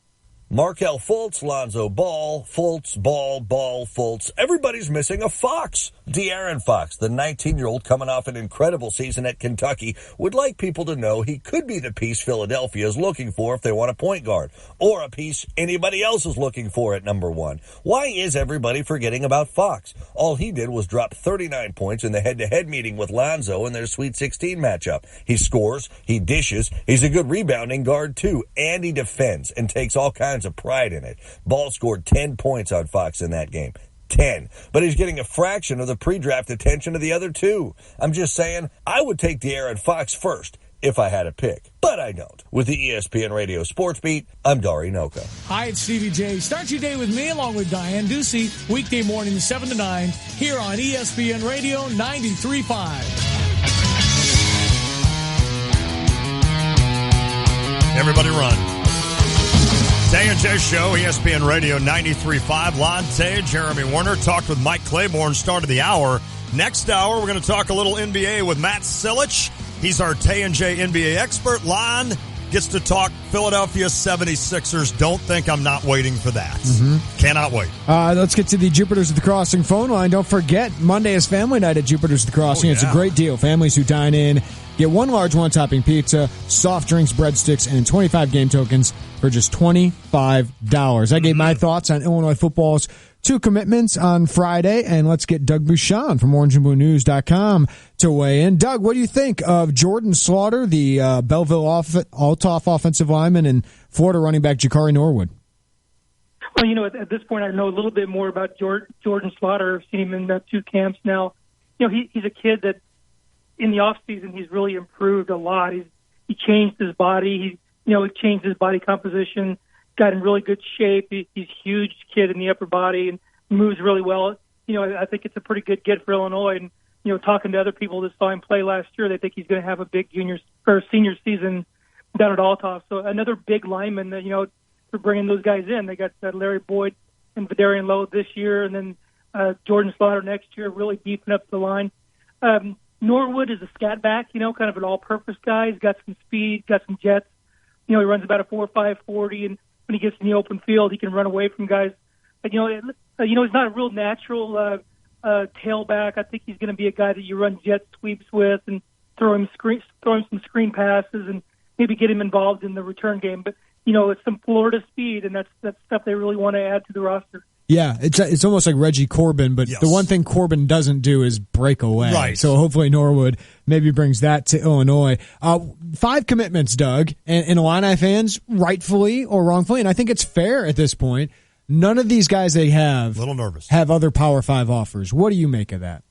S4: Markelle Fultz, Lonzo Ball, Fultz. Everybody's missing a Fox. De'Aaron Fox, the 19-year-old coming off an incredible season at Kentucky, would like people to know he could be the piece Philadelphia is looking for if they want a point guard, or a piece anybody else is looking for at number one. Why is everybody forgetting about Fox? All he did was drop 39 points in the head-to-head meeting with Lonzo in their Sweet 16 matchup. He scores, he dishes, he's a good rebounding guard too, and he defends and takes all kinds of pride in it. Ball scored 10 points on Fox in that game. 10. But he's getting a fraction of the pre-draft attention of the other two. I'm just saying, I would take De'Aaron Fox first. if I had a pick. But I don't. With the ESPN Radio Sports Beat, I'm Dari Noka.
S19: Hi, it's Stevie J. Start your day with me along with Diane Ducey, weekday morning 7 to 9, here on ESPN Radio 93.5.
S11: Everybody run. Tay and J Show, ESPN Radio 93.5. Lon Tay, Jeremy Warner. Talked with Mike Claiborne, start of the hour. Next hour, we're going to talk a little NBA with Matt Silich. He's our Tay and J NBA expert. Lon gets to talk Philadelphia 76ers. Don't think I'm not waiting for that. Cannot wait.
S12: Let's get to the Jupiters at the Crossing phone line. Don't forget, Monday is family night at Jupiters at the Crossing. It's a great deal. Families who dine in get one large one-topping pizza, soft drinks, breadsticks, and 25 game tokens for just $25. I gave my thoughts on Illinois football's 2 commitments on Friday, and let's get Doug Bouchon from orangeandbluenews.com to weigh in. Doug, what do you think of Jordan Slaughter, the Belleville-Altoff offensive lineman, and Florida running back Jakari Norwood?
S6: Well, at this point, I know a little bit more about Jordan Slaughter. I've seen him in 2 camps now. He's a kid that in the off season he's really improved a lot. He changed his body. He changed his body composition. Got in really good shape. He's a huge kid in the upper body and moves really well. I think it's a pretty good get for Illinois. And talking to other people that saw him play last year, they think he's going to have a big senior season down at Altoff. So another big lineman that for bringing those guys in. They got Larry Boyd and Vidarian Lowe this year, and then Jordan Slaughter next year, really beefing up the line. Norwood is a scat back, kind of an all-purpose guy. He's got some speed, got some jets. He runs about a 4.5 40, and when he gets in the open field, he can run away from guys. But, he's not a real natural tailback. I think he's going to be a guy that you run jet sweeps with and throw him some screen passes and maybe get him involved in the return game. But, it's some Florida speed, and that's stuff they really want to add to the roster.
S12: Yeah, it's almost like Reggie Corbin, but the one thing Corbin doesn't do is break away.
S11: Right.
S12: So hopefully Norwood maybe brings that to Illinois. 5 commitments, Doug, and Illini fans, rightfully or wrongfully, and I think it's fair at this point, none of these guys they have
S11: little nervous.
S12: Have other Power 5 offers. What do you make of that?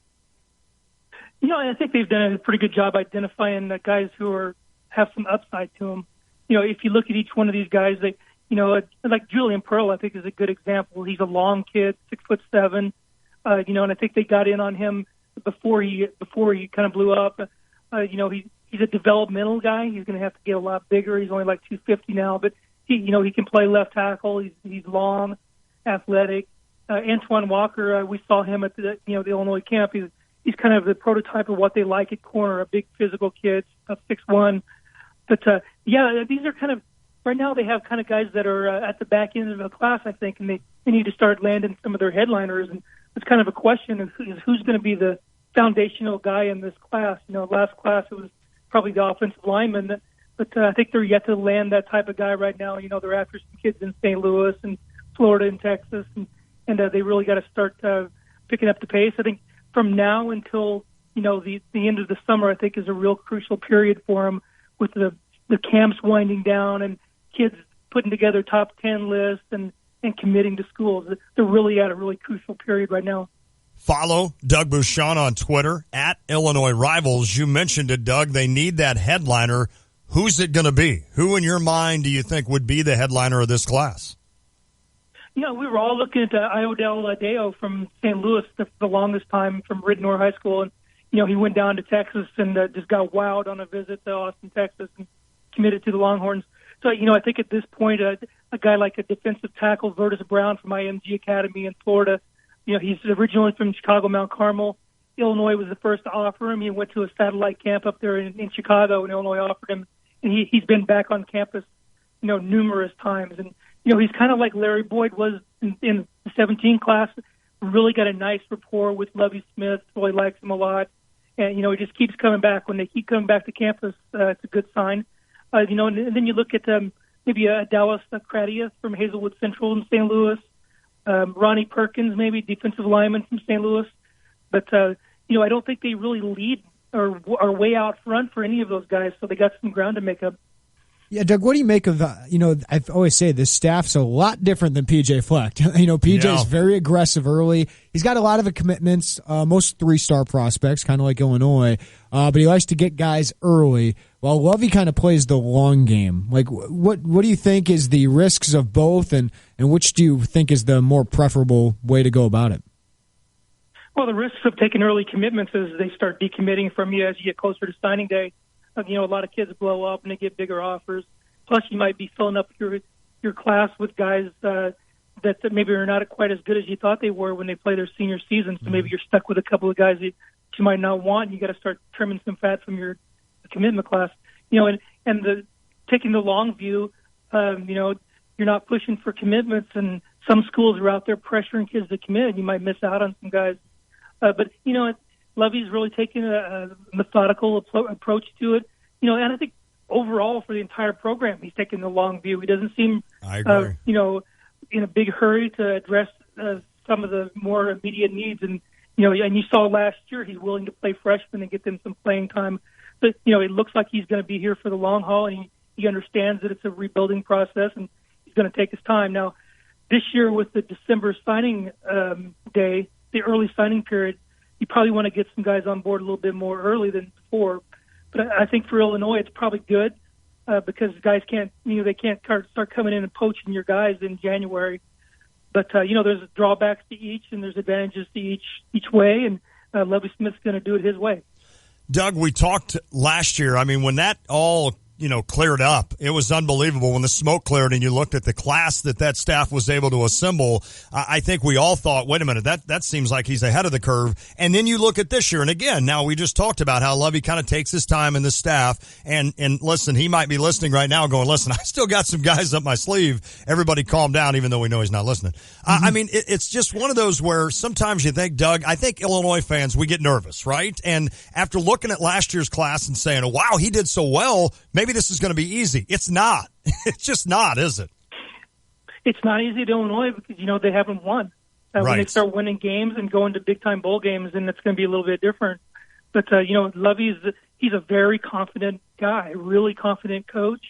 S6: I think they've done a pretty good job identifying the guys who have some upside to them. If you look at each one of these guys, like Julian Pearl, I think is a good example. He's a long kid, 6'7", and I think they got in on him before he kind of blew up. He's a developmental guy. He's going to have to get a lot bigger. He's only like 250 now, but he can play left tackle. He's long, athletic. Antoine Walker, we saw him at the Illinois camp. He's kind of the prototype of what they like at corner, a big physical kid, 6'1". But these are kind of. Right now, they have kind of guys that are at the back end of the class, I think, and they need to start landing some of their headliners. And it's kind of a question of who's going to be the foundational guy in this class. Last class it was probably the offensive lineman, but I think they're yet to land that type of guy right now. They're after some kids in St. Louis and Florida and Texas, and they really got to start picking up the pace. I think from now until the end of the summer, I think is a real crucial period for them with the camps winding down and kids putting together top 10 lists and committing to schools. They're really at a really crucial period right now.
S11: Follow Doug Bouchon on Twitter at Illinois Rivals. You mentioned it, Doug. They need that headliner. Who's it going to be? Who in your mind do you think would be the headliner of this class?
S6: We were all looking at Iodel Deo from St. Louis the longest time from Ridnour High School. And, he went down to Texas and just got wowed on a visit to Austin, Texas, and committed to the Longhorns. So, I think at this point, a guy like a defensive tackle, Vertus Brown from IMG Academy in Florida, he's originally from Chicago, Mount Carmel. Illinois was the first to offer him. He went to a satellite camp up there in Chicago, and Illinois offered him. And he's been back on campus, numerous times. And, he's kind of like Larry Boyd was in the 17 class, really got a nice rapport with Lovie Smith, really likes him a lot. And, he just keeps coming back. When they keep coming back to campus, it's a good sign. And then you look at maybe Dallas Kratia from Hazelwood Central in St. Louis, Ronnie Perkins, maybe defensive lineman from St. Louis. But, I don't think they really lead or are way out front for any of those guys, so they got some ground to make up.
S12: Yeah, Doug, what do you make of, I always say this staff's a lot different than PJ Fleck. PJ's very aggressive early. He's got a lot of commitments, most 3-star prospects, kind of like Illinois, but he likes to get guys early, while Lovey kind of plays the long game. Like, what do you think is the risks of both, and which do you think is the more preferable way to go about it?
S6: Well, the risks of taking early commitments is they start decommitting from you as you get closer to signing day. A lot of kids blow up and they get bigger offers. Plus, you might be filling up your class with guys that maybe are not quite as good as you thought they were when they play their senior season. So maybe you're stuck with a couple of guys that you might not want. You got to start trimming some fat from your commitment class. And taking the long view, you're not pushing for commitments, and some schools are out there pressuring kids to commit, and you might miss out on some guys. But Lovey's really taking a methodical approach to it, and I think overall for the entire program, he's taking the long view. He doesn't seem, in a big hurry to address some of the more immediate needs. And you saw last year he's willing to play freshmen and get them some playing time. But it looks like he's going to be here for the long haul, and he understands that it's a rebuilding process, and he's going to take his time. Now, this year with the December signing day, the early signing period, you probably want to get some guys on board a little bit more early than before. But I think for Illinois, it's probably good because guys can't start coming in and poaching your guys in January. But there's drawbacks to each, and there's advantages to each way, and Lovie Smith's going to do it his way.
S11: Doug, we talked last year. I mean, when that all cleared up, it was unbelievable. When the smoke cleared and you looked at the class that staff was able to assemble, I think we all thought, wait a minute, that seems like he's ahead of the curve. And then you look at this year, and again, now we just talked about how Lovey kind of takes his time in the staff. And listen, he might be listening right now going, listen, I still got some guys up my sleeve. Everybody calm down, even though we know he's not listening. Mm-hmm. I mean, it's just one of those where sometimes you think, Doug, I think Illinois fans, we get nervous, right? And after looking at last year's class and saying, oh, wow, he did so well, maybe this is going to be easy. It's not. It's just not, is it?
S6: It's not easy at Illinois because, they haven't won.
S11: Right.
S6: When they start winning games and going to big-time bowl games, then it's going to be a little bit different. But, Lovey's he's a very confident guy, really confident coach.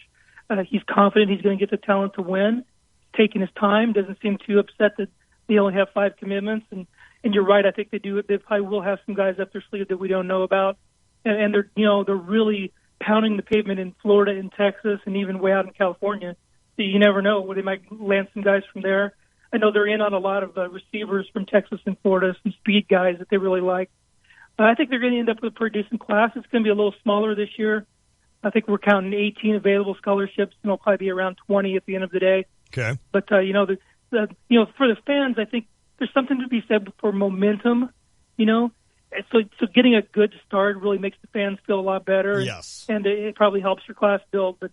S6: He's confident he's going to get the talent to win. He's taking his time, doesn't seem too upset that they only have 5 commitments. And you're right, I think they probably will have some guys up their sleeve that we don't know about. And they're really pounding the pavement in Florida and Texas and even way out in California. So you never know where they might land some guys from there. I know they're in on a lot of receivers from Texas and Florida, some speed guys that they really like. I think they're going to end up with a pretty decent class. It's going to be a little smaller this year. I think we're counting 18 available scholarships, and it'll probably be around 20 at the end of the day.
S11: Okay.
S6: But, for the fans, I think there's something to be said for momentum, So getting a good start really makes the fans feel a lot better.
S11: Yes.
S6: And it probably helps your class build. But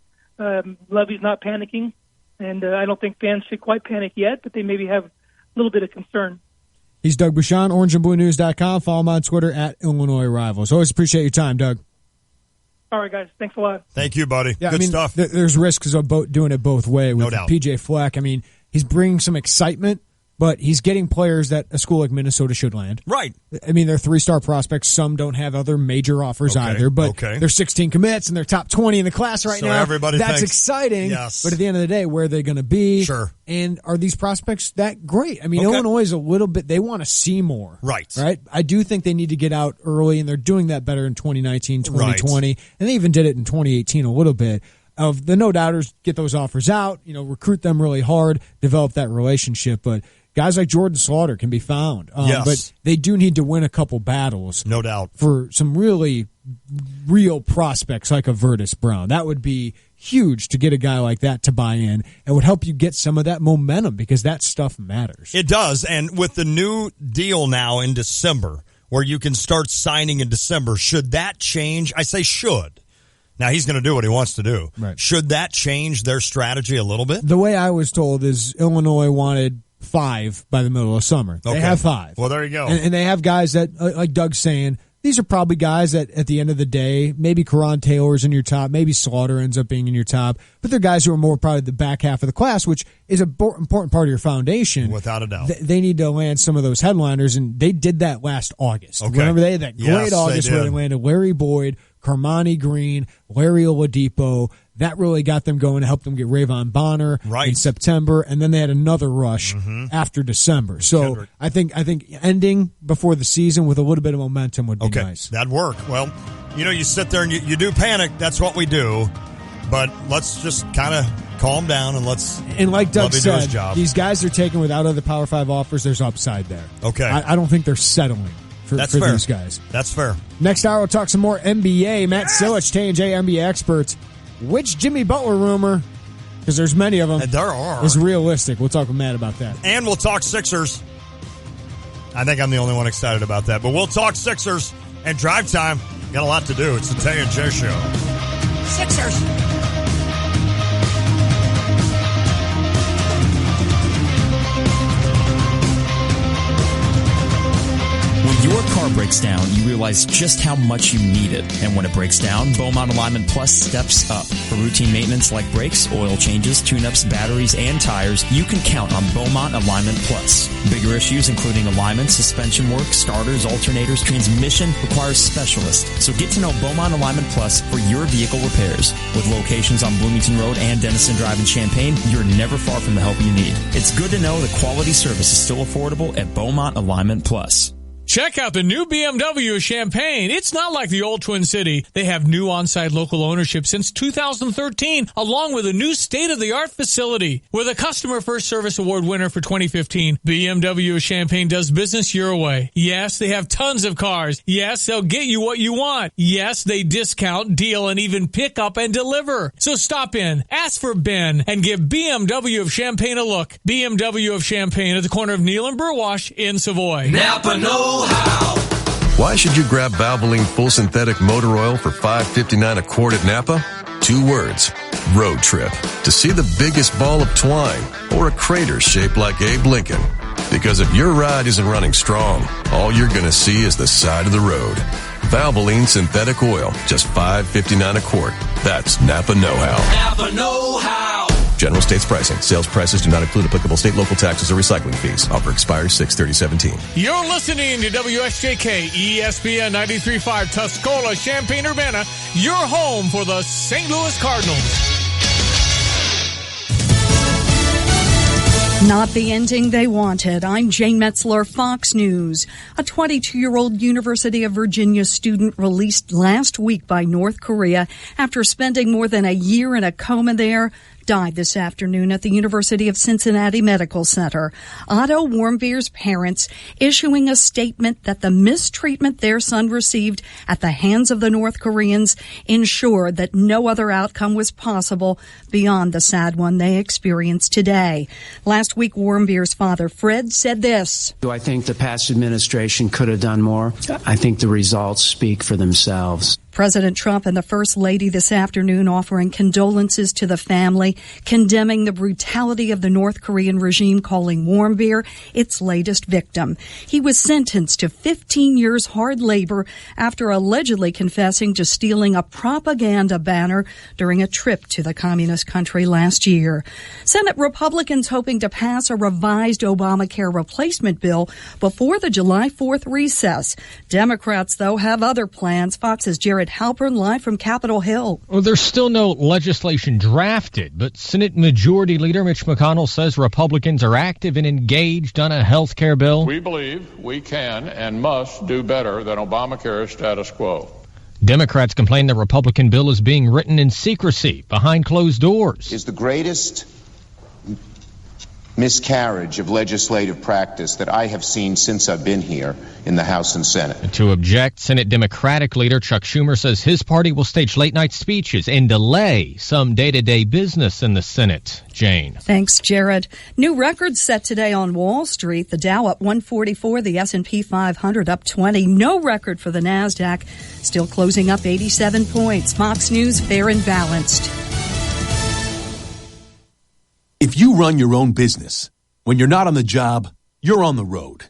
S6: Lovey's not panicking, and I don't think fans should quite panic yet, but they maybe have a little bit of concern.
S12: He's Doug Bouchon, orangeandbluenews.com. Follow him on Twitter at Illinois Rivals. Always appreciate your time, Doug.
S6: All right, guys. Thanks a lot.
S11: Thank you, buddy.
S12: Yeah,
S11: good stuff.
S12: There's risks of doing it both ways. With
S11: No doubt.
S12: PJ Fleck, he's bringing some excitement, but he's getting players that a school like Minnesota should land.
S11: Right.
S12: They're 3-star prospects. Some don't have other major offers either, but they're 16 commits and they're top 20 in the class right
S11: so
S12: now.
S11: Everybody
S12: That's
S11: thinks,
S12: exciting.
S11: Yes.
S12: But at the end of the day, where are they going to be?
S11: Sure.
S12: And are these prospects that great? Illinois is a little bit, they want to see more.
S11: Right.
S12: I do think they need to get out early, and they're doing that better in 2019, 2020, right. And they even did it in 2018 a little bit. Of the no-doubters, get those offers out, recruit them really hard, develop that relationship, but guys like Jordan Slaughter can be found.
S11: Yes.
S12: But they do need to win a couple battles.
S11: No doubt.
S12: For some really real prospects like a Vertus Brown. That would be huge to get a guy like that to buy in, and would help you get some of that momentum because that stuff matters.
S11: It does. And with the new deal now in December, where you can start signing in December, should that change? I say should. Now, he's going to do what he wants to do.
S12: Right.
S11: Should that change their strategy a little bit?
S12: The way I was told is Illinois wanted 5 by the middle of summer. They have 5.
S11: Well, there you go.
S12: And they have guys that, like Doug's saying, these are probably guys that at the end of the day, maybe Karan Taylor's in your top, maybe Slaughter ends up being in your top, but they're guys who are more probably the back half of the class, which is an important part of your foundation.
S11: Without a doubt.
S12: They need to land some of those headliners, and they did that last August.
S11: Okay.
S12: Remember they had that great
S11: Yes,
S12: August
S11: they
S12: where
S11: did.
S12: they landed Larry Boyd, Carmani Green, Larry Oladipo. That really got them going to help them get Rayvon Bonner in September, and then they had another rush after December. So I think ending before the season with a little bit of momentum would be nice.
S11: That'd work. Well, you sit there and you do panic. That's what we do. But let's just kind of calm down and let's
S12: like Doug
S11: do
S12: said,
S11: his job.
S12: These guys are taken without other Power 5 offers. There's upside there.
S11: Okay.
S12: I don't think they're settling for
S11: fair.
S12: these guys.
S11: That's fair.
S12: Next hour, we'll talk some more NBA. Matt Silich, Tay and J NBA experts. Which Jimmy Butler rumor, because there's many of them,
S11: and there are,
S12: is realistic? We'll talk with Matt about that.
S11: And we'll talk Sixers. I think I'm the only one excited about that. But we'll talk Sixers and drive time. Got a lot to do. It's the Tay and J Show. Sixers.
S7: When your car breaks down, you realize just how much you need it. And when it breaks down, Beaumont Alignment Plus steps up. For routine maintenance like brakes, oil changes, tune-ups, batteries, and tires, you can count on Beaumont Alignment Plus. Bigger issues including alignment, suspension work, starters, alternators, transmission requires specialists. So get to know Beaumont Alignment Plus for your vehicle repairs. With locations on Bloomington Road and Denison Drive in Champaign, you're never far from the help you need. It's good to know that quality service is still affordable at Beaumont Alignment Plus.
S19: Check out the new BMW of Champaign. It's not like the old Twin City. They have new on-site local ownership since 2013, along with a new state-of-the-art facility. With a Customer First Service Award winner for 2015, BMW of Champaign does business your way. Yes, they have tons of cars. Yes, they'll get you what you want. Yes, they discount, deal, and even pick up and deliver. So stop in, ask for Ben, and give BMW of Champaign a look. BMW of Champaign at the corner of Neal and Burwash in Savoy.
S8: Napa know how. Why should you grab Valvoline Full Synthetic Motor Oil for $5.59 a quart at Napa? 2 words. Road trip. To see the biggest ball of twine or a crater shaped like Abe Lincoln. Because if your ride isn't running strong, all you're going to see is the side of the road. Valvoline Synthetic Oil, just $5.59 a quart. That's Napa know-how.
S3: Napa know-how.
S8: General States pricing. Sales prices do not include applicable state, local taxes, or recycling fees. Offer expires 6/30/17.
S19: You're listening to WSJK ESPN 93.5 Tuscola, Champaign-Urbana, your home for the St. Louis Cardinals.
S16: Not the ending they wanted. I'm Jane Metzler, Fox News. A 22-year-old University of Virginia student released last week by North Korea after spending more than a year in a coma there died this afternoon at the University of Cincinnati Medical Center. Otto Warmbier's parents issuing a statement that the mistreatment their son received at the hands of the North Koreans ensured that no other outcome was possible beyond the sad one they experienced today. Last week, Warmbier's father, Fred, said this.
S17: Do I think the past administration could have done more? I think the results speak for themselves.
S16: President Trump and the First Lady this afternoon offering condolences to the family, condemning the brutality of the North Korean regime, calling Warmbier its latest victim. He was sentenced to 15 years hard labor after allegedly confessing to stealing a propaganda banner during a trip to the communist country last year. Senate Republicans hoping to pass a revised Obamacare replacement bill before the July 4th recess. Democrats, though, have other plans. Fox's Jared Halpern live from Capitol Hill.
S26: Well, there's still no legislation drafted, but Senate Majority Leader Mitch McConnell says Republicans are active and engaged on a health care bill.
S18: We believe we can and must do better than Obamacare's status quo.
S26: Democrats complain the Republican bill is being written in secrecy, behind closed doors. Is the greatest miscarriage of legislative practice that I have seen since I've been here in the House and Senate. And to object, Senate Democratic leader Chuck Schumer says his party will stage late-night speeches and delay some day-to-day business in the Senate. Jane.
S16: Thanks, Jared. New records set today on Wall Street. The Dow up 144, the S&P 500 up 20. No record for the NASDAQ, still closing up 87 points. Fox News, fair and balanced.
S31: If you run your own business, when you're not on the job, you're on the road.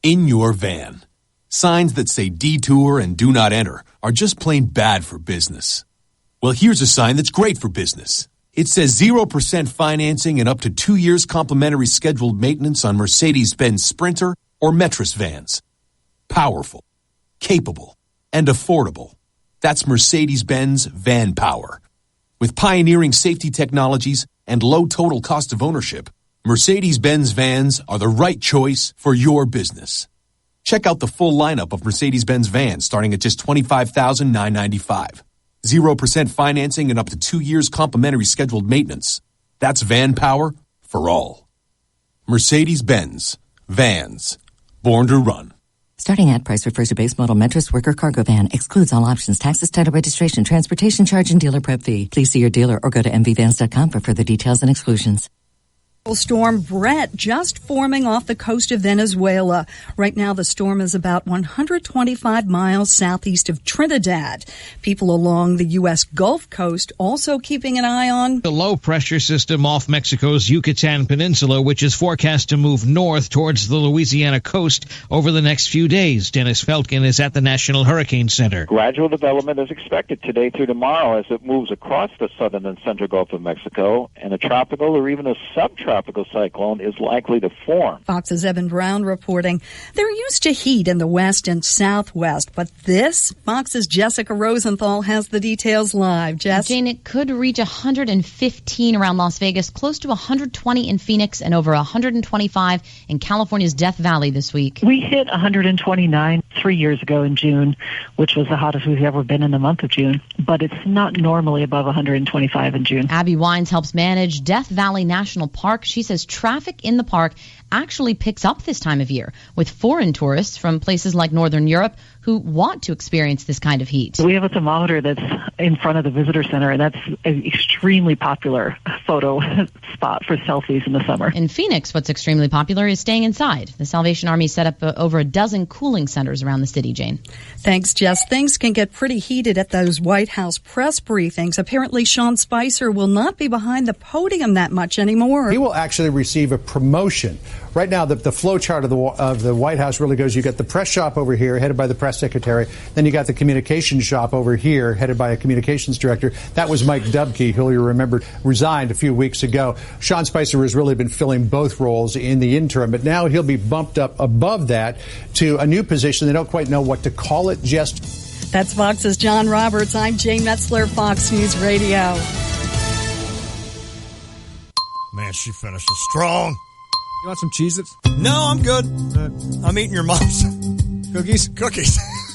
S31: In your van. Signs that say detour and do not enter are just plain bad for business. Well, here's a sign that's great for business. It says 0% financing and up to 2 years complimentary scheduled maintenance on Mercedes-Benz Sprinter or Metris vans. Powerful, capable, and affordable. That's Mercedes-Benz Van Power. With pioneering safety technologies and low total cost of ownership, Mercedes-Benz vans are the right choice for your business. Check out the full lineup of Mercedes-Benz vans starting at just $25,995. 0% financing and up to 2 years complimentary scheduled maintenance. That's van power for all. Mercedes-Benz. Vans. Born to run.
S10: Starting at price refers to base model Metris worker cargo van. Excludes all options, taxes, title, registration, transportation charge, and dealer prep fee. Please see your dealer or go to mvvans.com for further details and exclusions.
S16: Storm Brett just forming off the coast of Venezuela. Right now, the storm is about 125 miles southeast of Trinidad. People along the U.S. Gulf Coast also keeping an eye on
S20: the low-pressure system off Mexico's Yucatan Peninsula, which is forecast to move north towards the Louisiana coast over the next few days. Dennis Feltgen is at the National Hurricane Center.
S21: Gradual development is expected today through tomorrow as it moves across the southern and central Gulf of Mexico, and a tropical or even a subtropical cyclone is likely to form.
S16: Fox's Evan Brown reporting. They're used to heat in the west and southwest, but this, Fox's Jessica Rosenthal has the details live. Jess?
S22: Jane, it could reach 115 around Las Vegas, close to 120 in Phoenix, and over 125 in California's Death Valley this week.
S23: We hit 129 3 years ago in June, which was the hottest we've ever been in the month of June, but it's not normally above 125 in June.
S22: Abby Wines helps manage Death Valley National Park. She says traffic in the park actually picks up this time of year with foreign tourists from places like Northern Europe who want to experience this kind of heat.
S23: We have a thermometer that's in front of the visitor center, and that's an extremely popular photo spot for selfies in the summer.
S22: In Phoenix, what's extremely popular is staying inside. The Salvation Army set up over a dozen cooling centers around the city, Jane.
S16: Thanks, Jess. Things can get pretty heated at those White House press briefings. Apparently, Sean Spicer will not be behind the podium that much anymore.
S24: He will actually receive a promotion. Right now, the flow chart of the White House really goes, you got the press shop over here, headed by the press secretary. Then you got the communications shop over here, headed by a communications director. That was Mike Dubke, who you remember resigned a few weeks ago. Sean Spicer has really been filling both roles in the interim, but now he'll be bumped up above that to a new position. They don't quite know what to call it just.
S16: That's Fox's John Roberts. I'm Jane Metzler, Fox News Radio.
S11: Man, she finished it strong.
S12: You want some Cheez-Its?
S11: No, I'm good. I'm eating your mom's
S12: cookies.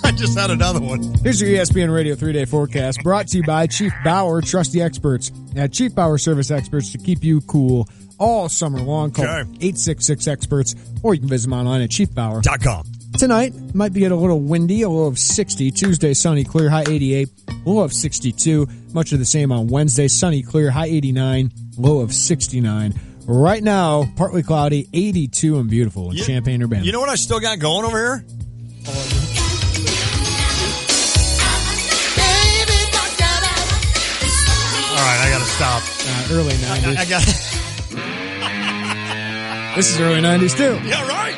S11: I just had another one.
S12: Here's your ESPN Radio 3-day forecast brought to you by Chief Bauer. Trust the experts at Chief Bauer Service Experts to keep you cool all summer long. Call 866-EXPERTS, or you can visit them online at chiefbauer.com. Tonight might be a little windy, a low of 60. Tuesday, sunny, clear, high 88, low of 62. Much of the same on Wednesday, sunny, clear, high 89, low of 69. Right now, partly cloudy, 82 and beautiful in Champaign-Urbana.
S11: You know what I still got going over here? All right, I got to stop.
S12: Early 90s.
S11: I got.
S12: This is early 90s, too.
S11: Yeah, right.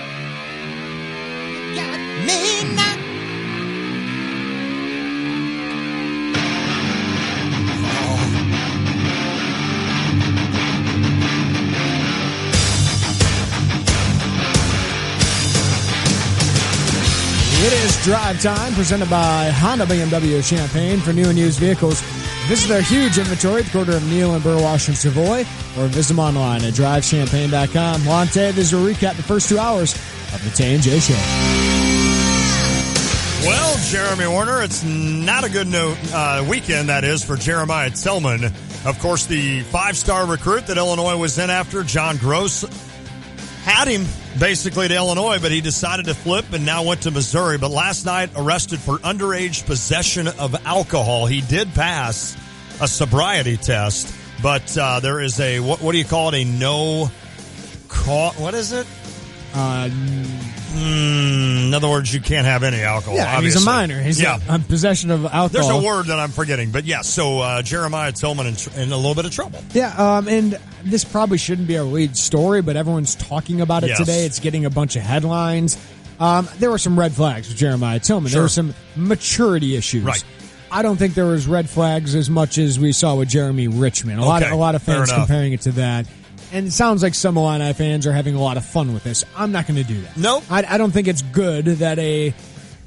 S12: It is Drive Time, presented by Honda BMW Champaign. For new and used vehicles, visit their huge inventory at the corner of Neal and Burwash and Savoy, or visit them online at drivechampagne.com. Lante, this is a recap the first 2 hours of the Tay and J Show.
S11: Well, Jeremy Warner, it's not a good weekend, that is, for Jeremiah Tillman. Of course, the 5-star recruit that Illinois was in after, John Gross, had him basically to Illinois, but he decided to flip and now went to Missouri. But last night, arrested for underage possession of alcohol. He did pass a sobriety test, but there is a, what do you call it, a no call, what is it? In other words, you can't have any alcohol.
S12: Yeah,
S11: obviously.
S12: He's a minor. He's in possession of alcohol.
S11: There's a word that I'm forgetting, but yes. So Jeremiah Tillman in a little bit of trouble.
S12: Yeah, and this probably shouldn't be our lead story, but everyone's talking about it today. It's getting a bunch of headlines. There were some red flags with Jeremiah Tillman. There were some maturity issues.
S11: Right.
S12: I don't think there was red flags as much as we saw with Jeremy Richmond. A lot of fans comparing it to that. And it sounds like some Illini fans are having a lot of fun with this. I'm not going to do that.
S11: Nope.
S12: I don't think it's good that a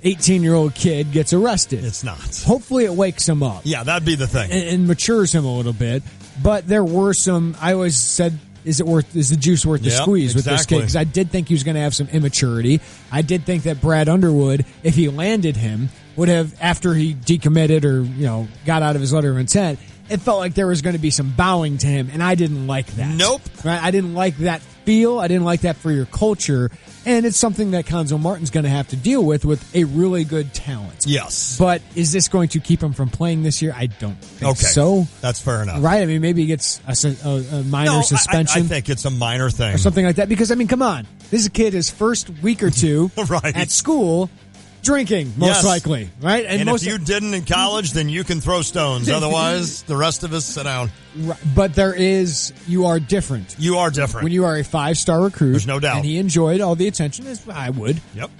S12: 18-year-old kid gets arrested.
S11: It's not.
S12: Hopefully it wakes him up.
S11: Yeah, that'd be the thing.
S12: And matures him a little bit. But there were some, I always said, is the juice worth the squeeze with this kid? Because I did think he was going to have some immaturity. I did think that Brad Underwood, if he landed him, would have, after he decommitted or, got out of his letter of intent, it felt like there was going to be some bowing to him, and I didn't like that.
S11: Nope.
S12: Right? I didn't like that feel. I didn't like that for your culture. And it's something that Conzo Martin's going to have to deal with a really good talent.
S11: Yes.
S12: But is this going to keep him from playing this year? I don't think so.
S11: That's fair enough.
S12: Right? I mean, maybe he gets a minor suspension.
S11: I think it's a minor thing.
S12: Or something like that. Because, I mean, come on. This is a kid, his first week or two
S11: right.
S12: at school, drinking, most likely. Right?
S11: And if you didn't in college, then you can throw stones. Otherwise, the rest of us sit down.
S12: Right. But you are different.
S11: You are different.
S12: When you are a 5-star recruit.
S11: There's no doubt.
S12: And he enjoyed all the attention, as I would.
S11: Yep.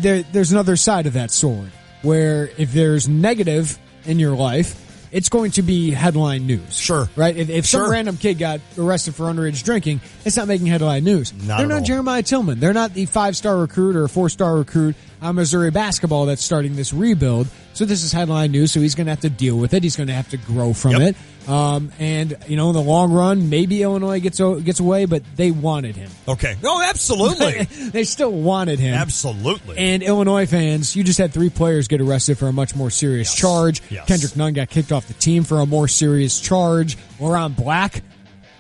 S12: There's another side of that sword, where if there's negative in your life, it's going to be headline news.
S11: Sure.
S12: Right? If some random kid got arrested for underage drinking, it's not making headline news. They're not Jeremiah Tillman. They're not the 5-star recruit or a 4-star recruit on Missouri basketball that's starting this rebuild. So this is headline news, so he's going to have to deal with it. He's going to have to grow from it. And, in the long run, maybe Illinois gets away, but they wanted him.
S11: Okay. No, absolutely.
S12: They still wanted him.
S11: Absolutely.
S12: And Illinois fans, you just had 3 players get arrested for a much more serious charge.
S11: Yes.
S12: Kendrick Nunn got kicked off the team for a more serious charge. Laurent Black,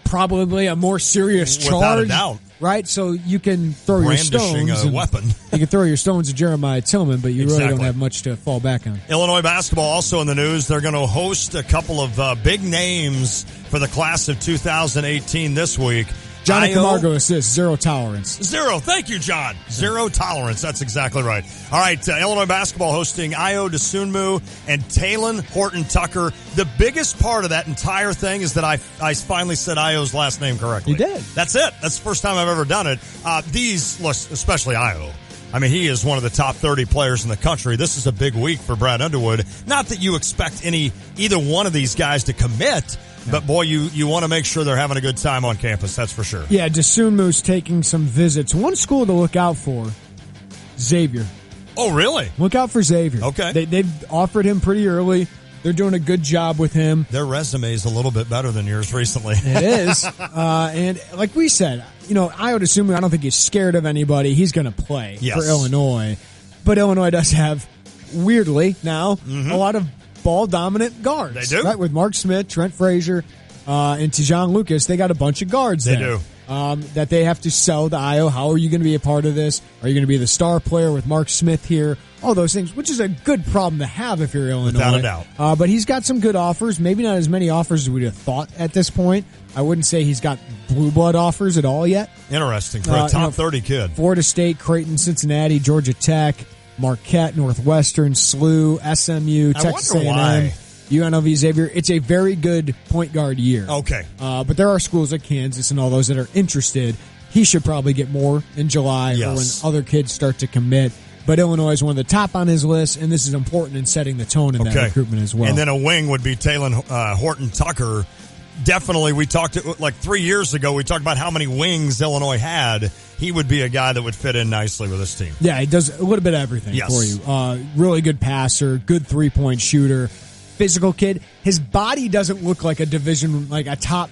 S12: probably a more serious charge.
S11: Without a doubt.
S12: Right? So you can throw your stones.
S11: A weapon.
S12: You can throw your stones at Jeremiah Tillman, but you really don't have much to fall back on.
S11: Illinois basketball also in the news. They're going to host a couple of big names for the class of 2018 this week.
S12: Johnny Camargo assists, 0 tolerance.
S11: 0. Thank you, John. 0 tolerance. That's exactly right. All right, Illinois basketball hosting Ayo Dosunmu and Talon Horton-Tucker. The biggest part of that entire thing is that I finally said Ayo's last name correctly.
S12: You did.
S11: That's it. That's the first time I've ever done it. Especially Ayo. I mean, he is one of the top 30 players in the country. This is a big week for Brad Underwood. Not that you expect either one of these guys to commit, but boy, you want to make sure they're having a good time on campus. That's for sure.
S12: Yeah, Dosunmu's taking some visits. One school to look out for, Xavier.
S11: Oh, really?
S12: Look out for Xavier.
S11: Okay.
S12: They've offered him pretty early. They're doing a good job with him.
S11: Their resume is a little bit better than yours recently.
S12: It is. And like we said, Ayo Dosunmu, I don't think he's scared of anybody. He's going to play for Illinois. But Illinois does have, weirdly now, a lot of ball-dominant guards.
S11: They do.
S12: Right, with Mark Smith, Trent Frazier, and Tejan Lucas. They got a bunch of guards
S11: They
S12: there.
S11: do.
S12: That they have to sell to Ayo. How are you going to be a part of this? Are you going to be the star player with Mark Smith here? All those things, which is a good problem to have if you're Illinois.
S11: Without a doubt.
S12: But he's got some good offers. Maybe not as many offers as we'd have thought at this point. I wouldn't say he's got blue blood offers at all yet.
S11: Interesting. For a top 30 kid.
S12: Florida State, Creighton, Cincinnati, Georgia Tech, Marquette, Northwestern, SLU, SMU, Texas A&M. UNLV Xavier. It's a very good point guard year.
S11: Okay.
S12: But there are schools like Kansas and all those that are interested. He should probably get more in July or when other kids start to commit. But Illinois is one of the top on his list, and this is important in setting the tone in that recruitment as well.
S11: And then a wing would be Talon Horton-Tucker. Definitely, we talked, 3 years ago, we talked about how many wings Illinois had. He would be a guy that would fit in nicely with this team.
S12: Yeah, he does a little bit of everything for you. Really good passer, good three-point shooter, physical kid. His body doesn't look like a top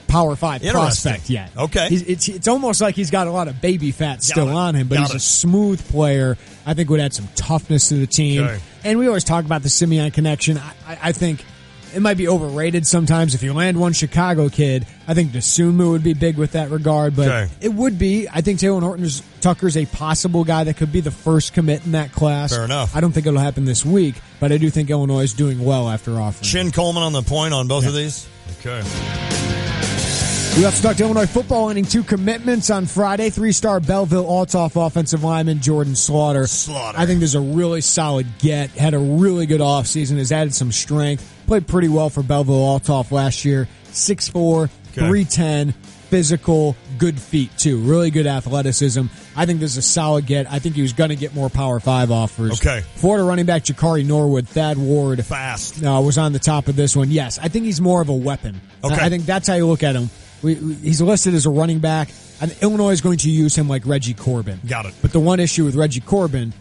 S12: Power 5 prospect yet.
S11: Okay.
S12: It's almost like he's got a lot of baby fat still on him, but he's a smooth player. I think would add some toughness to the team.
S11: Okay.
S12: And we always talk about the Simeon connection. I think it might be overrated sometimes. If you land one Chicago kid, I think Dosunmu would be big with that regard, but it would be. I think Talon Horton-Tucker's a possible guy that could be the first commit in that class.
S11: Fair enough.
S12: I don't think it'll happen this week, but I do think Illinois is doing well after offering.
S11: Chin Coleman on the point on both of these? Okay.
S12: We also talked to Illinois football ending 2 commitments on Friday. 3-star Belleville Altoff offensive lineman Jordan Slaughter. I think there's a really solid get. Had a really good offseason. Has added some strength. Played pretty well for Belleville Altoff last year. 6'4", 310, physical, good feet too. Really good athleticism. I think this is a solid get. I think he was going to get more Power 5 offers.
S11: Okay.
S12: Florida running back Jakari Norwood, Thad Ward.
S11: Fast.
S12: Was on the top of this one. Yes, I think he's more of a weapon.
S11: Okay.
S12: I think that's how you look at him. He's listed as a running back, and Illinois is going to use him like Reggie Corbin.
S11: Got it.
S12: But the one issue with Reggie Corbin,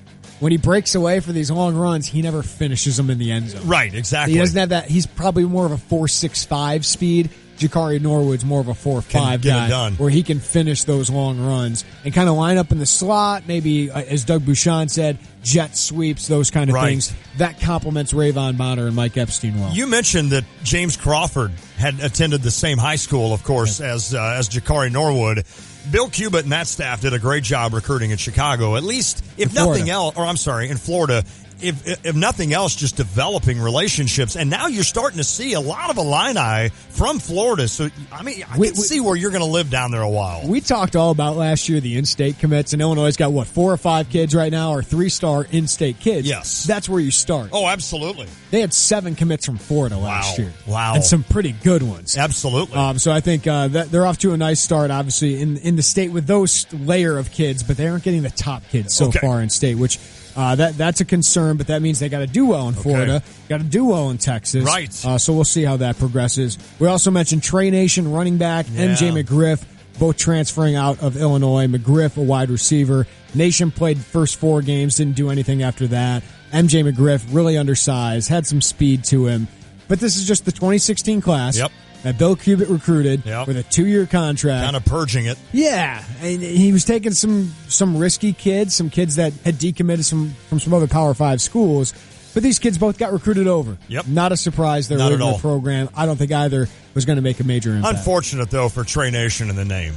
S12: when he breaks away for these long runs, he never finishes them in the end zone.
S11: Right, exactly.
S12: He doesn't have that. He's probably more of a 4.65 speed. Jakari Norwood's more of a 4.5 guy,
S11: done.
S12: where he can finish those long runs and kind of line up in the slot. Maybe, as Doug Bouchon said, jet sweeps, those kind of things. That complements Rayvon Bonner and Mike Epstein well.
S11: You mentioned that James Crawford had attended the same high school, of course, as Jakari Norwood. Bill Cubitt and that staff did a great job recruiting in Chicago. At least, if nothing else, in Florida. If nothing else, just developing relationships. And now you're starting to see a lot of Illini from Florida. So, I mean, I can see where you're going to live down there a while.
S12: We talked all about last year the in-state commits, and Illinois has got, 4 or 5 kids right now, or 3-star in-state kids.
S11: Yes.
S12: That's where you start.
S11: Oh, absolutely.
S12: They had 7 commits from Florida last year.
S11: Wow.
S12: And some pretty good ones.
S11: Absolutely.
S12: So I think that they're off to a nice start, obviously, in the state with those layer of kids, but they aren't getting the top kids so far in state, which that's a concern, but that means they got to do well in Florida, got to do well in Texas.
S11: Right.
S12: So we'll see how that progresses. We also mentioned Trey Nation, running back, MJ McGriff, both transferring out of Illinois. McGriff, a wide receiver. Nation played the first 4 games, didn't do anything after that. MJ McGriff, really undersized, had some speed to him. But this is just the 2016 class.
S11: Yep.
S12: That Bill Cubitt recruited with a 2-year contract.
S11: Kind of purging it.
S12: Yeah. And he was taking some risky kids, some kids that had decommitted from some other Power 5 schools. But these kids both got recruited over.
S11: Yep.
S12: Not a surprise they're leaving the program. I don't think either was going to make a major impact.
S11: Unfortunate, though, for Trey Nation in the name.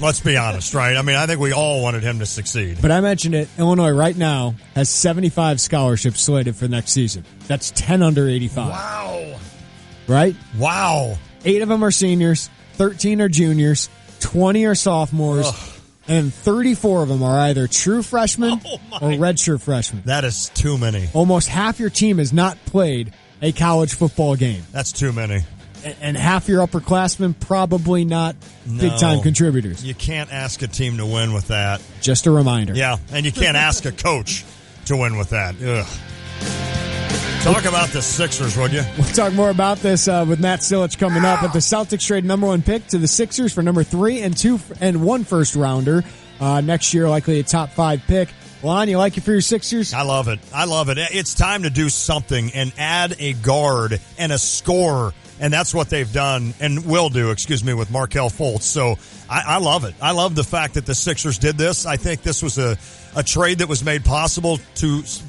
S11: Let's be honest, right? I mean, I think we all wanted him to succeed.
S12: But I mentioned it. Illinois right now has 75 scholarships slated for next season. That's 10 under 85.
S11: Wow.
S12: Right?
S11: Wow.
S12: 8 of them are seniors, 13 are juniors, 20 are sophomores, and 34 of them are either true freshmen or redshirt freshmen.
S11: That is too many.
S12: Almost half your team has not played a college football game.
S11: That's too many.
S12: And half your upperclassmen probably not big-time contributors.
S11: You can't ask a team to win with that.
S12: Just a reminder.
S11: Yeah, and you can't ask a coach to win with that. Ugh. Talk about the Sixers, would you?
S12: We'll talk more about this with Matt Silich coming up. But the Celtics trade number 1 pick to the Sixers for number 3 and 1 first rounder. Next year, likely a top 5 pick. Lon, you like it for your Sixers?
S11: I love it. It's time to do something and add a guard and a scorer. And that's what they've done and will do, with Markelle Fultz. So I love it. I love the fact that the Sixers did this. I think this was a trade that was made possible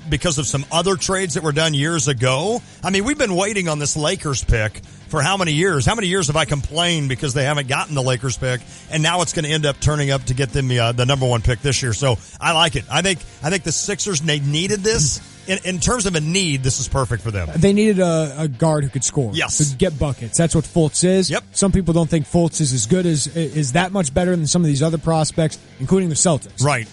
S11: because of some other trades that were done years ago. I mean, we've been waiting on this Lakers pick for how many years? How many years have I complained because they haven't gotten the Lakers pick? And now it's going to end up turning up to get them the number 1 pick this year. So I like it. I think the Sixers, they needed this. In terms of a need, this is perfect for them.
S12: They needed a guard who could score.
S11: Yes.
S12: To get buckets. That's what Fultz is.
S11: Yep.
S12: Some people don't think Fultz is as good is that much better than some of these other prospects, including the Celtics.
S11: Right.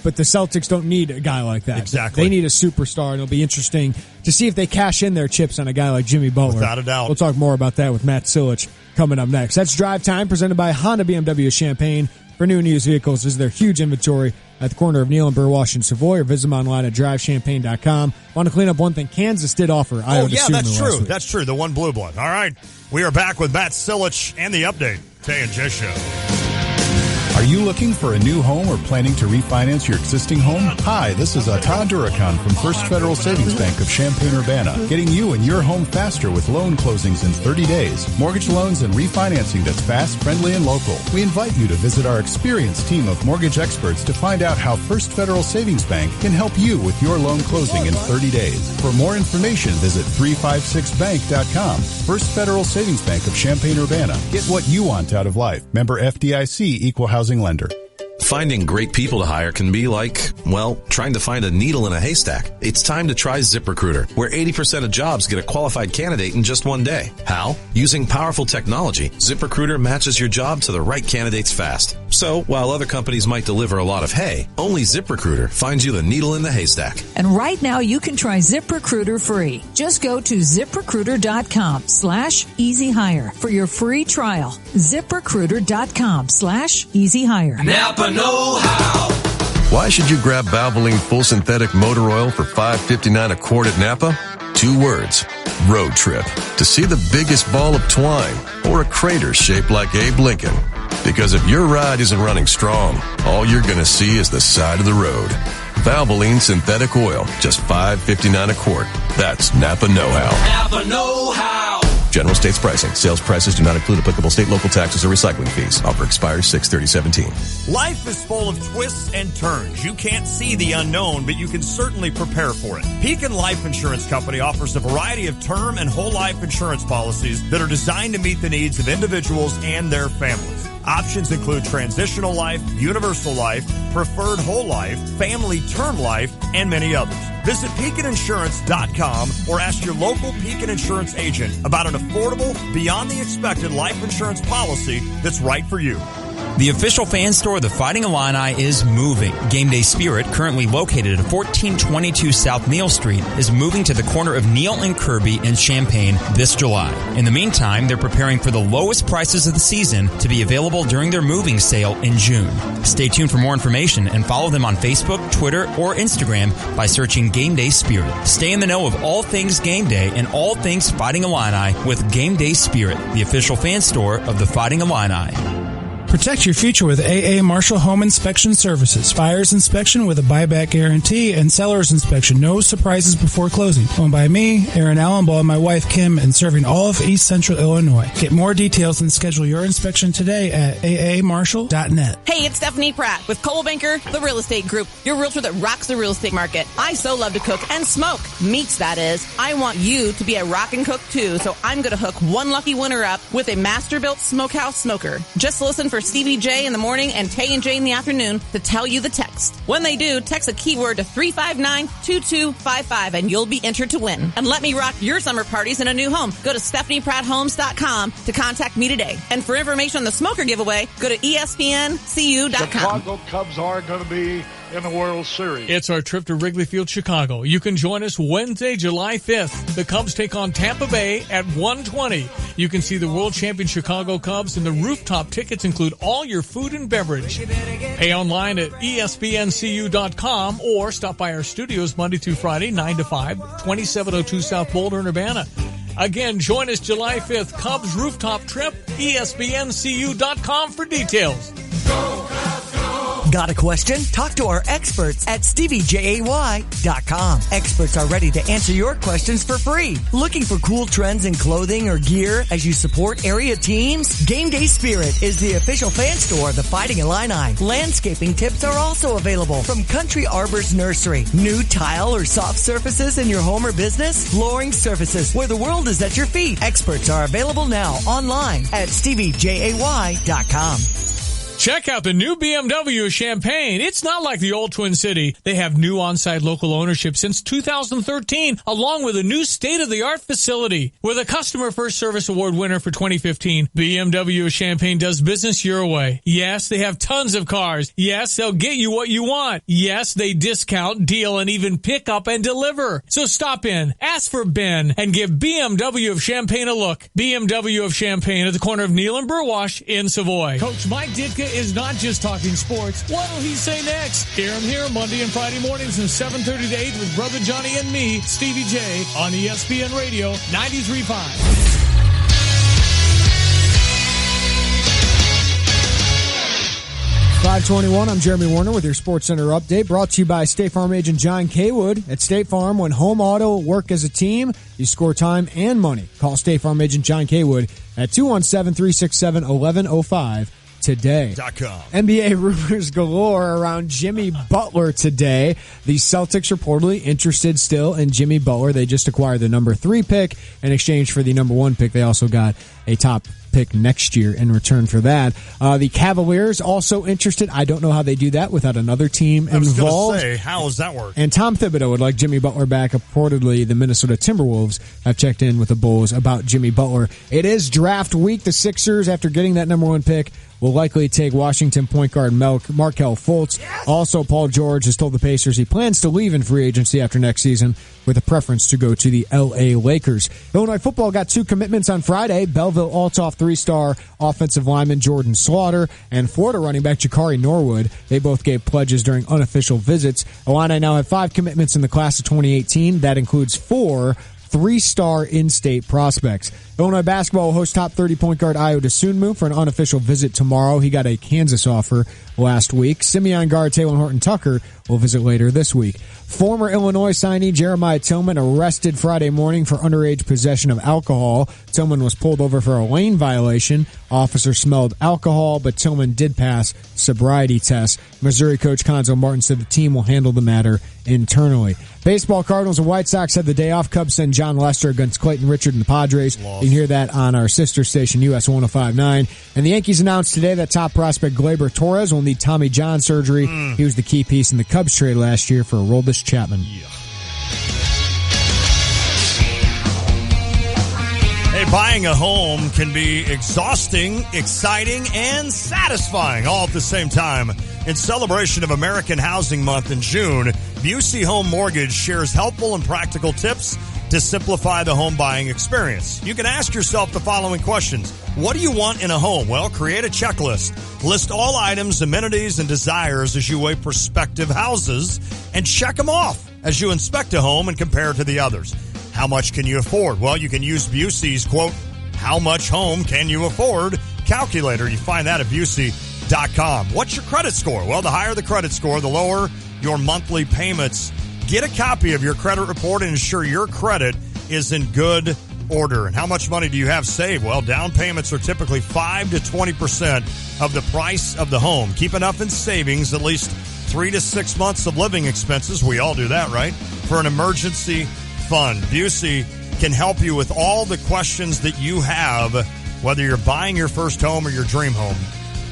S12: But the Celtics don't need a guy like that.
S11: Exactly.
S12: They need a superstar, and it'll be interesting to see if they cash in their chips on a guy like Jimmy Butler.
S11: Without a doubt.
S12: We'll talk more about that with Matt Silich coming up next. That's Drive Time, presented by Honda BMW Champaign. For new and used vehicles, visit their huge inventory at the corner of Neal and Burwash and Savoy, or visit them online at drivechampaign.com. Want to clean up one thing? Kansas did offer Iowa to Sooner
S11: that's true.
S12: last week.
S11: That's true. The one blue blood. All right. We are back with Matt Silich and the update. Tay and J Show.
S1: Are you looking for a new home or planning to refinance your existing home? Hi, this is Todd Durakan from First Federal Savings Bank of Champaign-Urbana, getting you and your home faster with loan closings in 30 days, mortgage loans and refinancing that's fast, friendly, and local. We invite you to visit our experienced team of mortgage experts to find out how First Federal Savings Bank can help you with your loan closing in 30 days. For more information, visit 356bank.com. First Federal Savings Bank of Champaign-Urbana. Get what you want out of life. Member FDIC, Equal Housing Lender.
S2: Finding great people to hire can be like, well, trying to find a needle in a haystack. It's time to try ZipRecruiter, where 80% of jobs get a qualified candidate in just 1 day. How? Using powerful technology, ZipRecruiter matches your job to the right candidates fast. So, while other companies might deliver a lot of hay, only ZipRecruiter finds you the needle in the haystack.
S5: And right now you can try ZipRecruiter free. Just go to ZipRecruiter.com/easyhire for your free trial. ZipRecruiter.com/easyhire.
S3: Napa know-how.
S8: Why should you grab Valvoline Full Synthetic Motor Oil for $5.59 a quart at Napa? 2 words. Road trip. To see the biggest ball of twine or a crater shaped like Abe Lincoln. Because if your ride isn't running strong, all you're going to see is the side of the road. Valvoline synthetic oil, just $5.59 a quart. That's Napa know-how.
S3: Napa know-how.
S8: General states pricing. Sales prices do not include applicable state, local taxes, or recycling fees. Offer expires 6/30/17.
S4: Life is full of twists and turns. You can't see the unknown, but you can certainly prepare for it. Pekin Life Insurance Company offers a variety of term and whole life insurance policies that are designed to meet the needs of individuals and their families. Options include transitional life, universal life, preferred whole life, family term life, and many others. Visit PekinInsurance.com or ask your local Pekin Insurance agent about an affordable, beyond the expected life insurance policy that's right for you.
S6: The official fan store of the Fighting Illini is moving. Game Day Spirit, currently located at 1422 South Neal Street, is moving to the corner of Neal and Kirby in Champaign this July. In the meantime, they're preparing for the lowest prices of the season to be available during their moving sale in June. Stay tuned for more information and follow them on Facebook, Twitter, or Instagram by searching Game Day Spirit. Stay in the know of all things Game Day and all things Fighting Illini with Game Day Spirit, the official fan store of the Fighting Illini.
S9: Protect your future with AA Marshall Home Inspection Services. Buyer's inspection with a buyback guarantee and seller's inspection. No surprises before closing. Owned by me, Aaron Allenbaugh, and my wife Kim, and serving all of East Central Illinois. Get more details and schedule your inspection today at aamarshall.net.
S13: Hey, it's Stephanie Pratt with Coldwell Banker, the real estate group. Your realtor that rocks the real estate market. I so love to cook and smoke. Meats, that is. I want you to be a rock and cook too, so I'm going to hook one lucky winner up with a master-built smokehouse smoker. Just listen for Stevie J in the morning and Tay and J in the afternoon to tell you the text. When they do, text a keyword to 359-2255 and you'll be entered to win. And let me rock your summer parties in a new home. Go to StephaniePrattHomes.com to contact me today. And for information on the smoker giveaway, go to ESPNCU.com.
S14: Chicago Cubs are going to be in the World Series.
S19: It's our trip to Wrigley Field, Chicago. You can join us Wednesday, July 5th. The Cubs take on Tampa Bay at 1:20. You can see the world champion Chicago Cubs, and the rooftop tickets include all your food and beverage. Pay online at ESPNCU.com or stop by our studios Monday through Friday, 9 to 5, 2702 South Boulder in Urbana. Again, join us July 5th, Cubs rooftop trip, ESPNCU.com for details.
S14: Go, Cubs, go!
S15: Got a question? Talk to our experts at StevieJay.com. Experts are ready to answer your questions for free. Looking for cool trends in clothing or gear as you support area teams? Game Day Spirit is the official fan store of the Fighting Illini. Landscaping tips are also available from Country Arbor's Nursery. New tile or soft surfaces in your home or business? Flooring Surfaces, where the world is at your feet. Experts are available now online at StevieJay.com.
S19: Check out the new BMW of Champaign. It's not like the old Twin City. They have new on-site local ownership since 2013, along with a new state-of-the-art facility. With a Customer First Service Award winner for 2015, BMW of Champaign does business your way. Yes, they have tons of cars. Yes, they'll get you what you want. Yes, they discount, deal, and even pick up and deliver. So stop in, ask for Ben, and give BMW of Champaign a look. BMW of Champaign at the corner of Neal and Burwash in Savoy. Coach Mike Ditka is not just talking sports. What'll he say next? Hear him here Monday and Friday mornings from 7:30 to 8 with Brother Johnny and me, Stevie J, on ESPN Radio 93.5.
S12: 521, I'm Jeremy Warner with your Sports Center update, brought to you by State Farm agent John Kaywood. At State Farm, when home auto work as a team, you score time and money. Call State Farm agent John Kaywood at 217-367-1105 today. NBA rumors galore around Jimmy Butler today. The Celtics reportedly interested still in Jimmy Butler. They just acquired the number 3 pick in exchange for the number 1 pick. They also got a top pick next year in return for that. The Cavaliers also interested. I don't know how they do that without another team involved.
S11: I was going to say, how does that work?
S12: And Tom Thibodeau would like Jimmy Butler back. Reportedly, the Minnesota Timberwolves have checked in with the Bulls about Jimmy Butler. It is draft week. The Sixers, after getting that number 1 pick, will likely take Washington point guard Markelle Fultz. Yes! Also, Paul George has told the Pacers he plans to leave in free agency after next season with a preference to go to the L.A. Lakers. Illinois football got 2 commitments on Friday. Belleville Althoff 3-star offensive lineman Jordan Slaughter and Florida running back Jakari Norwood. They both gave pledges during unofficial visits. Illini now have 5 commitments in the class of 2018. That includes 4 3-star in-state prospects. Illinois basketball will host top 30 point guard Ayo Dosunmu for an unofficial visit tomorrow. He got a Kansas offer last week. Simeon guard Taylor Horton-Tucker will visit later this week. Former Illinois signee Jeremiah Tillman arrested Friday morning for underage possession of alcohol. Tillman was pulled over for a lane violation. Officer smelled alcohol, but Tillman did pass sobriety tests. Missouri coach Conzo Martin said the team will handle the matter internally. Baseball, Cardinals and White Sox had the day off. Cubs send John Lester against Clayton Richard and the Padres. You can hear that on our sister station, US 105.9. And the Yankees announced today that top prospect Gleyber Torres will need Tommy John surgery. He was the key piece in the Cubs trade last year for Aroldis Chapman.
S11: Hey, buying a home can be exhausting, exciting, and satisfying all at the same time. In celebration of American Housing Month in June, Busey Home Mortgage shares helpful and practical tips to simplify the home buying experience. You can ask yourself the following questions. What do you want in a home? Well, create a checklist. List all items, amenities, and desires as you weigh prospective houses and check them off as you inspect a home and compare it to the others. How much can you afford? Well, you can use Busey's, quote, how much home can you afford calculator. You find that at Busey.com. What's your credit score? Well, the higher the credit score, the lower your monthly payments. Get a copy of your credit report and ensure your credit is in good order. And how much money do you have saved? Well, down payments are typically 5 to 20% of the price of the home. Keep enough in savings, at least 3 to 6 months of living expenses. We all do that, right? For an emergency fund. Busey can help you with all the questions that you have, whether you're buying your first home or your dream home.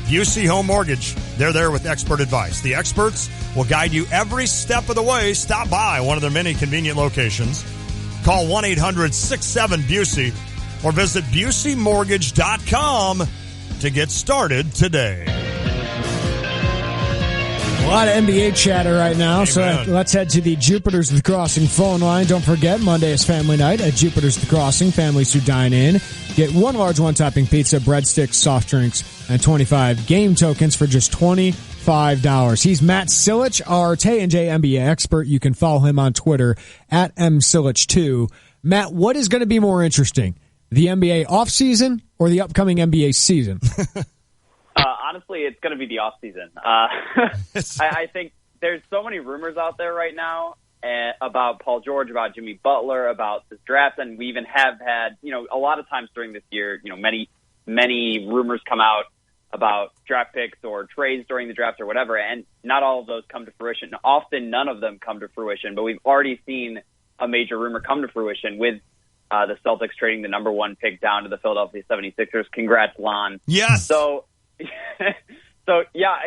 S11: Busey Home Mortgage, they're there with expert advice. The experts will guide you every step of the way. Stop by one of their many convenient locations. Call 1-800-67-BUSEY or visit BuseyMortgage.com to get started today.
S12: A lot of NBA chatter right now, so let's head to the Jupiter's The Crossing phone line. Don't forget, Monday is family night at Jupiter's The Crossing. Families who dine in get one large one-topping pizza, breadsticks, soft drinks, and 25 game tokens for just $25. He's Matt Silich, our Tay and J NBA expert. You can follow him on Twitter at msilich2. Matt, what is going to be more interesting, the NBA offseason or the upcoming NBA season?
S7: Honestly, it's going to be the off season. I think there's so many rumors out there right now about Paul George, about Jimmy Butler, about this draft, and we even have had, a lot of times during this year, many rumors come out about draft picks or trades during the draft or whatever, and not all of those come to fruition. Often, none of them come to fruition, but we've already seen a major rumor come to fruition with the Celtics trading the number 1 pick down to the Philadelphia 76ers. Congrats, Lon.
S11: Yes.
S7: So yeah,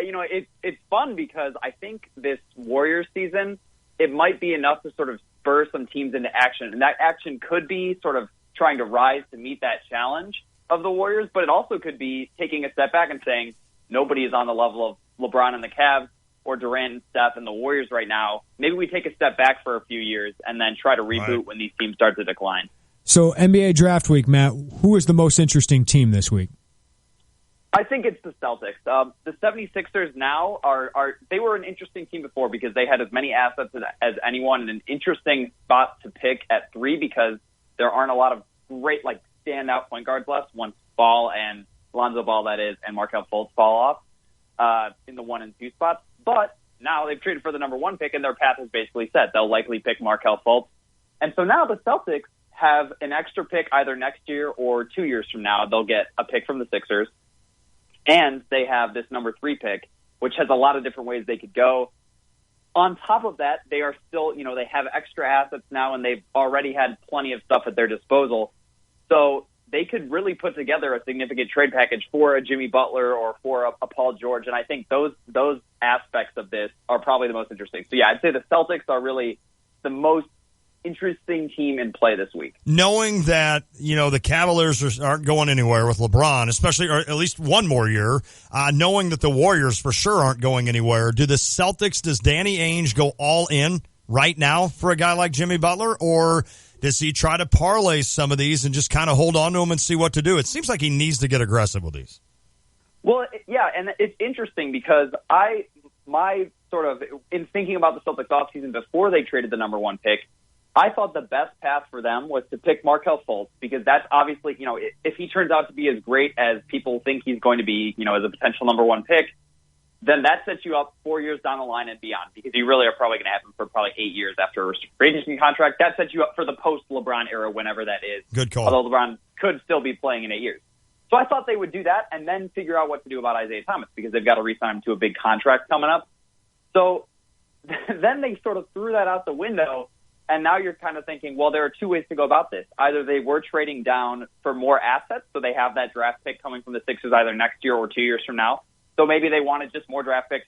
S7: it's fun because I think this Warriors season, it might be enough to sort of spur some teams into action. And that action could be sort of trying to rise to meet that challenge of the Warriors, but it also could be taking a step back and saying nobody is on the level of LeBron and the Cavs or Durant and Steph and the Warriors right now. Maybe we take a step back for a few years and then try to reboot when these teams start to decline.
S12: So NBA draft week, Matt, who is the most interesting team this week?
S7: I think it's the Celtics. The 76ers now they were an interesting team before because they had as many assets as anyone and an interesting spot to pick at 3 because there aren't a lot of great, standout point guards left once Ball and Lonzo Ball, that is, and Markelle Fultz fall off in the 1 and 2 spots. But now they've traded for the number 1 pick and their path is basically set. They'll likely pick Markelle Fultz. And so now the Celtics have an extra pick either next year or 2 years from now. They'll get a pick from the Sixers. And they have this number 3 pick, which has a lot of different ways they could go. On top of that, they are still, they have extra assets now, and they've already had plenty of stuff at their disposal. So they could really put together a significant trade package for a Jimmy Butler or for a Paul George. And I think those aspects of this are probably the most interesting. So, yeah, I'd say the Celtics are really the most interesting team in play this week.
S11: Knowing that, the Cavaliers aren't going anywhere with LeBron, especially, or at least one more year, knowing that the Warriors for sure aren't going anywhere, does Danny Ainge go all in right now for a guy like Jimmy Butler, or does he try to parlay some of these and just kind of hold on to them and see what to do? It seems like he needs to get aggressive with these.
S7: Well, yeah, and it's interesting because my sort of, in thinking about the Celtics offseason before they traded the number 1 pick, I thought the best path for them was to pick Markelle Fultz, because that's obviously, if he turns out to be as great as people think he's going to be, as a potential number one pick, then that sets you up 4 years down the line and beyond, because you really are probably going to have him for probably 8 years after a free agency contract. That sets you up for the post-LeBron era, whenever that is.
S11: Good call.
S7: Although LeBron could still be playing in 8 years. So I thought they would do that and then figure out what to do about Isaiah Thomas, because they've got to re-sign him to a big contract coming up. So then they sort of threw that out the window, and now you're kind of thinking, well, there are two ways to go about this. Either they were trading down for more assets, so they have that draft pick coming from the Sixers either next year or 2 years from now. So maybe they wanted just more draft picks,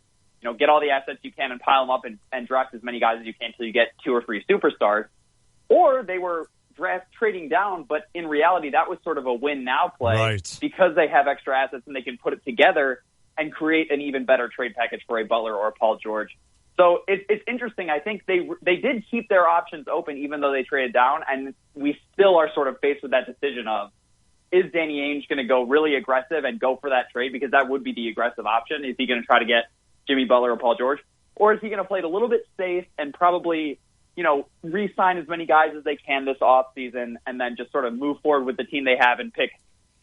S7: get all the assets you can and pile them up and draft as many guys as you can until you get 2 or 3 superstars. Or they were trading down, but in reality, that was sort of a win-now play,
S11: right, because
S7: they have extra assets and they can put it together and create an even better trade package for a Butler or a Paul George. So it's interesting. I think they did keep their options open even though they traded down, and we still are sort of faced with that decision of, is Danny Ainge going to go really aggressive and go for that trade, because that would be the aggressive option? Is he going to try to get Jimmy Butler or Paul George? Or is he going to play it a little bit safe and probably, re-sign as many guys as they can this offseason and then just sort of move forward with the team they have and pick,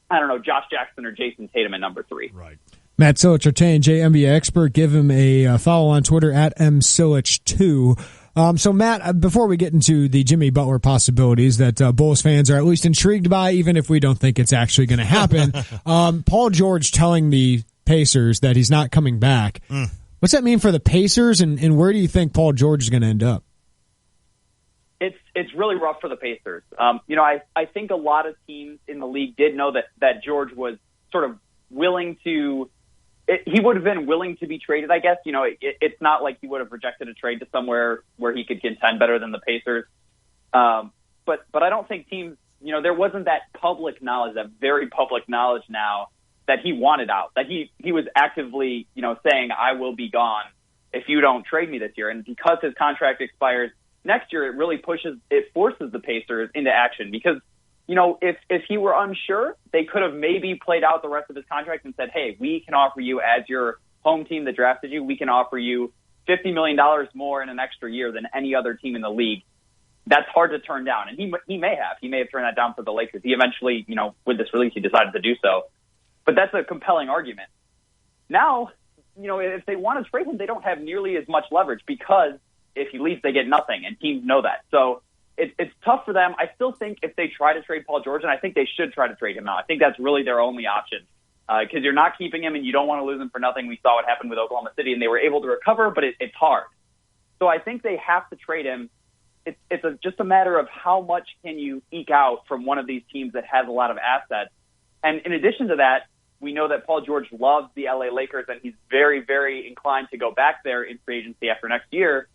S7: Josh Jackson or Jason Tatum at number 3?
S11: Right.
S12: Matt Silich, our Tay and J NBA expert. Give him a follow on Twitter at msilich2. So, Matt, before we get into the Jimmy Butler possibilities that Bulls fans are at least intrigued by, even if we don't think it's actually going to happen, Paul George telling the Pacers that he's not coming back. What's that mean for the Pacers, and where do you think Paul George is going to end up?
S7: It's really rough for the Pacers. I think a lot of teams in the league did know that George was sort of willing to – he would have been willing to be traded, I guess. It's not like he would have rejected a trade to somewhere where he could contend better than the Pacers. But I don't think teams, there wasn't that public knowledge, that very public knowledge now that he wanted out, that he was actively, saying, I will be gone if you don't trade me this year. And because his contract expires next year, it forces the Pacers into action, because if he were unsure, they could have maybe played out the rest of his contract and said, hey, we can offer you, as your home team that drafted you, we can offer you $50 million more in an extra year than any other team in the league. That's hard to turn down. And he may have turned that down for the Lakers. He eventually, with this release, he decided to do so. But that's a compelling argument. Now, if they want to trade him, they don't have nearly as much leverage, because if he leaves, they get nothing, and teams know that. So it's tough for them. I still think if they try to trade Paul George, and I think they should try to trade him now, I think that's really their only option, because you're not keeping him and you don't want to lose him for nothing. We saw what happened with Oklahoma City, and they were able to recover, but it's hard. So I think they have to trade him. It's just a matter of how much can you eke out from one of these teams that has a lot of assets. And in addition to that, we know that Paul George loves the LA Lakers, and he's very, very inclined to go back there in free agency after next year.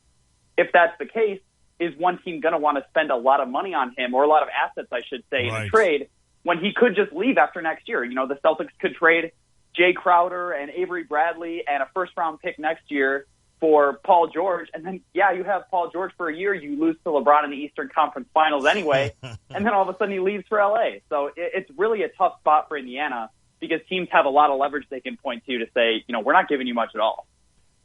S7: If that's the case, is one team going to want to spend a lot of money on him, or a lot of assets, I should say, in a trade, when he could just leave after next year? The Celtics could trade Jay Crowder and Avery Bradley and a first-round pick next year for Paul George, and then, you have Paul George for a year, you lose to LeBron in the Eastern Conference Finals anyway, and then all of a sudden he leaves for L.A. So it's really a tough spot for Indiana, because teams have a lot of leverage they can point to say, we're not giving you much at all.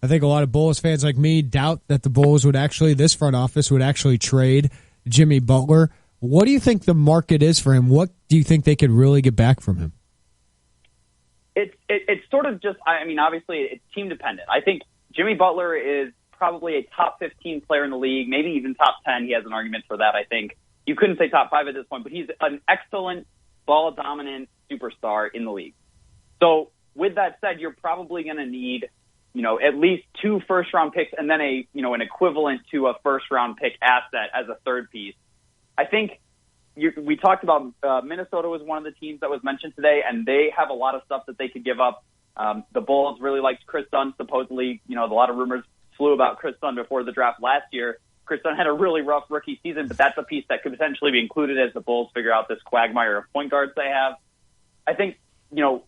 S12: I think a lot of Bulls fans like me doubt that the Bulls this front office would actually trade Jimmy Butler. What do you think the market is for him? What do you think they could really get back from him?
S7: It's sort of just, obviously it's team dependent. I think Jimmy Butler is probably a top 15 player in the league, maybe even top 10. He has an argument for that, I think. You couldn't say top 5 at this point, but he's an excellent ball-dominant superstar in the league. So with that said, you're probably going to need at least 2 first-round picks and then an equivalent to a first-round pick asset as a third piece. I think we talked about Minnesota was one of the teams that was mentioned today, and they have a lot of stuff that they could give up. The Bulls really liked Chris Dunn, supposedly. A lot of rumors flew about Chris Dunn before the draft last year. Chris Dunn had a really rough rookie season, but that's a piece that could potentially be included as the Bulls figure out this quagmire of point guards they have. I think,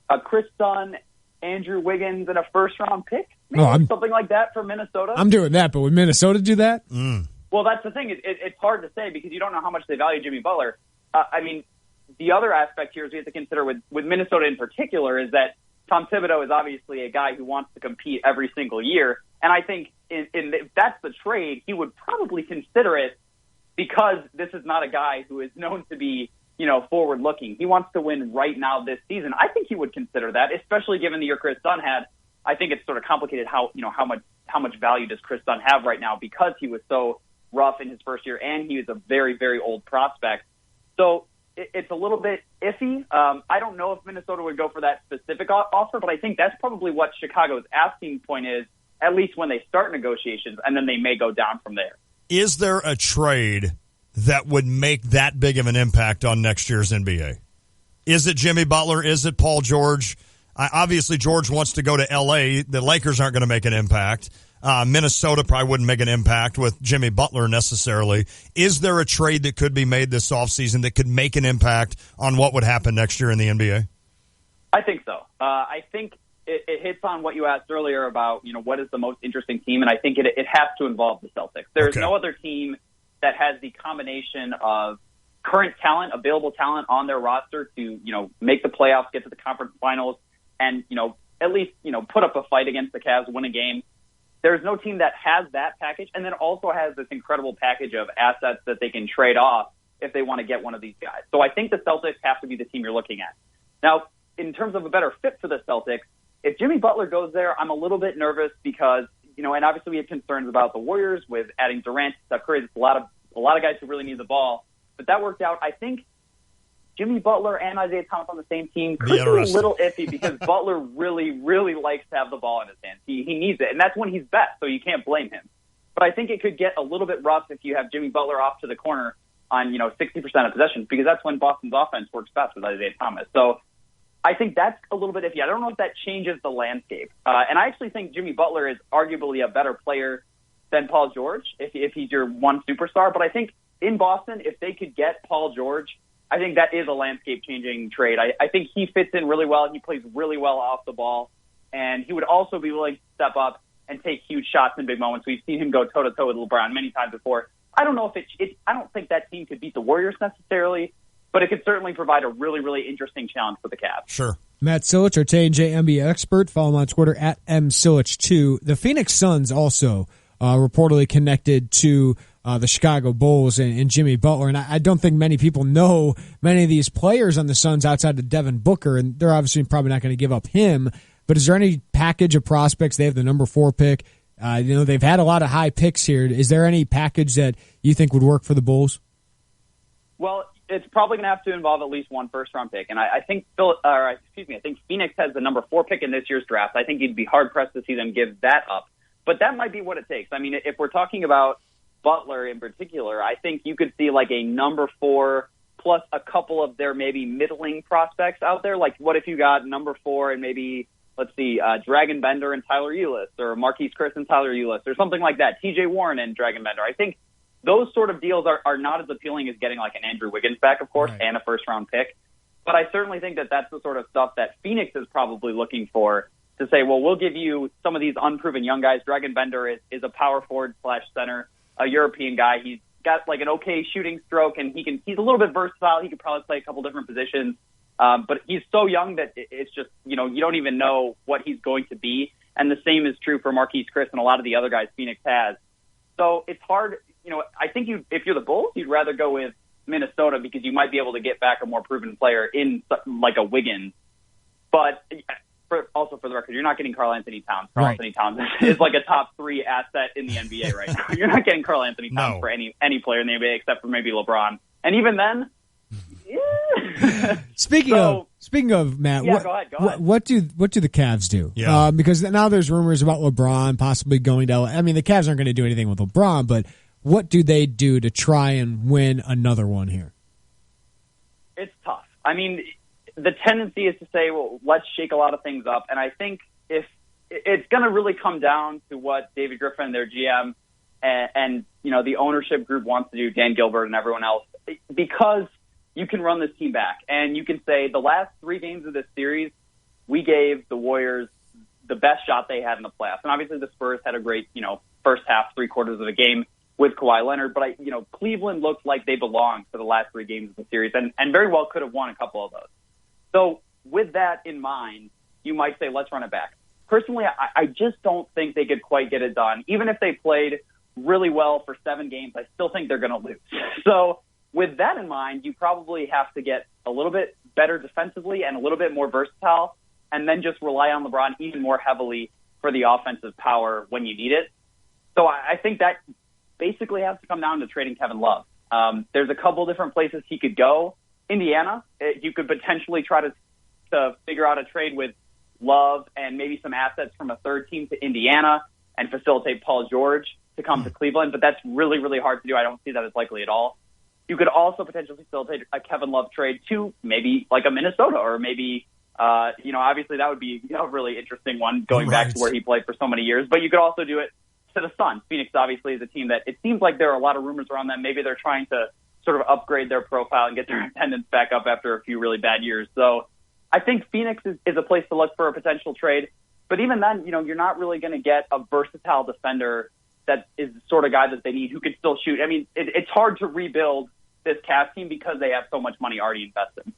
S7: a Chris Dunn, Andrew Wiggins, and a first-round pick, maybe something like that for Minnesota.
S12: I'm doing that, but would Minnesota do that?
S7: Well, that's the thing. It's hard to say because you don't know how much they value Jimmy Butler. The other aspect here is we have to consider with Minnesota in particular is that Tom Thibodeau is obviously a guy who wants to compete every single year. And I think if that's the trade, he would probably consider it because this is not a guy who is known to be, forward-looking. He wants to win right now this season. I think he would consider that, especially given the year Chris Dunn had. I think it's sort of complicated how much value does Chris Dunn have right now because he was so rough in his first year and he was a very, very old prospect. So it's a little bit iffy. I don't know if Minnesota would go for that specific offer, but I think that's probably what Chicago's asking point is, at least when they start negotiations, and then they may go down from there.
S11: Is there a trade that would make that big of an impact on next year's NBA? Is it Jimmy Butler? Is it Paul George? Obviously, George wants to go to L.A. The Lakers aren't going to make an impact. Minnesota probably wouldn't make an impact with Jimmy Butler necessarily. Is there a trade that could be made this offseason that could make an impact on what would happen next year in the NBA?
S7: I think so. I think it hits on what you asked earlier about, what is the most interesting team, and I think it has to involve the Celtics. There's no other team that has the combination of current talent, available talent on their roster to, make the playoffs, get to the conference finals, and, at least, put up a fight against the Cavs, win a game. There's no team that has that package and then also has this incredible package of assets that they can trade off if they want to get one of these guys. So I think the Celtics have to be the team you're looking at. Now, in terms of a better fit for the Celtics, if Jimmy Butler goes there, I'm a little bit nervous because, and obviously we have concerns about the Warriors with adding Durant, Steph Curry. There's a lot of guys who really need the ball. But that worked out. I think Jimmy Butler and Isaiah Thomas on the same team could be a little iffy because Butler really, really likes to have the ball in his hands. He needs it, and that's when he's best, so you can't blame him. But I think it could get a little bit rough if you have Jimmy Butler off to the corner on 60% of possessions because that's when Boston's offense works best with Isaiah Thomas. So I think that's a little bit iffy. I don't know if that changes the landscape. And I actually think Jimmy Butler is arguably a better player than Paul George if he's your one superstar. But I think in Boston, if they could get Paul George, I think that is a landscape-changing trade. I think he fits in really well. He plays really well off the ball. And he would also be willing to step up and take huge shots in big moments. We've seen him go toe-to-toe with LeBron many times before. I don't know if I don't think that team could beat the Warriors necessarily, but it could certainly provide a really, really interesting challenge for the Cavs.
S11: Sure.
S12: Matt Silich, our Tay and J NBA expert. Follow him on Twitter at MSilich2. The Phoenix Suns also reportedly connected to the Chicago Bulls and Jimmy Butler. And I don't think many people know many of these players on the Suns outside of Devin Booker, and they're obviously probably not going to give up him. But is there any package of prospects? They have the number 4 pick. They've had a lot of high picks here. Is there any package that you think would work for the Bulls?
S7: Well, it's probably going to have to involve at least one first-round pick. And I think I think Phoenix has the number 4 pick in this year's draft. I think you'd be hard-pressed to see them give that up. But that might be what it takes. I mean, if we're talking about Butler in particular, I think you could see like a number 4 plus a couple of their maybe middling prospects out there. Like, what if you got number 4 and maybe, let's see, Dragon Bender and Tyler Ulis, or Marquise Chris and Tyler Ulis, or something like that, TJ Warren and Dragon Bender. I think those sort of deals are not as appealing as getting like an Andrew Wiggins back, of course, and a first-round pick. But I certainly think that that's the sort of stuff that Phoenix is probably looking for, to say, well, we'll give you some of these unproven young guys. Dragon Bender is a power forward / center, a European guy. He's got like an okay shooting stroke, and he's a little bit versatile. He could probably play a couple different positions. But he's so young that it's just, you don't even know what he's going to be. And the same is true for Marquise Chris and a lot of the other guys Phoenix has. So it's hard. I think if you're the Bulls, you'd rather go with Minnesota because you might be able to get back a more proven player in like a Wiggins. But also for the record, you're not getting Karl Anthony Towns. Anthony Towns is like a top 3 asset in the NBA right now. You're not getting Karl Anthony Towns for any player in the NBA except for maybe LeBron. And even then,
S12: Speaking of Matt,
S7: go ahead.
S12: What do the Cavs do?
S11: Yeah.
S12: Because now there's rumors about LeBron possibly going to LA. I mean, the Cavs aren't going to do anything with LeBron, but what do they do to try and win another one here?
S7: It's tough. I mean, the tendency is to say, well, let's shake a lot of things up. And I think if it's going to really come down to what David Griffin, their GM, and the ownership group wants to do, Dan Gilbert and everyone else, because you can run this team back and you can say the last 3 games of this series, we gave the Warriors the best shot they had in the playoffs. And obviously the Spurs had a great, first half, 3/4 of the game with Kawhi Leonard. But, Cleveland looked like they belonged for the last 3 games of the series and very well could have won a couple of those. So with that in mind, you might say, let's run it back. Personally, I just don't think they could quite get it done. Even if they played really well for 7 games, I still think they're going to lose. So with that in mind, you probably have to get a little bit better defensively and a little bit more versatile, and then just rely on LeBron even more heavily for the offensive power when you need it. So I think that basically has to come down to trading Kevin Love. There's a couple different places he could go. Indiana, you could potentially try to figure out a trade with Love and maybe some assets from a third team to Indiana and facilitate Paul George to come to Cleveland, but that's really, really hard to do. I don't see that as likely at all. You could also potentially facilitate a Kevin Love trade to maybe like a Minnesota or maybe, obviously that would be a really interesting one going back to where he played for so many years, but you could also do it to the Suns. Phoenix obviously is a team that it seems like there are a lot of rumors around them. Maybe they're trying to sort of upgrade their profile and get their attendance back up after a few really bad years. So I think Phoenix is a place to look for a potential trade. But even then, you're not really going to get a versatile defender that is the sort of guy that they need who can still shoot. I mean, it's hard to rebuild this Cavs team because they have so much money already invested.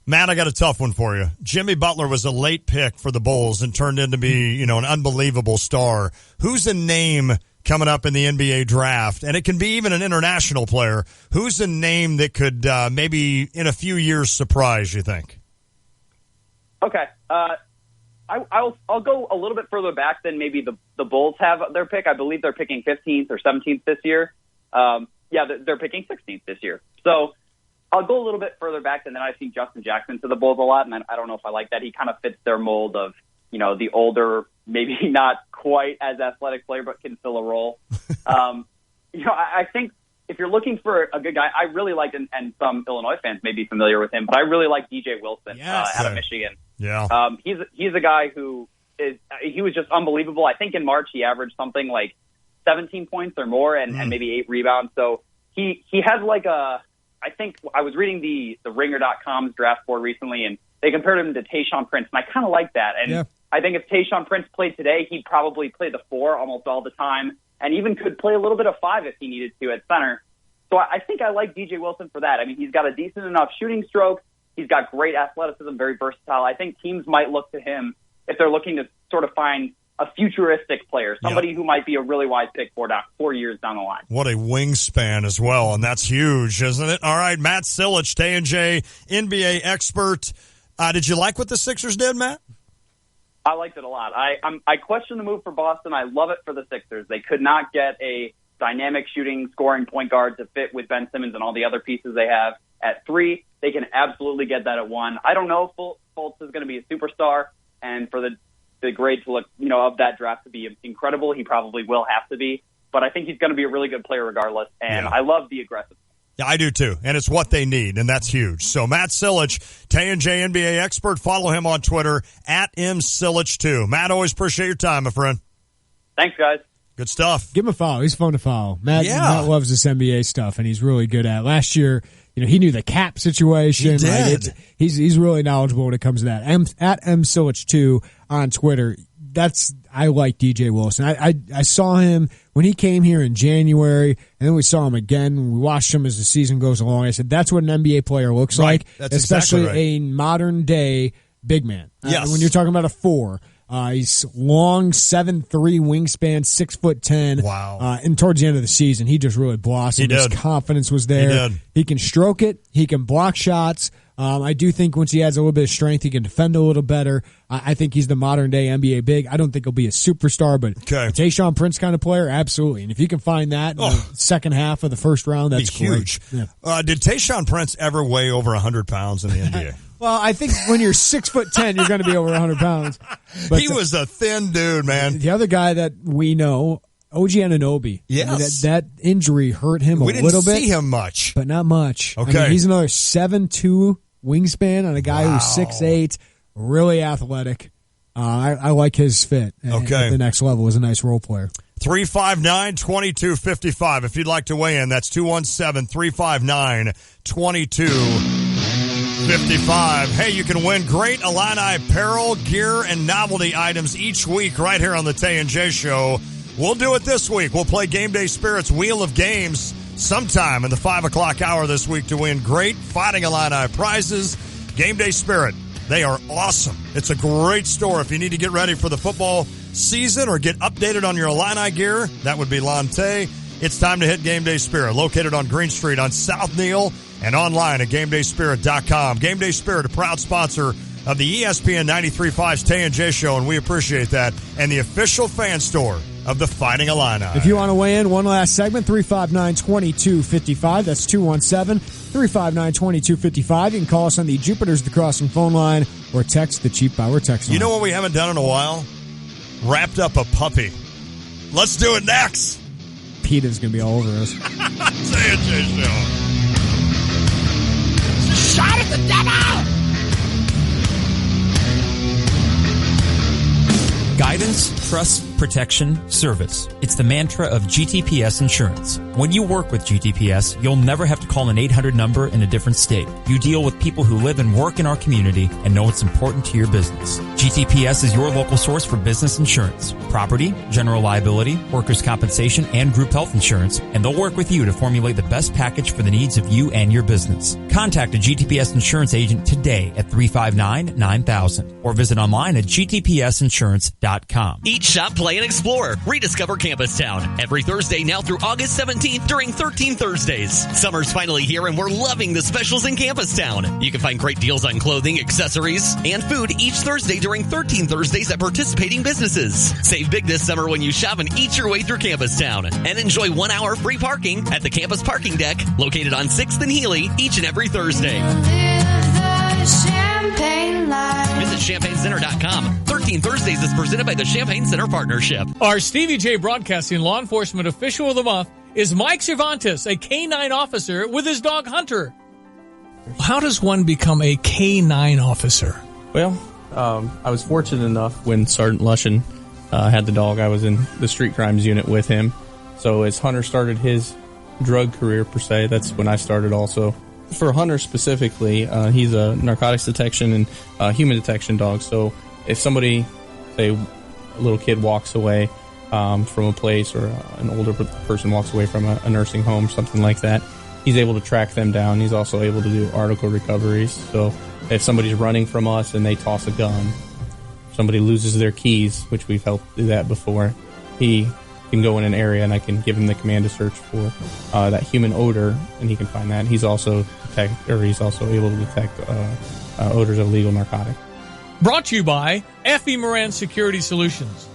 S11: Matt, I got a tough one for you. Jimmy Butler was a late pick for the Bulls and turned into be, an unbelievable star. Who's a name coming up in the NBA draft? And it can be even an international player. Who's a name that could maybe in a few years surprise, you think?
S7: Okay. I'll go a little bit further back than maybe the Bulls have their pick. I believe they're picking 15th or 17th this year. They're picking 16th this year. So I'll go a little bit further back, and then I've seen Justin Jackson to the Bulls a lot, and I don't know if I like that. He kind of fits their mold of, the older, maybe not quite as athletic player, but can fill a role. I think if you're looking for a good guy, I really like, and some Illinois fans may be familiar with him, but I really like DJ Wilson out of Michigan.
S11: Yeah.
S7: He's a guy who he was just unbelievable. I think in March he averaged something like 17 points or more and maybe 8 rebounds. So he has I think I was reading the Ringer.com's draft board recently, and they compared him to Tayshaun Prince, and I kind of like that. And I think if Tayshaun Prince played today, he'd probably play the 4 almost all the time, and even could play a little bit of 5 if he needed to at center. So I think I like DJ Wilson for that. I mean, he's got a decent enough shooting stroke. He's got great athleticism, very versatile. I think teams might look to him if they're looking to sort of find a futuristic player, somebody who might be a really wise pick 4 years down the line.
S11: What a wingspan as well, and that's huge, isn't it? All right, Matt Silich, Tay and J, NBA expert. Did you like what the Sixers did, Matt?
S7: I liked it a lot. I question the move for Boston. I love it for the Sixers. They could not get a dynamic shooting, scoring point guard to fit with Ben Simmons and all the other pieces they have at 3. They can absolutely get that at 1. I don't know if Fultz is going to be a superstar, and for the grade to look, of that draft to be incredible, he probably will have to be. But I think he's going to be a really good player regardless, and I love the aggressive.
S11: Yeah, I do too, and it's what they need, and that's huge. So Matt Silich, Tay and J NBA expert, follow him on Twitter at @msilich2. Matt, always appreciate your time, my friend.
S7: Thanks, guys.
S11: Good stuff.
S12: Give him a follow. He's fun to follow. Matt loves this NBA stuff, and he's really good at it. Last year, he knew the cap situation.
S11: He did.
S12: He's really knowledgeable when it comes to that. At @msilich2 on Twitter. I like DJ Wilson. I saw him when he came here in January, and then we saw him again. We watched him as the season goes along. I said, that's what an NBA player looks like,
S11: that's
S12: especially
S11: exactly
S12: a modern-day big man.
S11: Yes.
S12: When you're talking about a 4. He's long, 7'3" wingspan, 6'10".
S11: Wow.
S12: And towards the end of the season, he just really blossomed.
S11: He did.
S12: His confidence was there.
S11: He did.
S12: He can stroke it. He can block shots. I do think once he adds a little bit of strength, he can defend a little better. I think he's the modern-day NBA big. I don't think he'll be a superstar, but a Tayshaun Prince kind of player, absolutely. And if you can find that in the second half of the first round, that's
S11: huge.
S12: Yeah.
S11: Did Tayshaun Prince ever weigh over 100 pounds in the NBA?
S12: Well, I think when you're 6'10", you're going to be over 100 pounds. But
S11: he was a thin dude, man.
S12: The other guy that we know, OG Anunoby.
S11: Yes.
S12: That injury hurt him a little bit.
S11: We didn't see him much.
S12: But not much.
S11: Okay.
S12: He's another 7'2" wingspan on a guy who's 6'8", really athletic. I like his fit. At the next level as a nice role player.
S11: 359-2255. If you'd like to weigh in, that's 217-359-2255. Hey, you can win great Illini apparel, gear, and novelty items each week right here on the Tay and J Show. We'll do it this week. We'll play Game Day Spirits Wheel of Games sometime in the 5 o'clock hour this week to win great Fighting Illini prizes. Game Day Spirit They are awesome. It's a great store. If you need to get ready for the football season or get updated on your Illini gear, that would be Tay. It's time to hit Game Day Spirit, located on Green Street on South Neal and online at GameDaySpirit.com. Game Day Spirit, a proud sponsor of the ESPN 93.5's Tay and J Show, and we appreciate that, and the official fan store of the Fighting Illini.
S12: If you want to weigh in, one last segment, 359-2255. That's 217-359-2255. You can call us on the Jupiter's The Crossing phone line or text the Cheap Power text line.
S11: You know what we haven't done in a while? Wrapped up a puppy. Let's do it next.
S12: PETA's going to be all over us.
S11: Tay and J Show.
S3: Shot at the devil!
S6: Guidance, trust, protection, service. It's the mantra of GTPS Insurance. When you work with GTPS, you'll never have to call an 800 number in a different state. You deal with people who live and work in our community and know it's important to your business. GTPS is your local source for business insurance, property, general liability, workers' compensation, and group health insurance, and they'll work with you to formulate the best package for the needs of you and your business. Contact a GTPS insurance agent today at 359-9000 or visit online at gtpsinsurance.com.
S10: Eat, shop, play, and explore. Rediscover Campus Town every Thursday now through August 17th during 13 Thursdays. Summer's finally here and we're loving the specials in Campus Town. You can find great deals on clothing, accessories, and food each Thursday during 13 Thursdays at participating businesses. Save big this summer when you shop and eat your way through Campus Town. And enjoy 1 hour free parking at the campus parking deck located on 6th and Healy each and every Thursday. Visit ChampagneCenter.com. 13 Thursdays is presented by the Champagne Center Partnership.
S19: Our Stevie J Broadcasting Law Enforcement Official of the Month is Mike Cervantes, a K-9 officer with his dog Hunter. How does one become a K-9 officer?
S17: Well, I was fortunate enough when Sergeant Lushin had the dog, I was in the street crimes unit with him. So as Hunter started his drug career, per se, that's when I started also. For Hunter specifically, he's a narcotics detection and human detection dog. So if somebody, say a little kid walks away from a place or an older person walks away from a nursing home, something like that, he's able to track them down. He's also able to do article recoveries. So if somebody's running from us and they toss a gun, somebody loses their keys, which we've helped do that before, he can go in an area and I can give him the command to search for that human odor, and he can find that. He's also able to detect odors of illegal narcotic.
S19: Brought to you by F.E. Moran Security Solutions.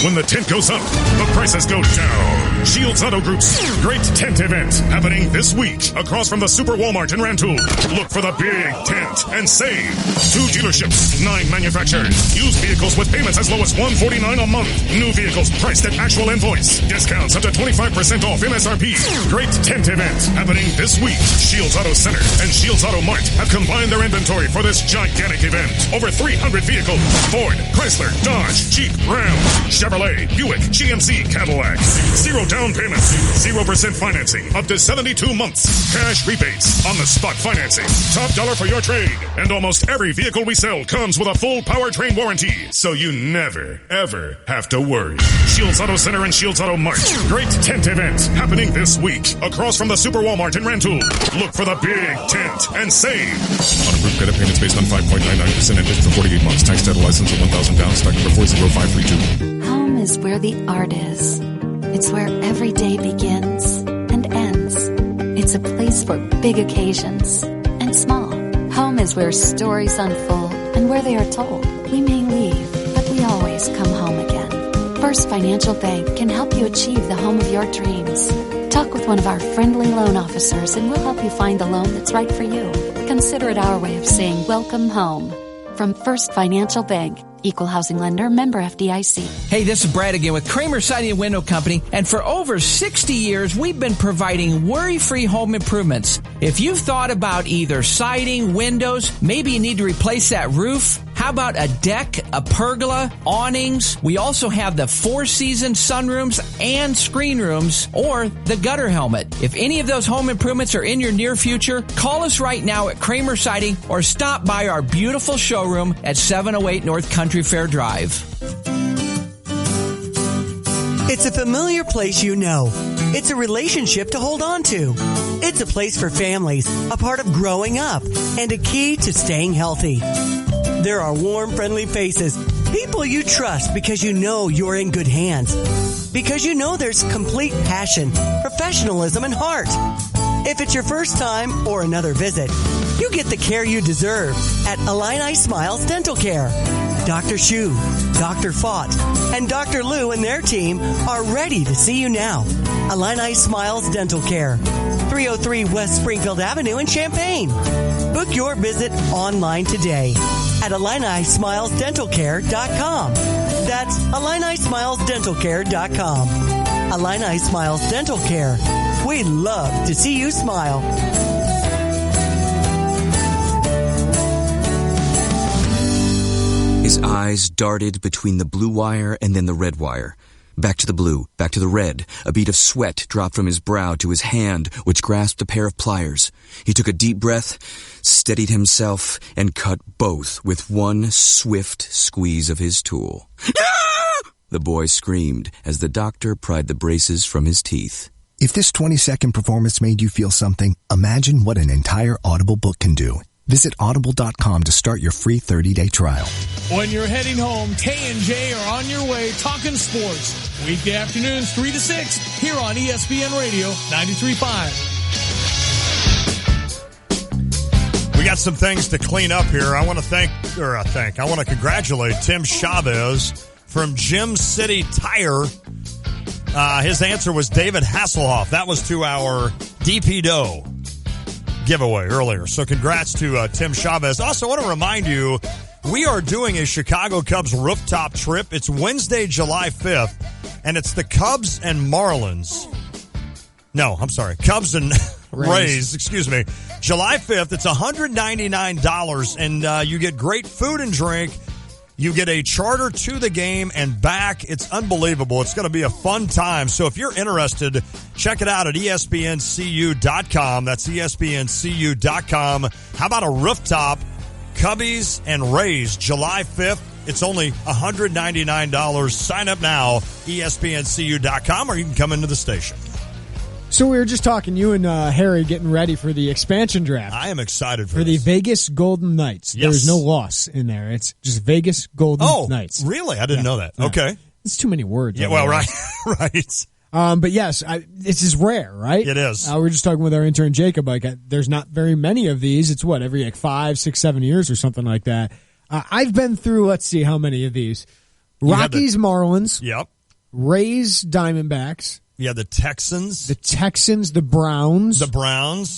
S18: When the tent goes up, the prices go down. Shields Auto Group's Great Tent Event happening this week across from the Super Walmart in Rantoul. Look for the big tent and save. 2 dealerships, 9 manufacturers. Used vehicles with payments as low as $149 a month. New vehicles priced at actual invoice. Discounts up to 25% off MSRP. Great Tent Event happening this week. Shields Auto Center and Shields Auto Mart have combined their inventory for this gigantic event. Over 300 vehicles. Ford, Chrysler, Dodge, Jeep, Ram, Chevrolet, Buick, GMC, Cadillac. 0 down payment, 0% financing, up to 72 months. Cash rebates, on-the-spot financing, top dollar for your trade. And almost every vehicle we sell comes with a full powertrain warranty, so you never, ever have to worry. Shields Auto Center and Shields Auto Mart. Great tent event happening this week across from the Super Walmart in Rantoul. Look for the big tent and save.
S20: On-approved credit payments based on 5.99% interest for 48 months. Tax title license of 1,000 down. Stock number 40532.
S25: Home is where the art is. It's where every day begins and ends. It's a place for big occasions and small. Home is where stories unfold and where they are told. We may leave, but we always come home again. First Financial Bank can help you achieve the home of your dreams. Talk with one of our friendly loan officers and we'll help you find the loan that's right for you. Consider it our way of saying welcome home. From First Financial Bank. Equal housing lender, member FDIC.
S26: Hey, this is Brad again with Kramer Siding and Window Company, and for over 60 years, we've been providing worry-free home improvements. If you've thought about either siding, windows, maybe you need to replace that roof, how about a deck, a pergola, awnings? We also have the 4-season sunrooms and screen rooms, or the gutter helmet. If any of those home improvements are in your near future, call us right now at Kramer Siding or stop by our beautiful showroom at 708 North Country Fair Drive.
S27: It's a familiar place you know.
S15: It's a relationship to hold on to. It's a place for families, a part of growing up, and a key to staying healthy. There are warm, friendly faces, people you trust because you know you're in good hands. Because you know there's complete passion, professionalism, and heart. If it's your first time or another visit, you get the care you deserve at Illini Smiles Dental Care. Dr. Shu, Dr. Fott, and Dr. Lou and their team are ready to see you now. Illini Smiles Dental Care, 303 West Springfield Avenue in Champaign. Book your visit online today at IlliniSmilesDentalCare.com. That's IlliniSmilesDentalCare.com. Illini Smiles Dental Care. We love to see you smile.
S1: His eyes darted between the blue wire and then the red wire. Back to the blue, back to the red. A bead of sweat dropped from his brow to his hand, which grasped a pair of pliers. He took a deep breath, steadied himself, and cut both with one swift squeeze of his tool. The boy screamed as the doctor pried the braces from his teeth.
S16: If this 20-second performance made you feel something, imagine what an entire Audible book can do. Visit audible.com to start your free 30-day trial.
S19: When you're heading home, Tay and J are on your way talking sports. Weekday afternoons 3 to 6 here on ESPN Radio 93.5.
S11: We got some things to clean up here. I want to congratulate Tim Chavez from Gem City Tire. His answer was David Hasselhoff. That was to our DP Dough giveaway earlier. So congrats to Tim Chavez. Also, I want to remind you, we are doing a Chicago Cubs rooftop trip. It's Wednesday, July 5th, and it's the Cubs and Marlins. No, I'm sorry. Cubs and Rays, excuse me. July 5th, it's $199, and you get great food and drink. You get a charter to the game and back. It's unbelievable. It's going to be a fun time. So if you're interested, check it out at ESPNCU.com. That's ESPNCU.com. How about a rooftop, Cubbies and Rays, July 5th? It's only $199. Sign up now, ESPNCU.com, or you can come into the station.
S12: So we were just talking, you and Harry getting ready for the expansion draft.
S11: I am excited
S12: for the Vegas Golden Knights.
S11: Yes.
S12: There's no loss in there. It's just Vegas Golden Knights.
S11: Really? I didn't know that.
S12: Yeah.
S11: Okay.
S12: It's too many words.
S11: Yeah, well, right. Right.
S12: But yes, this is rare, right?
S11: It is.
S12: We were just talking with our intern Jacob. There's not very many of these. It's every 5, 6, 7 years or something like that. I've been through, let's see how many of these. Rockies, Marlins.
S11: Yep.
S12: Rays, Diamondbacks.
S11: Yeah, the Texans.
S12: The Browns.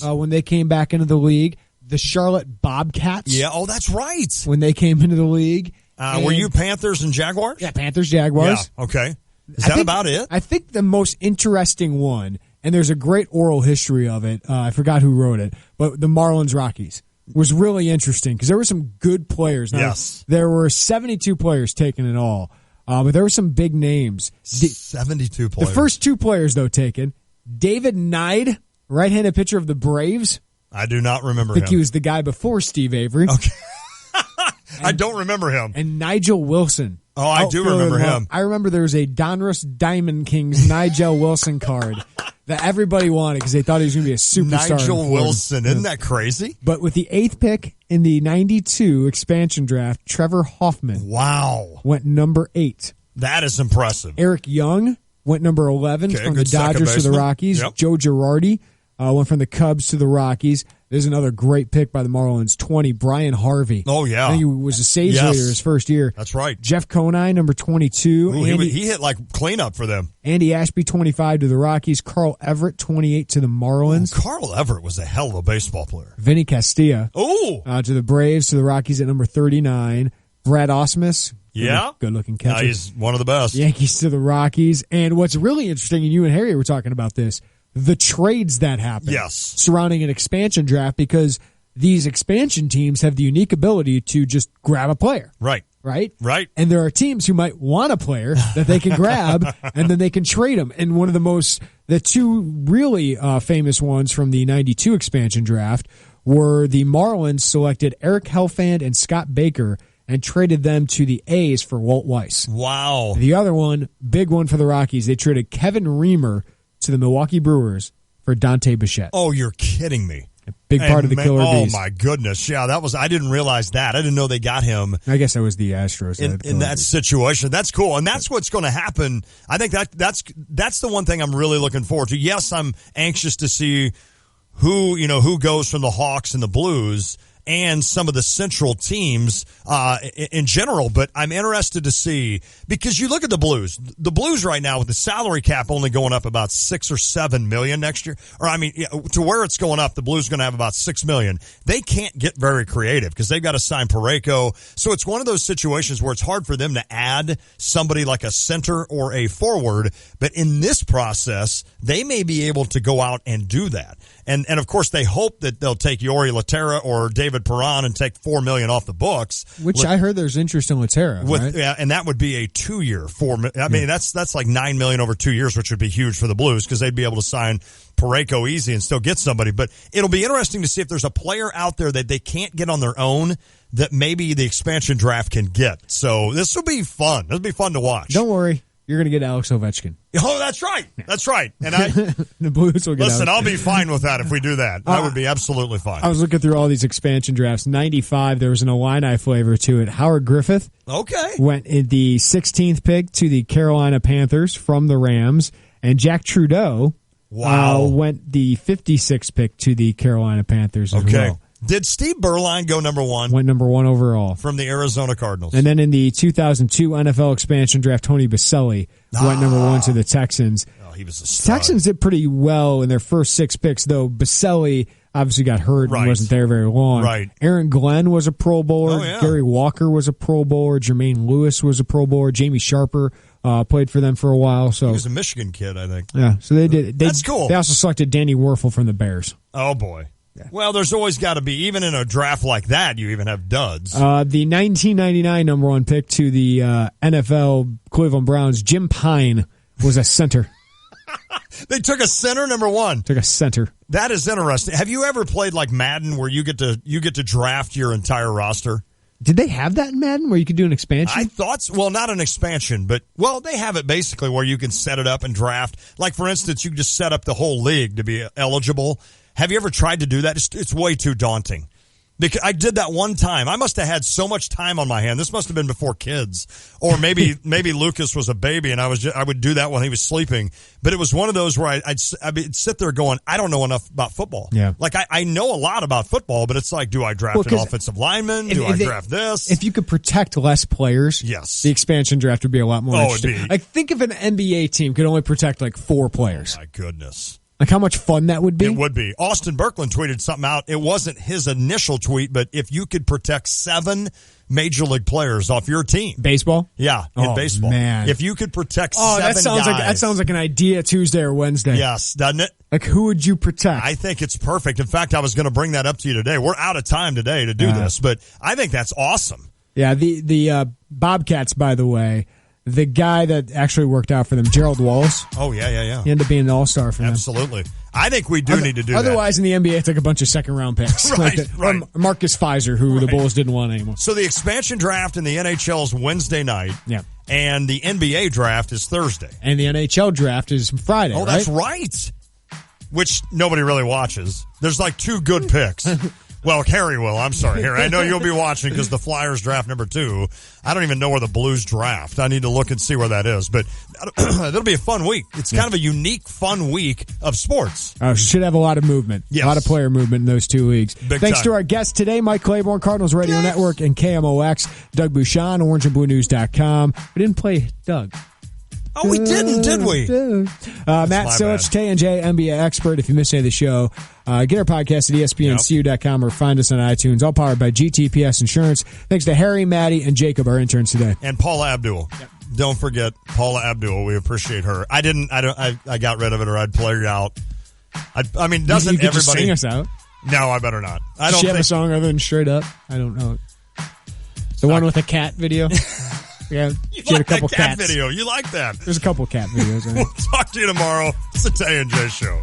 S12: When they came back into the league. The Charlotte Bobcats.
S11: Yeah, that's right.
S12: When they came into the league.
S11: Were you Panthers and Jaguars?
S12: Yeah, Panthers, Jaguars.
S11: Yeah, okay. Is that about it?
S12: I think the most interesting one, and there's a great oral history of it, I forgot who wrote it, but the Marlins Rockies was really interesting because there were some good players. Now,
S11: yes.
S12: There were 72 players taken in all. But there were some big names.
S11: 72 players.
S12: The first 2 players, though, taken. David Nide, right-handed pitcher of the Braves.
S11: I do not remember
S12: him. I think
S11: him.
S12: he was the guy before Steve Avery.
S11: Okay. I don't remember him.
S12: And Nigel Wilson.
S11: Oh, I do remember him.
S12: I remember there was a Donruss Diamond Kings Nigel Wilson card that everybody wanted because they thought he was going to be a superstar.
S11: Nigel Wilson. Isn't that crazy?
S12: But with the 8th pick in the 92 expansion draft, Trevor Hoffman went number 8.
S11: That is impressive.
S12: Eric Young went number 11 from the Dodgers to the Rockies.
S11: Yep.
S12: Joe Girardi went from the Cubs to the Rockies. There's another great pick by the Marlins, 20, Brian Harvey.
S11: Oh, yeah.
S12: I think he was a saves leader his first year.
S11: That's right.
S12: Jeff Conine, number 22.
S11: Ooh, he hit like cleanup for them.
S12: Andy Ashby, 25 to the Rockies. Carl Everett, 28 to the Marlins.
S11: Carl Everett was a hell of a baseball player.
S12: Vinny Castilla.
S11: To
S12: the Braves, to the Rockies at number 39. Brad Osmus. Good-looking catcher.
S11: He's one of the best.
S12: Yankees to the Rockies. And what's really interesting, and you and Harry were talking about this, the trades that happen surrounding an expansion draft, because these expansion teams have the unique ability to just grab a player.
S11: Right.
S12: And there are teams who might want a player that they can grab and then they can trade them. And one of the 2 really famous ones from the 92 expansion draft were the Marlins selected Eric Helfand and Scott Baker and traded them to the A's for Walt Weiss.
S11: Wow.
S12: The other one, big one for the Rockies, they traded Kevin Reamer to the Milwaukee Brewers for Dante Bichette.
S11: Oh, you're kidding me.
S12: Big part of the Killer Bees.
S11: Oh, my goodness. Yeah, I didn't realize that. I didn't know they got him.
S12: I guess that was the Astros.
S11: In that situation. That's cool. And that's what's going to happen. I think that's the one thing I'm really looking forward to. Yes, I'm anxious to see who goes from the Hawks and the Blues and some of the Central teams in general. But I'm interested to see, because you look at the Blues. The Blues right now with the salary cap only going up about $6 or $7 million next year, to where it's going up, the Blues are going to have about $6 million. They can't get very creative because they've got to sign Parayko. So it's one of those situations where it's hard for them to add somebody like a center or a forward. But in this process, they may be able to go out and do that. And of course, they hope that they'll take Yori Laterra or David Perron and take $4 million off the books.
S12: Which I heard there's interest in Laterra, right?
S11: Yeah, and that would be a 2-year $4 million. I mean, that's like $9 million over 2 years, which would be huge for the Blues because they'd be able to sign Parayko easy and still get somebody. But it'll be interesting to see if there's a player out there that they can't get on their own that maybe the expansion draft can get. So this will be fun. It'll be fun to watch.
S12: Don't worry. You're going to get Alex Ovechkin.
S11: Oh, that's right. That's right. And
S12: the Blues will get
S11: Listen,
S12: Alex.
S11: I'll be fine with that if we do that. That would be absolutely fine.
S12: I was looking through all these expansion drafts. 95, there was an Illini flavor to it. Howard Griffith went in the 16th pick to the Carolina Panthers from the Rams. And Jack Trudeau went the 56th pick to the Carolina Panthers as well.
S11: Did Steve Berline go number 1?
S12: Went number 1 overall.
S11: From the Arizona Cardinals.
S12: And then in the 2002 NFL expansion draft, Tony Baselli went number 1 to the Texans.
S11: Oh, he was a stud.
S12: Texans did pretty well in their first 6 picks, though Baselli obviously got hurt and wasn't there very long.
S11: Right.
S12: Aaron Glenn was a Pro Bowler.
S11: Oh, yeah.
S12: Gary Walker was a Pro Bowler. Jermaine Lewis was a Pro Bowler. Jamie Sharper played for them for a while. So
S11: he was a Michigan kid, I think.
S12: Yeah, so they did.
S11: That's cool.
S12: They also selected Danny Werfel from the Bears.
S11: Oh, boy. Yeah. Well, there's always got to be, even in a draft like that, you even have duds.
S12: The 1999 number 1 pick to the NFL Cleveland Browns, Jim Pine, was a center.
S11: They took a center, number 1.
S12: Took a center.
S11: That is interesting. Have you ever played like Madden where you get to draft your entire roster?
S12: Did they have that in Madden where you could do an expansion?
S11: I thought so. Well, not an expansion, but, they have it basically where you can set it up and draft. Like, for instance, you can just set up the whole league to be eligible. Have you ever tried to do that? It's way too daunting. Because I did that one time. I must have had so much time on my hand. This must have been before kids, or maybe Lucas was a baby, and I would do that while he was sleeping. But it was one of those where I'd sit there going, I don't know enough about football.
S12: Yeah,
S11: like I know a lot about football, but it's like, do I draft an offensive lineman? Do I draft this?
S12: If you could protect less players,
S11: yes,
S12: the expansion draft would be a lot more interesting. I think if an NBA team could only protect like 4 players.
S11: Oh my goodness.
S12: Like how much fun that would be?
S11: It would be. Austin Berkland tweeted something out. It wasn't his initial tweet, but if you could protect 7 major league players off your team.
S12: Baseball?
S11: Yeah, in baseball.
S12: Man.
S11: If you could protect 7 guys.
S12: That sounds like an idea Tuesday or Wednesday.
S11: Yes, doesn't it?
S12: Like who would you protect?
S11: I think it's perfect. In fact, I was going to bring that up to you today. We're out of time today to do this, but I think that's awesome.
S12: Yeah, the Bobcats, by the way, the guy that actually worked out for them, Gerald Wallace.
S11: Oh, yeah.
S12: He ended up being an all-star for them.
S11: Absolutely. I think we do need to do
S12: Otherwise, in the NBA, it's like a bunch of second-round picks.
S11: Right.
S12: Or Marcus Fizer, who the Bulls didn't want anymore.
S11: So the expansion draft in the NHL is Wednesday night.
S12: Yeah.
S11: And the NBA draft is Thursday.
S12: And the NHL draft is Friday,
S11: Oh, that's right. Which nobody really watches. There's like 2 good picks. Well, Harry will. I'm sorry, Harry. I know you'll be watching because the Flyers draft number 2. I don't even know where the Blues draft. I need to look and see where that is. But it'll be a fun week. It's kind of a unique, fun week of sports.
S12: Should have a lot of movement.
S11: Yes.
S12: A lot of player movement in those 2 leagues. Thanks to our guests today, Mike Claiborne, Cardinals Radio Network, and KMOX, Doug Bouchon, orangeandbluenews.com. We didn't play Doug.
S11: Oh, we didn't, did we?
S12: Matt Silich, Tay and J, NBA expert. If you missed any of the show, get our podcast at ESPNCU.com or find us on iTunes. All powered by GTPS Insurance. Thanks to Harry, Maddie, and Jacob, our interns today.
S11: And Paula Abdul. Yep. Don't forget Paula Abdul. We appreciate her. I got rid of it, or I'd play her out. I mean, doesn't
S12: you could
S11: everybody
S12: just sing us out?
S11: No, I better not.
S12: Does she have a song other than Straight Up? I don't know. The one with the cat video. Yeah,
S11: you like a couple cat video. You like that.
S12: There's a couple cat videos.
S11: We'll talk to you tomorrow. It's the Tay and J Show.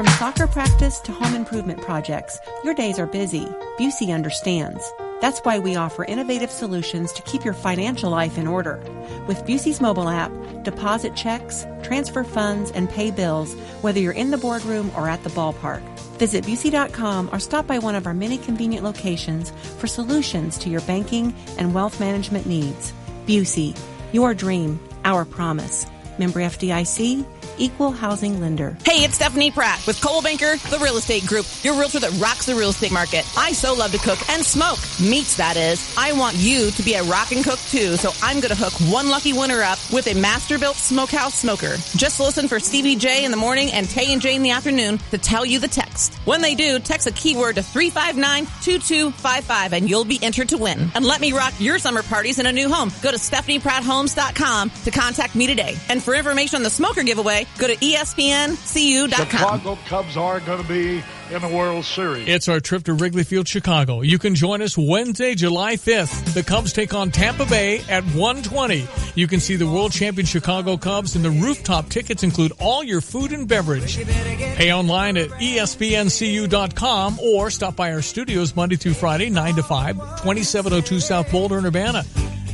S2: From soccer practice to home improvement projects, your days are busy. Busey understands. That's why we offer innovative solutions to keep your financial life in order. With Busey's mobile app, deposit checks, transfer funds, and pay bills, whether you're in the boardroom or at the ballpark. Visit Busey.com or stop by one of our many convenient locations for solutions to your banking and wealth management needs. Busey, your dream, our promise. Member FDIC, Equal Housing Lender.
S13: Hey, it's Stephanie Pratt with Coldwell Banker, the real estate group, your realtor that rocks the real estate market. I so love to cook and smoke. Meats, that is. I want you to be a rockin' cook too, so I'm going to hook one lucky winner up with a master-built smokehouse smoker. Just listen for Stevie J in the morning and Tay and J in the afternoon to tell you the text. When they do, text a keyword to 359-2255 and you'll be entered to win. And let me rock your summer parties in a new home. Go to StephaniePrattHomes.com to contact me today. And for information on the smoker giveaway, go to ESPNCU.com.
S14: Chicago Cubs are going to be in the World Series.
S19: It's our trip to Wrigley Field, Chicago. You can join us Wednesday, July 5th. The Cubs take on Tampa Bay at 1:20. You can see the world champion Chicago Cubs, and the rooftop tickets include all your food and beverage. Pay online at ESPNCU.com or stop by our studios Monday through Friday, 9 to 5, 2702 South Boulder in Urbana.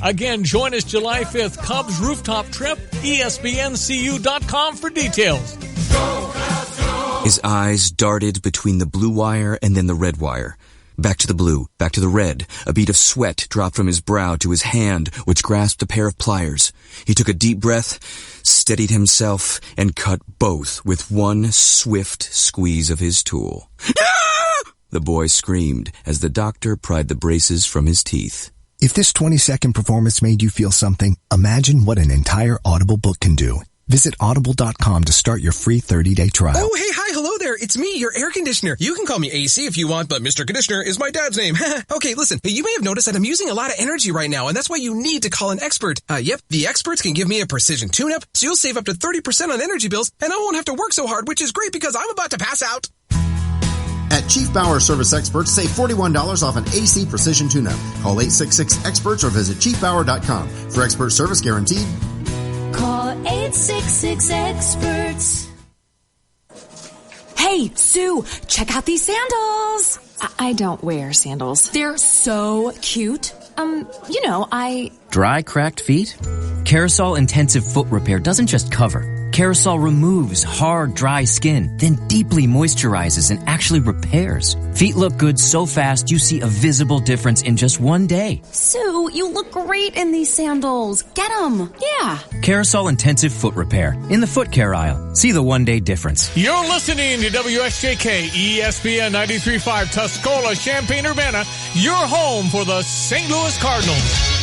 S19: Again, join us July 5th, Cubs rooftop trip, ESPNCU.com for details.
S1: His eyes darted between the blue wire and then the red wire. Back to the blue, back to the red. A bead of sweat dropped from his brow to his hand, which grasped a pair of pliers. He took a deep breath, steadied himself, and cut both with one swift squeeze of his tool. The boy screamed as the doctor pried the braces from his teeth.
S16: If this 20-second performance made you feel something, imagine what an entire Audible book can do. Visit Audible.com to start your free 30-day trial.
S5: Oh, hey, hi, hello there. It's me, your air conditioner. You can call me AC if you want, but Mr. Conditioner is my dad's name. Okay, listen, you may have noticed that I'm using a lot of energy right now, and that's why you need to call an expert. Yep, the experts can give me a precision tune-up, so you'll save up to 30% on energy bills, and I won't have to work so hard, which is great because I'm about to pass out.
S21: At Chief Bauer Service Experts, save $41 off an AC Precision Tune-Up. Call 866-EXPERTS or visit chiefbauer.com. For expert service guaranteed.
S22: Call 866-EXPERTS.
S23: Hey, Sue, check out these sandals. I don't wear sandals. They're so cute.
S24: Dry, cracked feet? Carousel Intensive Foot Repair doesn't just cover. Carousel removes hard, dry skin, then deeply moisturizes and actually repairs. Feet look good so fast you see a visible difference in just one day.
S23: Sue, you look great in these sandals. Get them. Yeah.
S24: Carousel Intensive Foot Repair in the foot care aisle. See the one-day difference.
S19: You're listening to WSJK ESPN 93.5 Tuscola, Champaign-Urbana, your home for the St. Louis Cardinals.